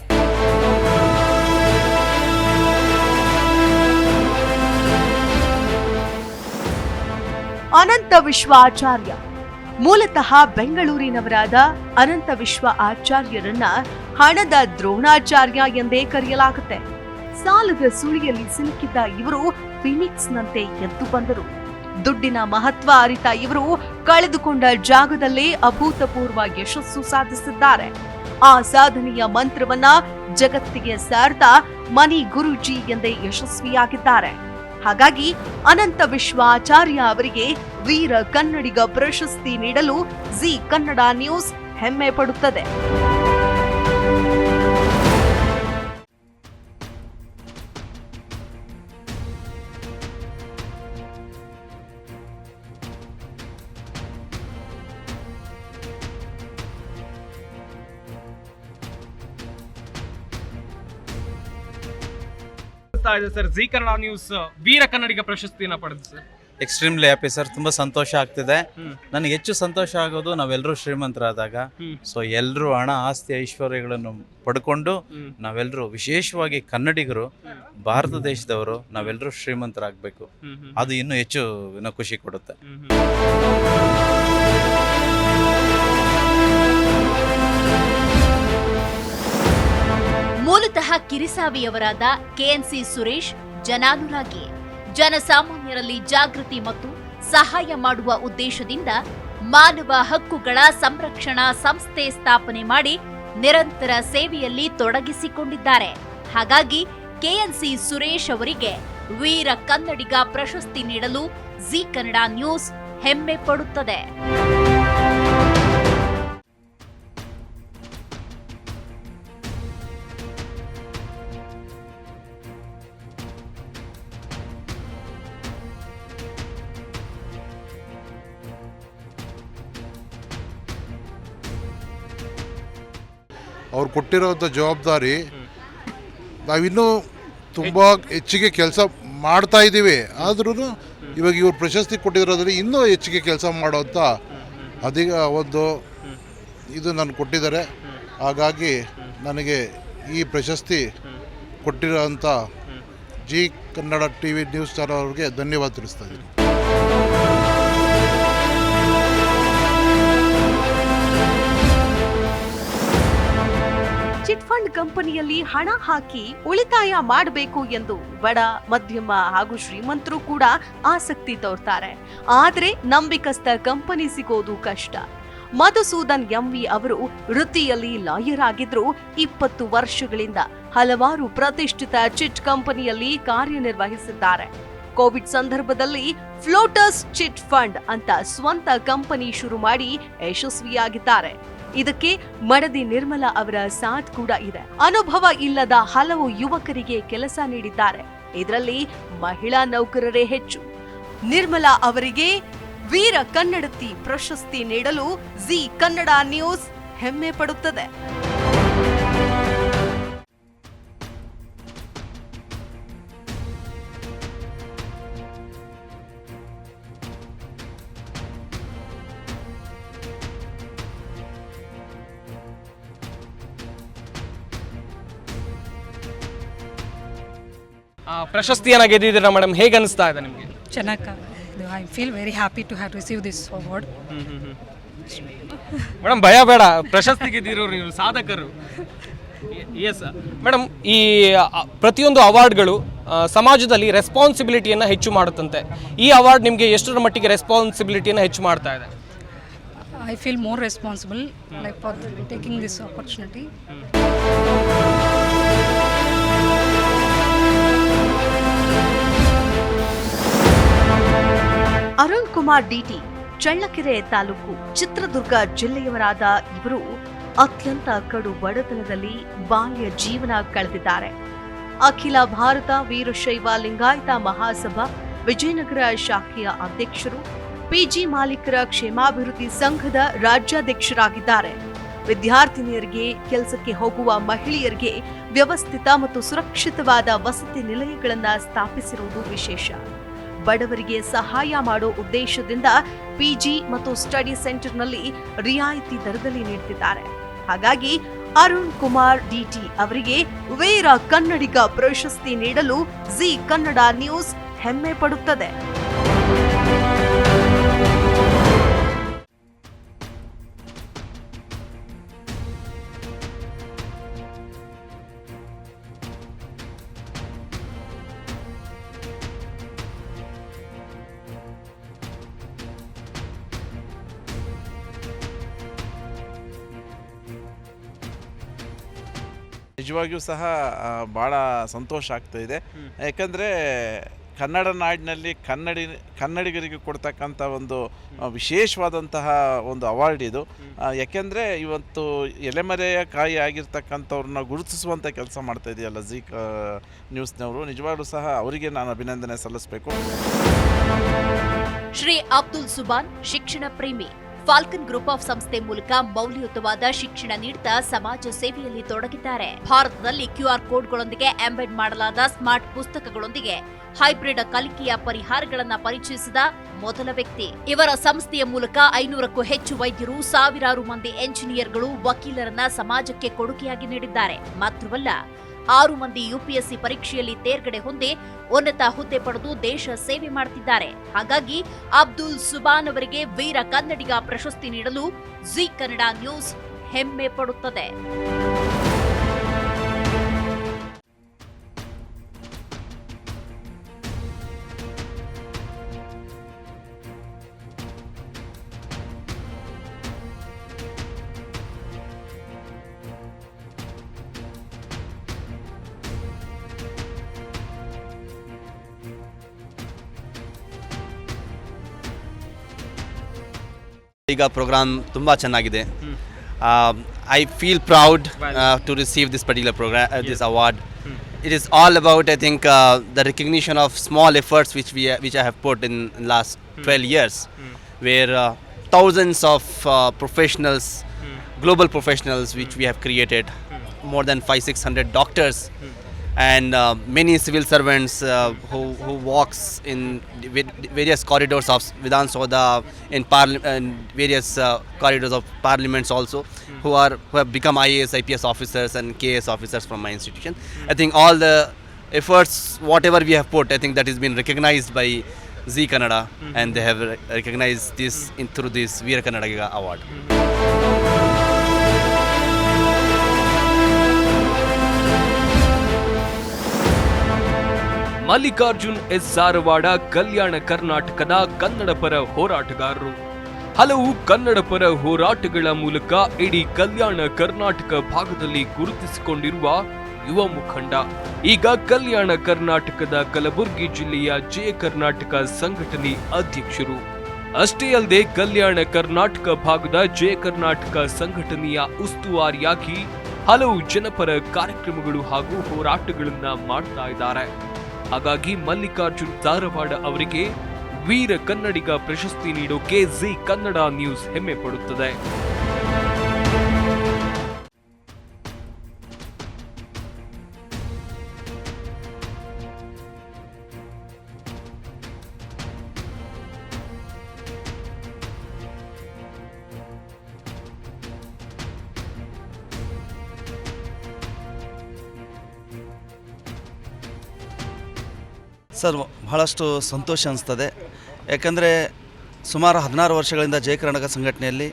ಅನಂತ ವಿಶ್ವ ಆಚಾರ್ಯ ಮೂಲತಃ ಬೆಂಗಳೂರಿನವರಾದ ಅನಂತ ವಿಶ್ವ ಆಚಾರ್ಯರನ್ನ ಹಣದ ದ್ರೋಣಾಚಾರ್ಯ ಎಂದೇ ಕರೆಯಲಾಗುತ್ತೆ. ಸಾಲದ ಸುಳಿಯಲ್ಲಿ ಸಿಲುಕಿದ್ದ ಇವರು ಫಿನಿಕ್ಸ್ನಂತೆ ಎದ್ದು ಬಂದರು. ದುಡ್ಡಿನ ಮಹತ್ವ ಅರಿತ ಇವರು ಕಳೆದುಕೊಂಡ ಜಾಗದಲ್ಲೇ ಅಭೂತಪೂರ್ವ ಯಶಸ್ಸು ಸಾಧಿಸಿದ್ದಾರೆ. ಆ ಸಾಧನೆಯ ಮಂತ್ರವನ್ನ ಜಗತ್ತಿಗೆ ಸಾರ್ತಾ ಮನಿ ಗುರುಜಿ ಎಂದೇ ಯಶಸ್ವಿಯಾಗಿದ್ದಾರೆ. ಹಾಗಾಗಿ ಅನಂತ ವಿಶ್ವ ಆಚಾರ್ಯ ಅವರಿಗೆ ವೀರ ಕನ್ನಡಿಗ ಪ್ರಶಸ್ತಿ ನೀಡಲು ಜಿ ಕನ್ನಡ ನ್ಯೂಸ್ ಹೆಮ್ಮೆ ಪಡುತ್ತದೆ. ಸರ್ ಜಿ ಕನ್ನಡ ನ್ಯೂಸ್ ವೀರ ಕನ್ನಡಿಗ ಪ್ರಶಸ್ತಿಯನ್ನು ಪಡೆದು ಸರ್ ಎಕ್ಸ್ಟ್ರೀಮ್ಲಿ ಹ್ಯಾಪಿ ಸರ್. ತುಂಬ ಸಂತೋಷ ಆಗ್ತಿದೆ. ನನಗೆ ಹೆಚ್ಚು ಸಂತೋಷ ಆಗೋದು ನಾವೆಲ್ಲರೂ ಶ್ರೀಮಂತರಾದಾಗ. ಸೊ ಎಲ್ಲರೂ ಹಣ ಆಸ್ತಿ ಐಶ್ವರ್ಯಗಳನ್ನು ಪಡ್ಕೊಂಡು ನಾವೆಲ್ಲರೂ ವಿಶೇಷವಾಗಿ ಕನ್ನಡಿಗರು ಭಾರತ ದೇಶದವರು ನಾವೆಲ್ಲರೂ ಶ್ರೀಮಂತರಾಗಬೇಕು. ಅದು ಇನ್ನೂ ಹೆಚ್ಚು ಖುಷಿ ಕೊಡುತ್ತೆ. ಮೂಲತಃ ಕಿರಿಸಾವಿಯವರಾದ ಕೆಎನ್ಸಿ ಸುರೇಶ್ ಜನಾನುರಾಗಿ ಜನಸಾಮಾನ್ಯರಲ್ಲಿ ಜಾಗೃತಿ ಮತ್ತು ಸಹಾಯ ಮಾಡುವ ಉದ್ದೇಶದಿಂದ ಮಾನವ ಹಕ್ಕುಗಳ ಸಂರಕ್ಷಣಾ ಸಂಸ್ಥೆ ಸ್ಥಾಪನೆ ಮಾಡಿ ನಿರಂತರ ಸೇವೆಯಲ್ಲಿ ತೊಡಗಿಸಿಕೊಂಡಿದ್ದಾರೆ. ಹಾಗಾಗಿ ಕೆಎನ್ಸಿ ಸುರೇಶ್ ಅವರಿಗೆ ವೀರ ಕನ್ನಡಿಗ ಪ್ರಶಸ್ತಿ ನೀಡಲು ಜಿ ಕನ್ನಡ ನ್ಯೂಸ್ ಹೆಮ್ಮೆ ಪಡುತ್ತದೆ. ಅವ್ರು ಕೊಟ್ಟಿರೋಂಥ ಜವಾಬ್ದಾರಿ ನಾವಿನ್ನೂ ತುಂಬ ಹೆಚ್ಚಿಗೆ ಕೆಲಸ ಮಾಡ್ತಾ ಇದ್ದೀವಿ. ಆದ್ರೂ ಇವಾಗ ಇವ್ರು ಪ್ರಶಸ್ತಿ ಕೊಟ್ಟಿರೋದ್ರಲ್ಲಿ ಇನ್ನೂ ಹೆಚ್ಚಿಗೆ ಕೆಲಸ ಮಾಡೋಂಥ ಅಧಿಕ ಒಂದು ಇದು ನಾನು ಕೊಟ್ಟಿದ್ದಾರೆ. ಹಾಗಾಗಿ ನನಗೆ ಈ ಪ್ರಶಸ್ತಿ ಕೊಟ್ಟಿರೋಂಥ Zee Kannada TV news channel ಅವ್ರಿಗೆ ಧನ್ಯವಾದ ತಿಳಿಸ್ತಾ ಇದ್ದೀನಿ. ಚಿಟ್ ಫಂಡ್ ಕಂಪನಿಯಲ್ಲಿ ಹಣ ಹಾಕಿ ಉಳಿತಾಯ ಮಾಡಬೇಕು ಎಂದು ಬಡ, ಮಧ್ಯಮ ಹಾಗೂ ಶ್ರೀಮಂತರು ಕೂಡ ಆಸಕ್ತಿ ತೋರ್ತಾರೆ. ಆದ್ರೆ ನಂಬಿಕಸ್ಥ ಕಂಪನಿ ಸಿಗೋದು ಕಷ್ಟ. ಮಧುಸೂದನ್ ಎಂವಿ ಅವರು ವೃತ್ತಿಯಲ್ಲಿ ಲಾಯರ್ ಆಗಿದ್ರು 20 ವರ್ಷಗಳಿಂದ ಹಲವಾರು ಪ್ರತಿಷ್ಠಿತ ಚಿಟ್ ಕಂಪನಿಯಲ್ಲಿ ಕಾರ್ಯನಿರ್ವಹಿಸಿದ್ದಾರೆ. ಕೋವಿಡ್ ಸಂದರ್ಭದಲ್ಲಿ ಫ್ಲೋಟರ್ಸ್ ಚಿಟ್ ಫಂಡ್ ಅಂತ ಸ್ವಂತ ಕಂಪನಿ ಶುರು ಮಾಡಿ ಯಶಸ್ವಿಯಾಗಿದ್ದಾರೆ. ಇದಕ್ಕೆ ಮಡದಿ ನಿರ್ಮಲಾ ಅವರ ಸಾಥ್ ಕೂಡ ಇದೆ. ಅನುಭವ ಇಲ್ಲದ ಹಲವು ಯುವಕರಿಗೆ ಕೆಲಸ ನೀಡಿದ್ದಾರೆ. ಇದರಲ್ಲಿ ಮಹಿಳಾ ನೌಕರರೇ ಹೆಚ್ಚು. ನಿರ್ಮಲಾ ಅವರಿಗೆ ವೀರ ಕನ್ನಡತಿ ಪ್ರಶಸ್ತಿ ನೀಡಲು ಜಿ ಕನ್ನಡ ನ್ಯೂಸ್ ಹೆಮ್ಮೆ ಪಡುತ್ತದೆ. ಪ್ರಶಸ್ತಿಯನ್ನು ಗೆದ್ದಿದ್ದೀರಾ ಮೇಡಮ್, ಹೇಗೆ ಅನಿಸ್ತಾ ಇದೆ ನಿಮಗೆ? ಚೆನ್ನಾಗಿ I feel very happy to have receive this award. Madam ಭಯ ಬೇಡ, ಪ್ರಶಸ್ತಿ ಗೆದ್ದಿರೋರು ನೀವು ಸಾಧಕರು. ಎಸ್ ಮೇಡಮ್, ಈ ಪ್ರತಿಯೊಂದು ಅವಾರ್ಡ್ಗಳು ಸಮಾಜದಲ್ಲಿ ರೆಸ್ಪಾನ್ಸಿಬಿಲಿಟಿಯನ್ನು ಹೆಚ್ಚು ಮಾಡುತ್ತಂತೆ. ಈ ಅವಾರ್ಡ್ ನಿಮಗೆ ಎಷ್ಟರ ಮಟ್ಟಿಗೆ ರೆಸ್ಪಾನ್ಸಿಬಿಲಿಟಿಯನ್ನು ಹೆಚ್ಚು ಮಾಡ್ತಾ ಇದೆ? I feel more responsible like for taking this opportunity. Arun Kumar D T, Challakere taluk, Chitradurga ಜಿಲ್ಲೆಯವರಾದ ಇವರು ಅತ್ಯಂತ ಕಡು ಬಡತನದಲ್ಲಿ ಬಾಲ್ಯ ಜೀವನ ಕಳೆದಿದ್ದಾರೆ. ಅಖಿಲ ಭಾರತ ವೀರಶೈವ ಲಿಂಗಾಯತ ಮಹಾಸಭಾ ವಿಜಯನಗರ ಶಾಖೆಯ ಅಧ್ಯಕ್ಷರು, ಪಿಜಿ ಮಾಲೀಕರ ಕ್ಷೇಮಾಭಿವೃದ್ಧಿ ಸಂಘದ ರಾಜ್ಯಾಧ್ಯಕ್ಷರಾಗಿದ್ದಾರೆ. ವಿದ್ಯಾರ್ಥಿನಿಯರಿಗೆ, ಕೆಲಸಕ್ಕೆ ಹೋಗುವ ಮಹಿಳೆಯರಿಗೆ ವ್ಯವಸ್ಥಿತ ಮತ್ತು ಸುರಕ್ಷಿತವಾದ ವಸತಿ ನಿಲಯಗಳನ್ನು ಸ್ಥಾಪಿಸಿರುವುದು ವಿಶೇಷ. ಬಡವರಿಗೆ ಸಹಾಯ ಮಾಡೋ ಉದ್ದೇಶದಿಂದ ಪಿಜಿ ಮತ್ತು ಸ್ಟಡಿ ಸೆಂಟರ್ನಲ್ಲಿ ರಿಯಾಯಿತಿ ದರದಲ್ಲಿ ನೀಡುತ್ತಿದ್ದಾರೆ. ಹಾಗಾಗಿ ಅರುಣ್ ಕುಮಾರ್ ಡಿಟಿ ಅವರಿಗೆ ವೀರ ಕನ್ನಡಿಗ ಪ್ರಶಸ್ತಿ ನೀಡಲು ಜಿ ಕನ್ನಡ ನ್ಯೂಸ್ ಹೆಮ್ಮೆ ಪಡುತ್ತದೆ. ನಿಜವಾಗಿಯೂ ಸಹ ಭಾಳ ಸಂತೋಷ ಆಗ್ತಾಯಿದೆ. ಯಾಕಂದರೆ ಕನ್ನಡ ನಾಡಿನಲ್ಲಿ ಕನ್ನಡಿಗರಿಗೆ ಕೊಡ್ತಕ್ಕಂಥ ಒಂದು ವಿಶೇಷವಾದಂತಹ ಒಂದು ಅವಾರ್ಡ್ ಇದು. ಯಾಕೆಂದರೆ ಇವತ್ತು ಎಲೆಮರೆಯ ಕಾಯಿ ಆಗಿರ್ತಕ್ಕಂಥವ್ರನ್ನ ಗುರುತಿಸುವಂಥ ಕೆಲಸ ಮಾಡ್ತಾ ಇದೆಯಲ್ಲ ಜಿ ನ್ಯೂಸ್ನವರು. ನಿಜವಾಗ್ಲೂ ಸಹ ಅವರಿಗೆ ನಾನು ಅಭಿನಂದನೆ ಸಲ್ಲಿಸಬೇಕು. ಶ್ರೀ ಅಬ್ದುಲ್ ಸುಬಾನ್ ಶಿಕ್ಷಣ ಪ್ರೇಮಿ. ಫಾಲ್ಕನ್ ಗ್ರೂಪ್ ಆಫ್ ಸಂಸ್ಥೆ ಮೂಲಕ ಮೌಲ್ಯಯುತವಾದ ಶಿಕ್ಷಣ ನೀಡುತ್ತಾ ಸಮಾಜ ಸೇವೆಯಲ್ಲಿ ತೊಡಗಿದ್ದಾರೆ. ಭಾರತದಲ್ಲಿ QR ಕೋಡ್ಗಳೊಂದಿಗೆ ಎಂಬೆಡ್ ಮಾಡಲಾದ ಸ್ಮಾರ್ಟ್ ಪುಸ್ತಕಗಳೊಂದಿಗೆ ಹೈಬ್ರಿಡ್ ಕಲಿಕೆಯ ಪರಿಹಾರಗಳನ್ನು ಪರಿಚಯಿಸಿದ ಮೊದಲ ವ್ಯಕ್ತಿ. ಇವರ ಸಂಸ್ಥೆಯ ಮೂಲಕ 500ಕ್ಕೂ ಹೆಚ್ಚು ವೈದ್ಯರು, ಸಾವಿರಾರು ಮಂದಿ ಎಂಜಿನಿಯರ್ಗಳು, ವಕೀಲರನ್ನ ಸಮಾಜಕ್ಕೆ ಕೊಡುಗೆಯಾಗಿ ನೀಡಿದ್ದಾರೆ. ಮಾತ್ರವಲ್ಲ, 6 ಮಂದಿ UPSC ಪರೀಕ್ಷೆಯಲ್ಲಿ ತೇರ್ಗಡೆ ಹೊಂದಿ ಉನ್ನತ ಹುದ್ದೆ ಪಡೆದು ದೇಶ ಸೇವೆ ಮಾಡುತ್ತಿದ್ದಾರೆ. ಹಾಗಾಗಿ ಅಬ್ದುಲ್ ಸುಬಾನ್ ಅವರಿಗೆ ವೀರ ಕನ್ನಡಿಗ ಪ್ರಶಸ್ತಿ ನೀಡಲು ಜಿ ಕನ್ನಡ ನ್ಯೂಸ್ ಹೆಮ್ಮೆ ಪಡುತ್ತದೆ. ಈಗ ಪ್ರೋಗ್ರಾಮ್ ತುಂಬ ಚೆನ್ನಾಗಿದೆ. I feel proud to receive this particular programme, this award. It is all about, I think, the recognition of small efforts which I have put in last 12 years, where thousands of professionals, global professionals which we have created more than 500-600 doctors and many civil servants who walks in various corridors of Vidhan Soda, in various corridors of parliaments also, who have become IAS, IPS officers and KS officers from my institution. I think all the efforts, whatever we have put, I think that has been recognized by Zee Kannada, and they have recognized this through this Veera Kannadiga award. Mallikarjun S Saravada ಕಲ್ಯಾಣ ಕರ್ನಾಟಕದ ಕನ್ನಡ ಪರ ಹೋರಾಟಗಾರರು. ಹಲವು ಕನ್ನಡ ಪರ ಹೋರಾಟಗಳ ಮೂಲಕ ಇಡೀ ಕಲ್ಯಾಣ ಕರ್ನಾಟಕ ಭಾಗದಲ್ಲಿ ಗುರುತಿಸಿಕೊಂಡಿರುವ ಯುವ ಮುಖಂಡ. ಈಗ ಕಲ್ಯಾಣ ಕರ್ನಾಟಕದ ಕಲಬುರಗಿ ಜಿಲ್ಲೆಯ ಜಯ ಕರ್ನಾಟಕ ಸಂಘಟನೆ ಅಧ್ಯಕ್ಷರು. ಅಷ್ಟೇ ಅಲ್ಲದೆ ಕಲ್ಯಾಣ ಕರ್ನಾಟಕ ಭಾಗದ ಜಯ ಕರ್ನಾಟಕ ಸಂಘಟನೆಯ ಉಸ್ತುವಾರಿಯಾಗಿ ಹಲವು ಜನಪರ ಕಾರ್ಯಕ್ರಮಗಳು ಹಾಗೂ ಹೋರಾಟಗಳನ್ನ ಮಾಡ್ತಾ ಇದ್ದಾರೆ. ಹಾಗಾಗಿ ಮಲ್ಲಿಕಾರ್ಜುನ್ ಧಾರವಾಡ ಅವರಿಗೆ ವೀರ ಕನ್ನಡಿಗ ಪ್ರಶಸ್ತಿ ನೀಡೋಕೆ ಜೀ ಕನ್ನಡ ನ್ಯೂಸ್ ಹೆಮ್ಮೆ ಪಡುತ್ತದೆ. ಸರ್, ಬಹಳಷ್ಟು ಸಂತೋಷ ಅನಿಸ್ತದೆ. ಯಾಕಂದರೆ ಸುಮಾರು 16 ವರ್ಷಗಳಿಂದ ಜಯ ಕರ್ನಾಟಕ ಸಂಘಟನೆಯಲ್ಲಿ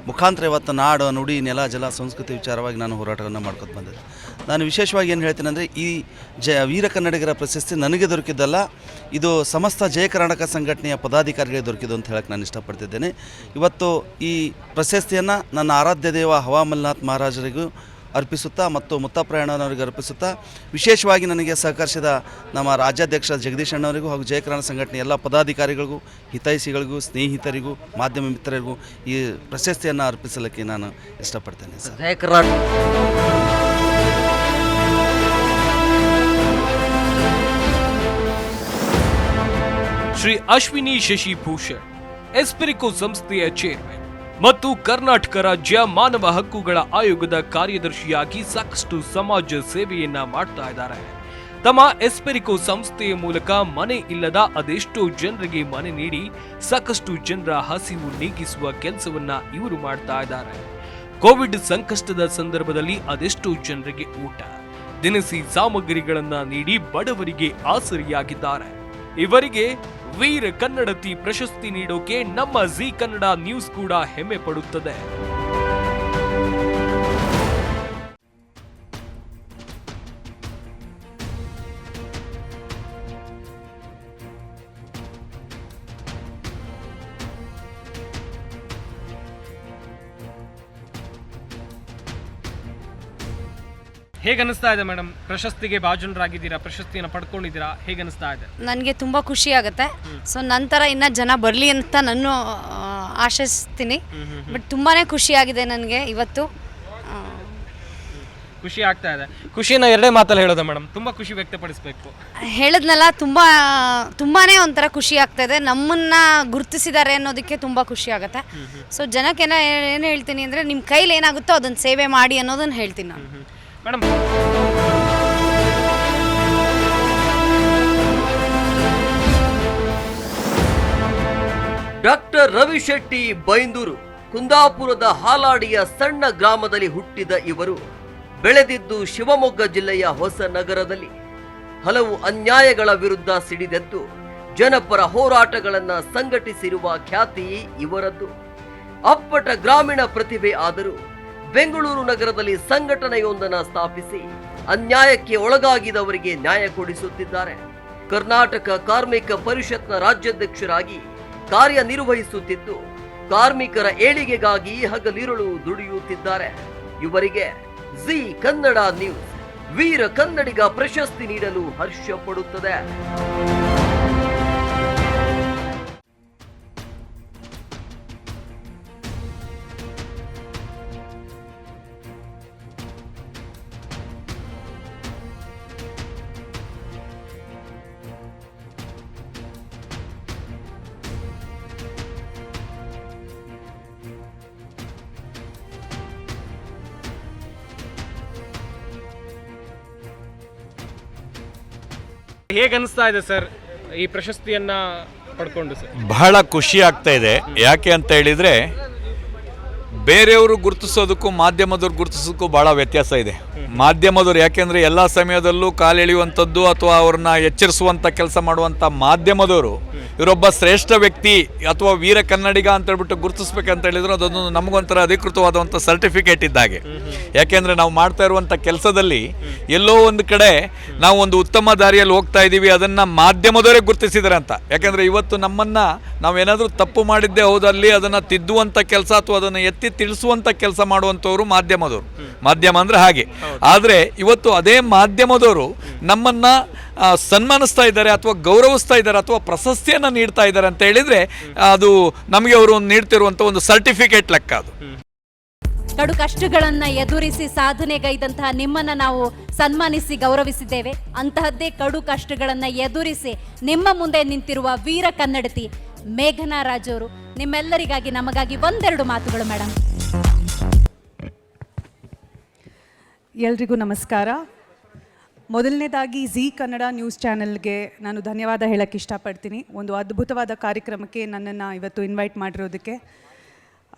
ಮುಖಾಂತರ ಇವತ್ತು ನಾಡು, ನುಡಿ, ನೆಲ, ಜಲ, ಸಂಸ್ಕೃತಿ ವಿಚಾರವಾಗಿ ನಾನು ಹೋರಾಟವನ್ನು ಮಾಡ್ಕೊತ ಬಂದಿದ್ದೆ. ನಾನು ವಿಶೇಷವಾಗಿ ಏನು ಹೇಳ್ತೀನಿ ಅಂದರೆ, ಈ ವೀರ ಕನ್ನಡಿಗರ ಪ್ರಶಸ್ತಿ ನನಗೆ ದೊರಕಿದ್ದಲ್ಲ, ಇದು ಸಮಸ್ತ ಜಯ ಕರ್ನಾಟಕ ಸಂಘಟನೆಯ ಪದಾಧಿಕಾರಿಗಳಿಗೆ ದೊರಕಿದ್ದು ಅಂತ ಹೇಳಕ್ಕೆ ನಾನು ಇಷ್ಟಪಡ್ತಿದ್ದೇನೆ. ಇವತ್ತು ಈ ಪ್ರಶಸ್ತಿಯನ್ನು ನನ್ನ ಆರಾಧ್ಯ ದೇವ ಹವಾಮಲ್ನಾಥ್ ಮಹಾರಾಜರಿಗೂ ಅರ್ಪಿಸುತ್ತಾ ಮತ್ತು ಮುತ್ತಪ್ರಾಯಣವರಿಗೆ ಅರ್ಪಿಸುತ್ತಾ, ವಿಶೇಷವಾಗಿ ನನಗೆ ಸಹಕರಿಸಿದ ನಮ್ಮ ರಾಜ್ಯಾಧ್ಯಕ್ಷ ಜಗದೀಶ್ ಅಣ್ಣವರಿಗೂ ಹಾಗೂ ಜಯ ಕರ್ನಾಟಕ ಸಂಘಟನೆ ಎಲ್ಲ ಪದಾಧಿಕಾರಿಗಳಿಗೂ, ಹಿತೈಷಿಗಳಿಗೂ, ಸ್ನೇಹಿತರಿಗೂ, ಮಾಧ್ಯಮ ಮಿತ್ರರಿಗೂ ಈ ಪ್ರಶಸ್ತಿಯನ್ನು ಅರ್ಪಿಸಲಿಕ್ಕೆ ನಾನು ಇಷ್ಟಪಡ್ತೇನೆ ಸರ್. ಜಯ ಕರ್ನಾಟಕ ಶ್ರೀ ಅಶ್ವಿನಿ ಶಶಿಭೂಷಣ್ ಎಸ್ಪೆರಿಕೋ ಸಂಸ್ಥೆಯ ಚೇರ್ಮನ್ ಮತ್ತು ಕರ್ನಾಟಕ ರಾಜ್ಯ ಮಾನವ ಹಕ್ಕುಗಳ ಆಯೋಗದ ಕಾರ್ಯದರ್ಶಿಯಾಗಿ ಸಾಕಷ್ಟು ಸಮಾಜ ಸೇವೆಯನ್ನ ಮಾಡ್ತಾ ಇದ್ದಾರೆ. ತಮ್ಮ ಎಸ್ಪೆರಿಕೋ ಸಂಸ್ಥೆಯ ಮೂಲಕ ಮನೆ ಇಲ್ಲದ ಅದೆಷ್ಟೋ ಜನರಿಗೆ ಮನೆ ನೀಡಿ ಸಾಕಷ್ಟು ಜನರ ಹಸಿವು ನೀಗಿಸುವ ಕೆಲಸವನ್ನ ಇವರು ಮಾಡ್ತಾ ಇದ್ದಾರೆ. ಕೋವಿಡ್ ಸಂಕಷ್ಟದ ಸಂದರ್ಭದಲ್ಲಿ ಅದೆಷ್ಟೋ ಜನರಿಗೆ ಊಟ, ದಿನಸಿ ಸಾಮಗ್ರಿಗಳನ್ನ ನೀಡಿ ಬಡವರಿಗೆ ಆಸರಿಯಾಗಿದ್ದಾರೆ. ಇವರಿಗೆ ವೀರ ಕನ್ನಡತಿ ಪ್ರಶಸ್ತಿ ನೀಡೋಕೆ ನಮ್ಮ ಜೀ ಕನ್ನಡ ನ್ಯೂಸ್ ಕೂಡ ಹೆಮ್ಮೆ ಪಡುತ್ತದೆ. ಹೇಗನ್ನಿಸ್ತಾ ಇದೆ ಮೇಡಮ್? ಪ್ರಶಸ್ತಿಗೆ ಭಾಜನರಾಗಿದ್ದೀರಾ, ಪ್ರಶಸ್ತಿಯನ್ನು ಪಡ್ಕೊಂಡಿದ್ದೀರಾ, ಹೇಗನ್ನಿಸ್ತಾ ಇದೆ? ನನಗೆ ತುಂಬ ಖುಷಿ ಆಗುತ್ತೆ. ಸೊ ನಂತರ ಇನ್ನು ಜನ ಬರಲಿ ಅಂತ ನಾನು ಆಶಿಸ್ತೀನಿ. ಬಟ್ ತುಂಬಾ ಖುಷಿಯಾಗಿದೆ ನನಗೆ ಇವತ್ತು. ಖುಷಿ ಆಗ್ತಾ ಇದೆ. ಖುಷಿನ ಎರಡೇ ಮಾತಲ್ಲಿ ಹೇಳೋದು ಮೇಡಮ್, ತುಂಬ ಖುಷಿ ವ್ಯಕ್ತಪಡಿಸಬೇಕು. ಹೇಳಿದ್ನಲ್ಲ, ತುಂಬಾ ಒಂಥರ ಖುಷಿ ಆಗ್ತಾ ಇದೆ. ನಮ್ಮನ್ನು ಗುರುತಿಸಿದ್ದಾರೆ ಅನ್ನೋದಕ್ಕೆ ತುಂಬ ಖುಷಿ ಆಗುತ್ತೆ. ಸೊ ಜನಕ್ಕೆ ಏನು ಹೇಳ್ತೀನಿ ಅಂದರೆ, ನಿಮ್ಮ ಕೈಲಿ ಏನಾಗುತ್ತೋ ಅದನ್ನು ಸೇವೆ ಮಾಡಿ ಅನ್ನೋದನ್ನು ಹೇಳ್ತೀನಿ ನಾನು ಮೇಡಮ್. ಡಾಕ್ಟರ್ ರವಿ ಶೆಟ್ಟಿ ಬೈಂದೂರು, ಕುಂದಾಪುರದ ಹಾಲಾಡಿಯ ಸಣ್ಣ ಗ್ರಾಮದಲ್ಲಿ ಹುಟ್ಟಿದ ಇವರು ಬೆಳೆದಿದ್ದು ಶಿವಮೊಗ್ಗ ಜಿಲ್ಲೆಯ ಹೊಸನಗರದಲ್ಲಿ. ಹಲವು ಅನ್ಯಾಯಗಳ ವಿರುದ್ಧ ಸಿಡಿದೆದ್ದು ಜನಪರ ಹೋರಾಟಗಳನ್ನ ಸಂಘಟಿಸಿರುವ ಖ್ಯಾತಿ ಇವರದ್ದು. ಅಪ್ಪಟ ಗ್ರಾಮೀಣ ಪ್ರತಿಭೆ ಆದರೂ ಬೆಂಗಳೂರು ನಗರದಲ್ಲಿ ಸಂಘಟನೆಯೊಂದನ್ನು ಸ್ಥಾಪಿಸಿ ಅನ್ಯಾಯಕ್ಕೆ ಒಳಗಾಗಿದವರಿಗೆ ನ್ಯಾಯ ಕೊಡಿಸುತ್ತಿದ್ದಾರೆ. ಕರ್ನಾಟಕ ಕಾರ್ಮಿಕ ಪರಿಷತ್ನ ರಾಜ್ಯಾಧ್ಯಕ್ಷರಾಗಿ ಕಾರ್ಯನಿರ್ವಹಿಸುತ್ತಿದ್ದು ಕಾರ್ಮಿಕರ ಏಳಿಗೆಗಾಗಿ ಹಗಲಿರುಳು ದುಡಿಯುತ್ತಿದ್ದಾರೆ. ಇವರಿಗೆ ಜೀ ಕನ್ನಡ ನ್ಯೂಸ್ ವೀರ ಕನ್ನಡಿಗ ಪ್ರಶಸ್ತಿ ನೀಡಲು ಹರ್ಷ ಪಡುತ್ತದೆ. ಹೇಗೆ ಅನಿಸ್ತಾ ಇದೆ ಸರ್ ಈ ಪ್ರಶಸ್ತಿಯನ್ನು ಪಡ್ಕೊಂಡು ಸರ್? ಬಹಳ ಖುಷಿ ಆಗ್ತಾ ಇದೆ. ಯಾಕೆ ಅಂತ ಹೇಳಿದರೆ ಬೇರೆಯವರು ಗುರುತಿಸೋದಕ್ಕೂ ಮಾಧ್ಯಮದವ್ರು ಗುರುತಿಸೋದಕ್ಕೂ ಭಾಳ ವ್ಯತ್ಯಾಸ ಇದೆ. ಮಾಧ್ಯಮದವ್ರು ಯಾಕೆಂದರೆ ಎಲ್ಲ ಸಮಯದಲ್ಲೂ ಕಾಲೆಳೆಯುವಂಥದ್ದು ಅಥವಾ ಅವ್ರನ್ನ ಎಚ್ಚರಿಸುವಂಥ ಕೆಲಸ ಮಾಡುವಂಥ ಮಾಧ್ಯಮದವರು ಇವರೊಬ್ಬ ಶ್ರೇಷ್ಠ ವ್ಯಕ್ತಿ ಅಥವಾ ವೀರ ಕನ್ನಡಿಗ ಅಂತ ಹೇಳ್ಬಿಟ್ಟು ಗುರುತಿಸ್ಬೇಕಂತ ಹೇಳಿದ್ರು ಅದೊಂದು ನಮಗೊಂಥರ ಅಧಿಕೃತವಾದಂಥ ಸರ್ಟಿಫಿಕೇಟ್ ಇದ್ದಾಗೆ. ಯಾಕೆಂದರೆ ನಾವು ಮಾಡ್ತಾ ಇರುವಂಥ ಕೆಲಸದಲ್ಲಿ ಎಲ್ಲೋ ಒಂದು ಕಡೆ ನಾವು ಒಂದು ಉತ್ತಮ ದಾರಿಯಲ್ಲಿ ಹೋಗ್ತಾ ಇದ್ದೀವಿ, ಅದನ್ನು ಮಾಧ್ಯಮದವರೇ ಗುರುತಿಸಿದ್ದಾರೆ ಅಂತ. ಯಾಕೆಂದರೆ ಇವತ್ತು ನಮ್ಮನ್ನು ನಾವೇನಾದರೂ ತಪ್ಪು ಮಾಡಿದ್ದೇ ಹೋದಲ್ಲಿ ಅದನ್ನು ತಿದ್ದುವಂಥ ಕೆಲಸ ಅಥವಾ ಅದನ್ನು ಎತ್ತಿ ತಿಳಿಸುವಂಥ ಕೆಲಸ ಮಾಡುವಂಥವ್ರು ಮಾಧ್ಯಮದವರು. ಮಾಧ್ಯಮ ಅಂದರೆ ಹಾಗೆ. ಆದರೆ ಇವತ್ತು ಅದೇ ಮಾಧ್ಯಮದವರು ನಮ್ಮನ್ನು ಸನ್ಮಾನಿಸ್ತಾ ಇದ್ದಾರೆ ಅಥವಾ ಗೌರವಿಸ್ತಾ ಇದ್ದಾರೆ ಅಥವಾ ಪ್ರಶಸ್ತಿಯನ್ನು ನೀಡ್ತಾ ಇದ್ದಾರೆ ಅಂತ ಹೇಳಿದರೆ ಅದು ನಮಗೆ ಅವರು ನೀಡ್ತಿರುವಂಥ ಒಂದು ಸರ್ಟಿಫಿಕೇಟ್ ಲೆಕ್ಕ ಅದು. ಕಡು ಕಷ್ಟಗಳನ್ನು ಎದುರಿಸಿ ಸಾಧನೆಗೈದಂತಹ ನಿಮ್ಮನ್ನು ನಾವು ಸನ್ಮಾನಿಸಿ ಗೌರವಿಸಿದ್ದೇವೆ. ಅಂತಹದ್ದೇ ಕಡು ಕಷ್ಟಗಳನ್ನು ಎದುರಿಸಿ ನಿಮ್ಮ ಮುಂದೆ ನಿಂತಿರುವ ವೀರ ಕನ್ನಡತಿ ಮೇಘನಾ ರಾಜ್ ಅವರು ನಿಮ್ಮೆಲ್ಲರಿಗಾಗಿ ನಮಗಾಗಿ ಒಂದೆರಡು ಮಾತುಗಳು ಮೇಡಮ್. ಎಲ್ರಿಗೂ ನಮಸ್ಕಾರ. ಮೊದಲನೇದಾಗಿ ಝೀ ಕನ್ನಡ ನ್ಯೂಸ್ ಚಾನೆಲ್ಗೆ ನಾನು ಧನ್ಯವಾದ ಹೇಳೋಕ್ಕೆ ಇಷ್ಟಪಡ್ತೀನಿ. ಒಂದು ಅದ್ಭುತವಾದ ಕಾರ್ಯಕ್ರಮಕ್ಕೆ ನನ್ನನ್ನು ಇವತ್ತು ಇನ್ವೈಟ್ ಮಾಡಿರೋದಕ್ಕೆ.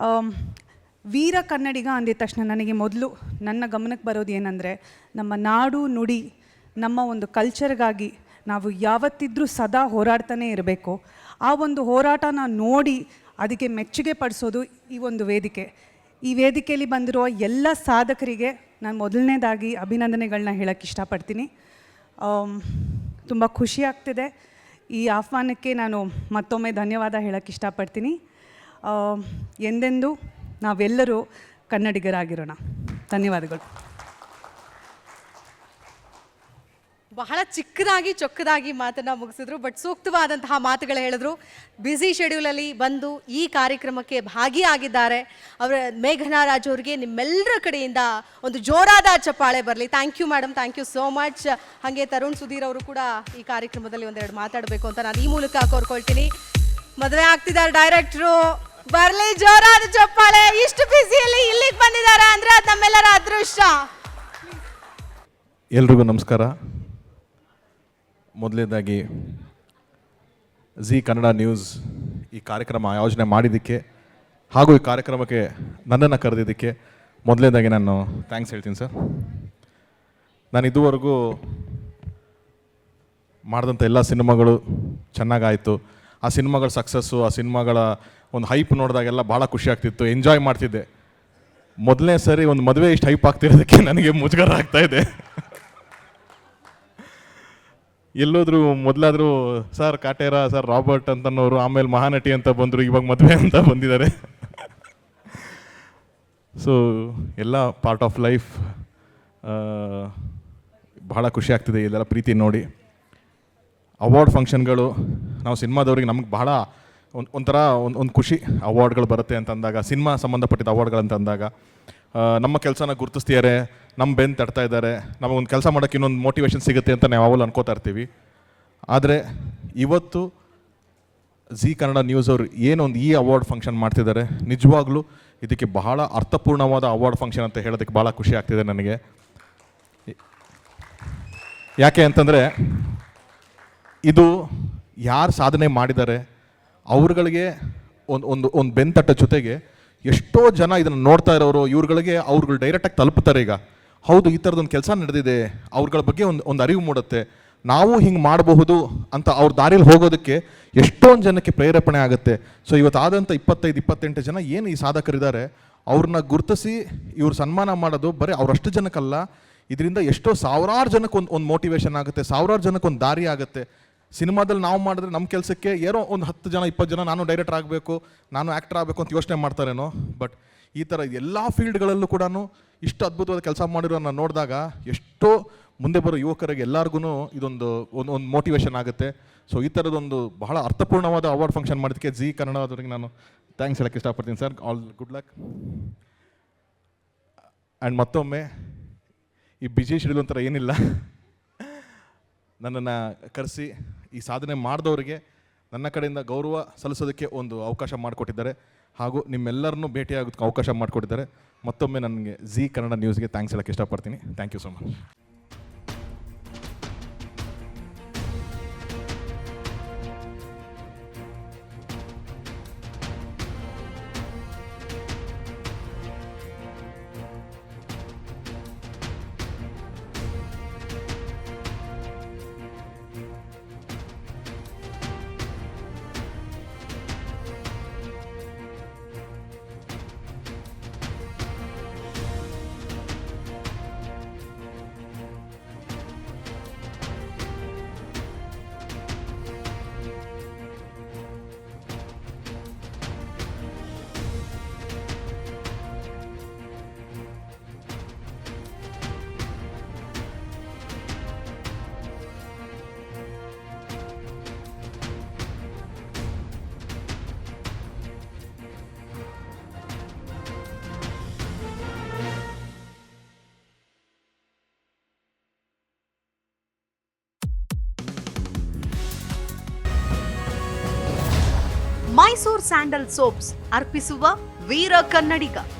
ವೀರ ಕನ್ನಡಿಗ ಅಂದಿದ ತಕ್ಷಣ ನನಗೆ ಮೊದಲು ನನ್ನ ಗಮನಕ್ಕೆ ಬರೋದು ಏನಂದರೆ, ನಮ್ಮ ನಾಡು ನುಡಿ ನಮ್ಮ ಒಂದು ಕಲ್ಚರ್ಗಾಗಿ ನಾವು ಯಾವತ್ತಿದ್ರೂ ಸದಾ ಹೋರಾಡ್ತಾನೇ ಇರಬೇಕು. ಆ ಒಂದು ಹೋರಾಟನ ನೋಡಿ ಅದಕ್ಕೆ ಮೆಚ್ಚುಗೆ ಪಡಿಸೋದು ಈ ಒಂದು ವೇದಿಕೆ. ಈ ವೇದಿಕೆಯಲ್ಲಿ ಬಂದಿರುವ ಎಲ್ಲ ಸಾಧಕರಿಗೆ ನಾನು ಮೊದಲನೇದಾಗಿ ಅಭಿನಂದನೆಗಳನ್ನ ಹೇಳೋಕ್ಕೆ ಇಷ್ಟಪಡ್ತೀನಿ. ತುಂಬ ಖುಷಿ ಆಗ್ತಿದೆ. ಈ ಆಹ್ವಾನಕ್ಕೆ ನಾನು ಮತ್ತೊಮ್ಮೆ ಧನ್ಯವಾದ ಹೇಳೋಕ್ಕೆ ಇಷ್ಟಪಡ್ತೀನಿ. ಎಂದೆಂದೂ ನಾವೆಲ್ಲರೂ ಕನ್ನಡಿಗರಾಗಿರೋಣ. ಧನ್ಯವಾದಗಳು. ಬಹಳ ಚಿಕ್ಕದಾಗಿ ಚೊಕ್ಕದಾಗಿ ಮಾತನ್ನು ಮುಗಿಸಿದ್ರು, ಬಟ್ ಸೂಕ್ತವಾದಂತಹ ಮಾತುಗಳು ಹೇಳಿದ್ರು. ಬ್ಯುಸಿ ಶೆಡ್ಯೂಲಲ್ಲಿ ಬಂದು ಈ ಕಾರ್ಯಕ್ರಮಕ್ಕೆ ಭಾಗಿಯಾಗಿದ್ದಾರೆ ಅವರ ಮೇಘನಾ ರಾಜ್ ಅವರಿಗೆ ನಿಮ್ಮೆಲ್ಲರ ಕಡೆಯಿಂದ ಒಂದು ಜೋರಾದ ಚಪ್ಪಾಳೆ ಬರಲಿ. Thank you madam, thank you so much. ಹಾಗೆ ತರುಣ್ ಸುಧೀರ್ ಅವರು ಕೂಡ ಈ ಕಾರ್ಯಕ್ರಮದಲ್ಲಿ ಒಂದೆರಡು ಮಾತಾಡಬೇಕು ಅಂತ ನಾನು ಈ ಮೂಲಕ ಕೋರ್ಕೊಳ್ತೀನಿ. ಮದುವೆ ಆಗ್ತಿದ್ದಾರೆ ಡೈರೆಕ್ಟ್ರು, ಬರಲಿ ಜೋರಾದ ಚಪ್ಪಾಳೆ. ಇಷ್ಟು ಬ್ಯುಸಿಯಲ್ಲಿ ಇಲ್ಲಿಗೆ ಬಂದಿದ್ದಾರೆ ಅಂದರೆ ಅದು ನಮ್ಮೆಲ್ಲರ ಅದೃಷ್ಟ. ಎಲ್ರಿಗೂ ನಮಸ್ಕಾರ. ಮೊದಲನೇದಾಗಿ ಝೀ ಕನ್ನಡ ನ್ಯೂಸ್ ಈ ಕಾರ್ಯಕ್ರಮ ಆಯೋಜನೆ ಮಾಡಿದ್ದಕ್ಕೆ ಹಾಗೂ ಈ ಕಾರ್ಯಕ್ರಮಕ್ಕೆ ನನ್ನನ್ನು ಕರೆದಿದ್ದಕ್ಕೆ ಮೊದಲನೇದಾಗಿ ನಾನು ಥ್ಯಾಂಕ್ಸ್ ಹೇಳ್ತೀನಿ ಸರ್. ನಾನು ಇದುವರೆಗೂ ಮಾಡಿದಂಥ ಎಲ್ಲ ಸಿನಿಮಾಗಳು ಚೆನ್ನಾಗಾಯಿತು. ಆ ಸಿನಿಮಾಗಳ ಸಕ್ಸಸ್ಸು, ಆ ಸಿನಿಮಾಗಳ ಒಂದು ಹೈಪ್ ನೋಡಿದಾಗೆಲ್ಲ ಭಾಳ ಖುಷಿ ಆಗ್ತಿತ್ತು, ಎಂಜಾಯ್ ಮಾಡ್ತಿದ್ದೆ. ಮೊದಲನೇ ಸರಿ ಒಂದು ಮದುವೆ ಇಷ್ಟು ಹೈಪ್ ಆಗ್ತಿರೋದಕ್ಕೆ ನನಗೆ ಮುಜುಗರ ಆಗ್ತಾಯಿದೆ. ಎಲ್ಲೋದ್ರು ಮೊದಲಾದರೂ ಸರ್ ಕಾಟೇರ, ಸರ್ ರಾಬರ್ಟ್ ಅಂತನೋರು, ಆಮೇಲೆ ಮಹಾನಟಿ ಅಂತ ಬಂದರು, ಇವಾಗ ಮದುವೆ ಅಂತ ಬಂದಿದ್ದಾರೆ. ಸೊ ಎಲ್ಲ ಪಾರ್ಟ್ ಆಫ್ ಲೈಫ್. ಬಹಳ ಖುಷಿ ಆಗ್ತಿದೆ ಇದೆಲ್ಲ ಪ್ರೀತಿ ನೋಡಿ. ಅವಾರ್ಡ್ ಫಂಕ್ಷನ್ಗಳು ನಾವು ಸಿನಿಮಾದವ್ರಿಗೆ ನಮ್ಗೆ ಬಹಳ ಒಂಥರ ಒಂದು ಖುಷಿ. ಅವಾರ್ಡ್ಗಳು ಬರುತ್ತೆ ಅಂತಂದಾಗ, ಸಿನಿಮಾ ಸಂಬಂಧಪಟ್ಟಿದ್ದ ಅವಾರ್ಡ್ಗಳಂತ ಅಂದಾಗ ನಮ್ಮ ಕೆಲಸನ ಗುರುತಿಸ್ತಿದ್ದಾರೆ, ನಮ್ಮ ಬೆನ್ನು ತಡ್ತಾ ಇದ್ದಾರೆ, ನಮಗೊಂದು ಕೆಲಸ ಮಾಡೋಕ್ಕೆ ಇನ್ನೊಂದು ಮೋಟಿವೇಶನ್ ಸಿಗುತ್ತೆ ಅಂತ ನಾವು ಯಾವಾಗಲೂ ಅನ್ಕೋತಾ ಇರ್ತೀವಿ. ಆದರೆ ಇವತ್ತು ಝೀ ಕನ್ನಡ ನ್ಯೂಸ್ ಅವರು ಏನೊಂದು ಈ ಅವಾರ್ಡ್ ಫಂಕ್ಷನ್ ಮಾಡ್ತಿದ್ದಾರೆ, ನಿಜವಾಗ್ಲೂ ಇದಕ್ಕೆ ಬಹಳ ಅರ್ಥಪೂರ್ಣವಾದ ಅವಾರ್ಡ್ ಫಂಕ್ಷನ್ ಅಂತ ಹೇಳೋದಕ್ಕೆ ಭಾಳ ಖುಷಿ ಆಗ್ತಿದೆ ನನಗೆ. ಯಾಕೆ ಅಂತಂದರೆ ಇದು ಯಾರು ಸಾಧನೆ ಮಾಡಿದ್ದಾರೆ ಅವ್ರುಗಳಿಗೆ ಒಂದು ಬೆಂತಟ್ಟ ಜೊತೆಗೆ ಎಷ್ಟೋ ಜನ ಇದನ್ನು ನೋಡ್ತಾ ಇರೋರು ಇವ್ರುಗಳಿಗೆ ಅವ್ರುಗಳು ಡೈರೆಕ್ಟಾಗಿ ತಲುಪ್ತಾರೆ. ಈಗ ಹೌದು, ಈ ಥರದೊಂದು ಕೆಲಸ ನಡೆದಿದೆ, ಅವ್ರಗಳ ಬಗ್ಗೆ ಒಂದು ಅರಿವು ಮೂಡುತ್ತೆ, ನಾವು ಹಿಂಗೆ ಮಾಡಬಹುದು ಅಂತ ಅವ್ರ ದಾರಿಯಲ್ಲಿ ಹೋಗೋದಕ್ಕೆ ಎಷ್ಟೊಂದು ಜನಕ್ಕೆ ಪ್ರೇರೇಪಣೆ ಆಗುತ್ತೆ. ಸೊ ಇವತ್ತಾದಂಥ 25-28 ಜನ ಏನು ಈ ಸಾಧಕರಿದ್ದಾರೆ ಅವ್ರನ್ನ ಗುರುತಿಸಿ ಇವ್ರು ಸನ್ಮಾನ ಮಾಡೋದು ಬರೀ ಅವರಷ್ಟು ಜನಕ್ಕಲ್ಲ, ಇದರಿಂದ ಎಷ್ಟೋ ಸಾವಿರಾರು ಜನಕ್ಕೆ ಒಂದು ಮೋಟಿವೇಶನ್ ಆಗುತ್ತೆ, ಸಾವಿರಾರು ಜನಕ್ಕೆ ಒಂದು ದಾರಿ ಆಗುತ್ತೆ. ಸಿನಿಮಾದಲ್ಲಿ ನಾವು ಮಾಡಿದ್ರೆ ನಮ್ಮ ಕೆಲಸಕ್ಕೆ ಏನೋ ಒಂದು 10 ಜನ 20 ಜನ ನಾನು ಡೈರೆಕ್ಟರ್ ಆಗಬೇಕು, ನಾನು ಆ್ಯಕ್ಟರ್ ಆಗಬೇಕು ಅಂತ ಯೋಚನೆ ಮಾಡ್ತಾರೇನೋ. ಬಟ್ ಈ ಥರ ಎಲ್ಲ ಫೀಲ್ಡ್ಗಳಲ್ಲೂ ಕೂಡ ಇಷ್ಟು ಅದ್ಭುತವಾದ ಕೆಲಸ ಮಾಡಿರೋನ್ನ ನೋಡಿದಾಗ ಎಷ್ಟೋ ಮುಂದೆ ಬರೋ ಯುವಕರಿಗೆ ಎಲ್ಲರಿಗೂ ಇದೊಂದು ಒಂದು ಮೋಟಿವೇಶನ್ ಆಗುತ್ತೆ. ಸೊ ಈ ಥರದೊಂದು ಬಹಳ ಅರ್ಥಪೂರ್ಣವಾದ ಅವಾರ್ಡ್ ಫಂಕ್ಷನ್ ಮಾಡೋದಕ್ಕೆ ಝೀ ಕನ್ನಡದವರಿಗೆ ನಾನು ಥ್ಯಾಂಕ್ಸ್ ಹೇಳೋಕ್ಕೆ ಇಷ್ಟಪಡ್ತೀನಿ sir. All good luck. And ಮತ್ತೊಮ್ಮೆ ಈ ಬಿಜಿ ಶೆಡ್ಯೂಲ್ ಒಂಥರ ಏನಿಲ್ಲ, ನನ್ನನ್ನು ಕರೆಸಿ ಈ ಸಾಧನೆ ಮಾಡಿದವರಿಗೆ ನನ್ನ ಕಡೆಯಿಂದ ಗೌರವ ಸಲ್ಲಿಸೋದಕ್ಕೆ ಒಂದು ಅವಕಾಶ ಮಾಡಿಕೊಟ್ಟಿದ್ದಾರೆ, ಹಾಗೂ ನಿಮ್ಮೆಲ್ಲರನ್ನೂ ಭೇಟಿಯಾಗೋದಕ್ಕೆ ಅವಕಾಶ ಮಾಡಿಕೊಟ್ಟಿದ್ದಾರೆ. ಮತ್ತೊಮ್ಮೆ ನನಗೆ ಝೀ ಕನ್ನಡ ನ್ಯೂಸ್ಗೆ ಥ್ಯಾಂಕ್ಸ್ ಹೇಳೋಕ್ಕೆ ಇಷ್ಟಪಡ್ತೀನಿ. Thank you so much. Mysore sandal soaps ಅರ್ಪಿಸುವ ವೀರ ಕನ್ನಡಿಗ.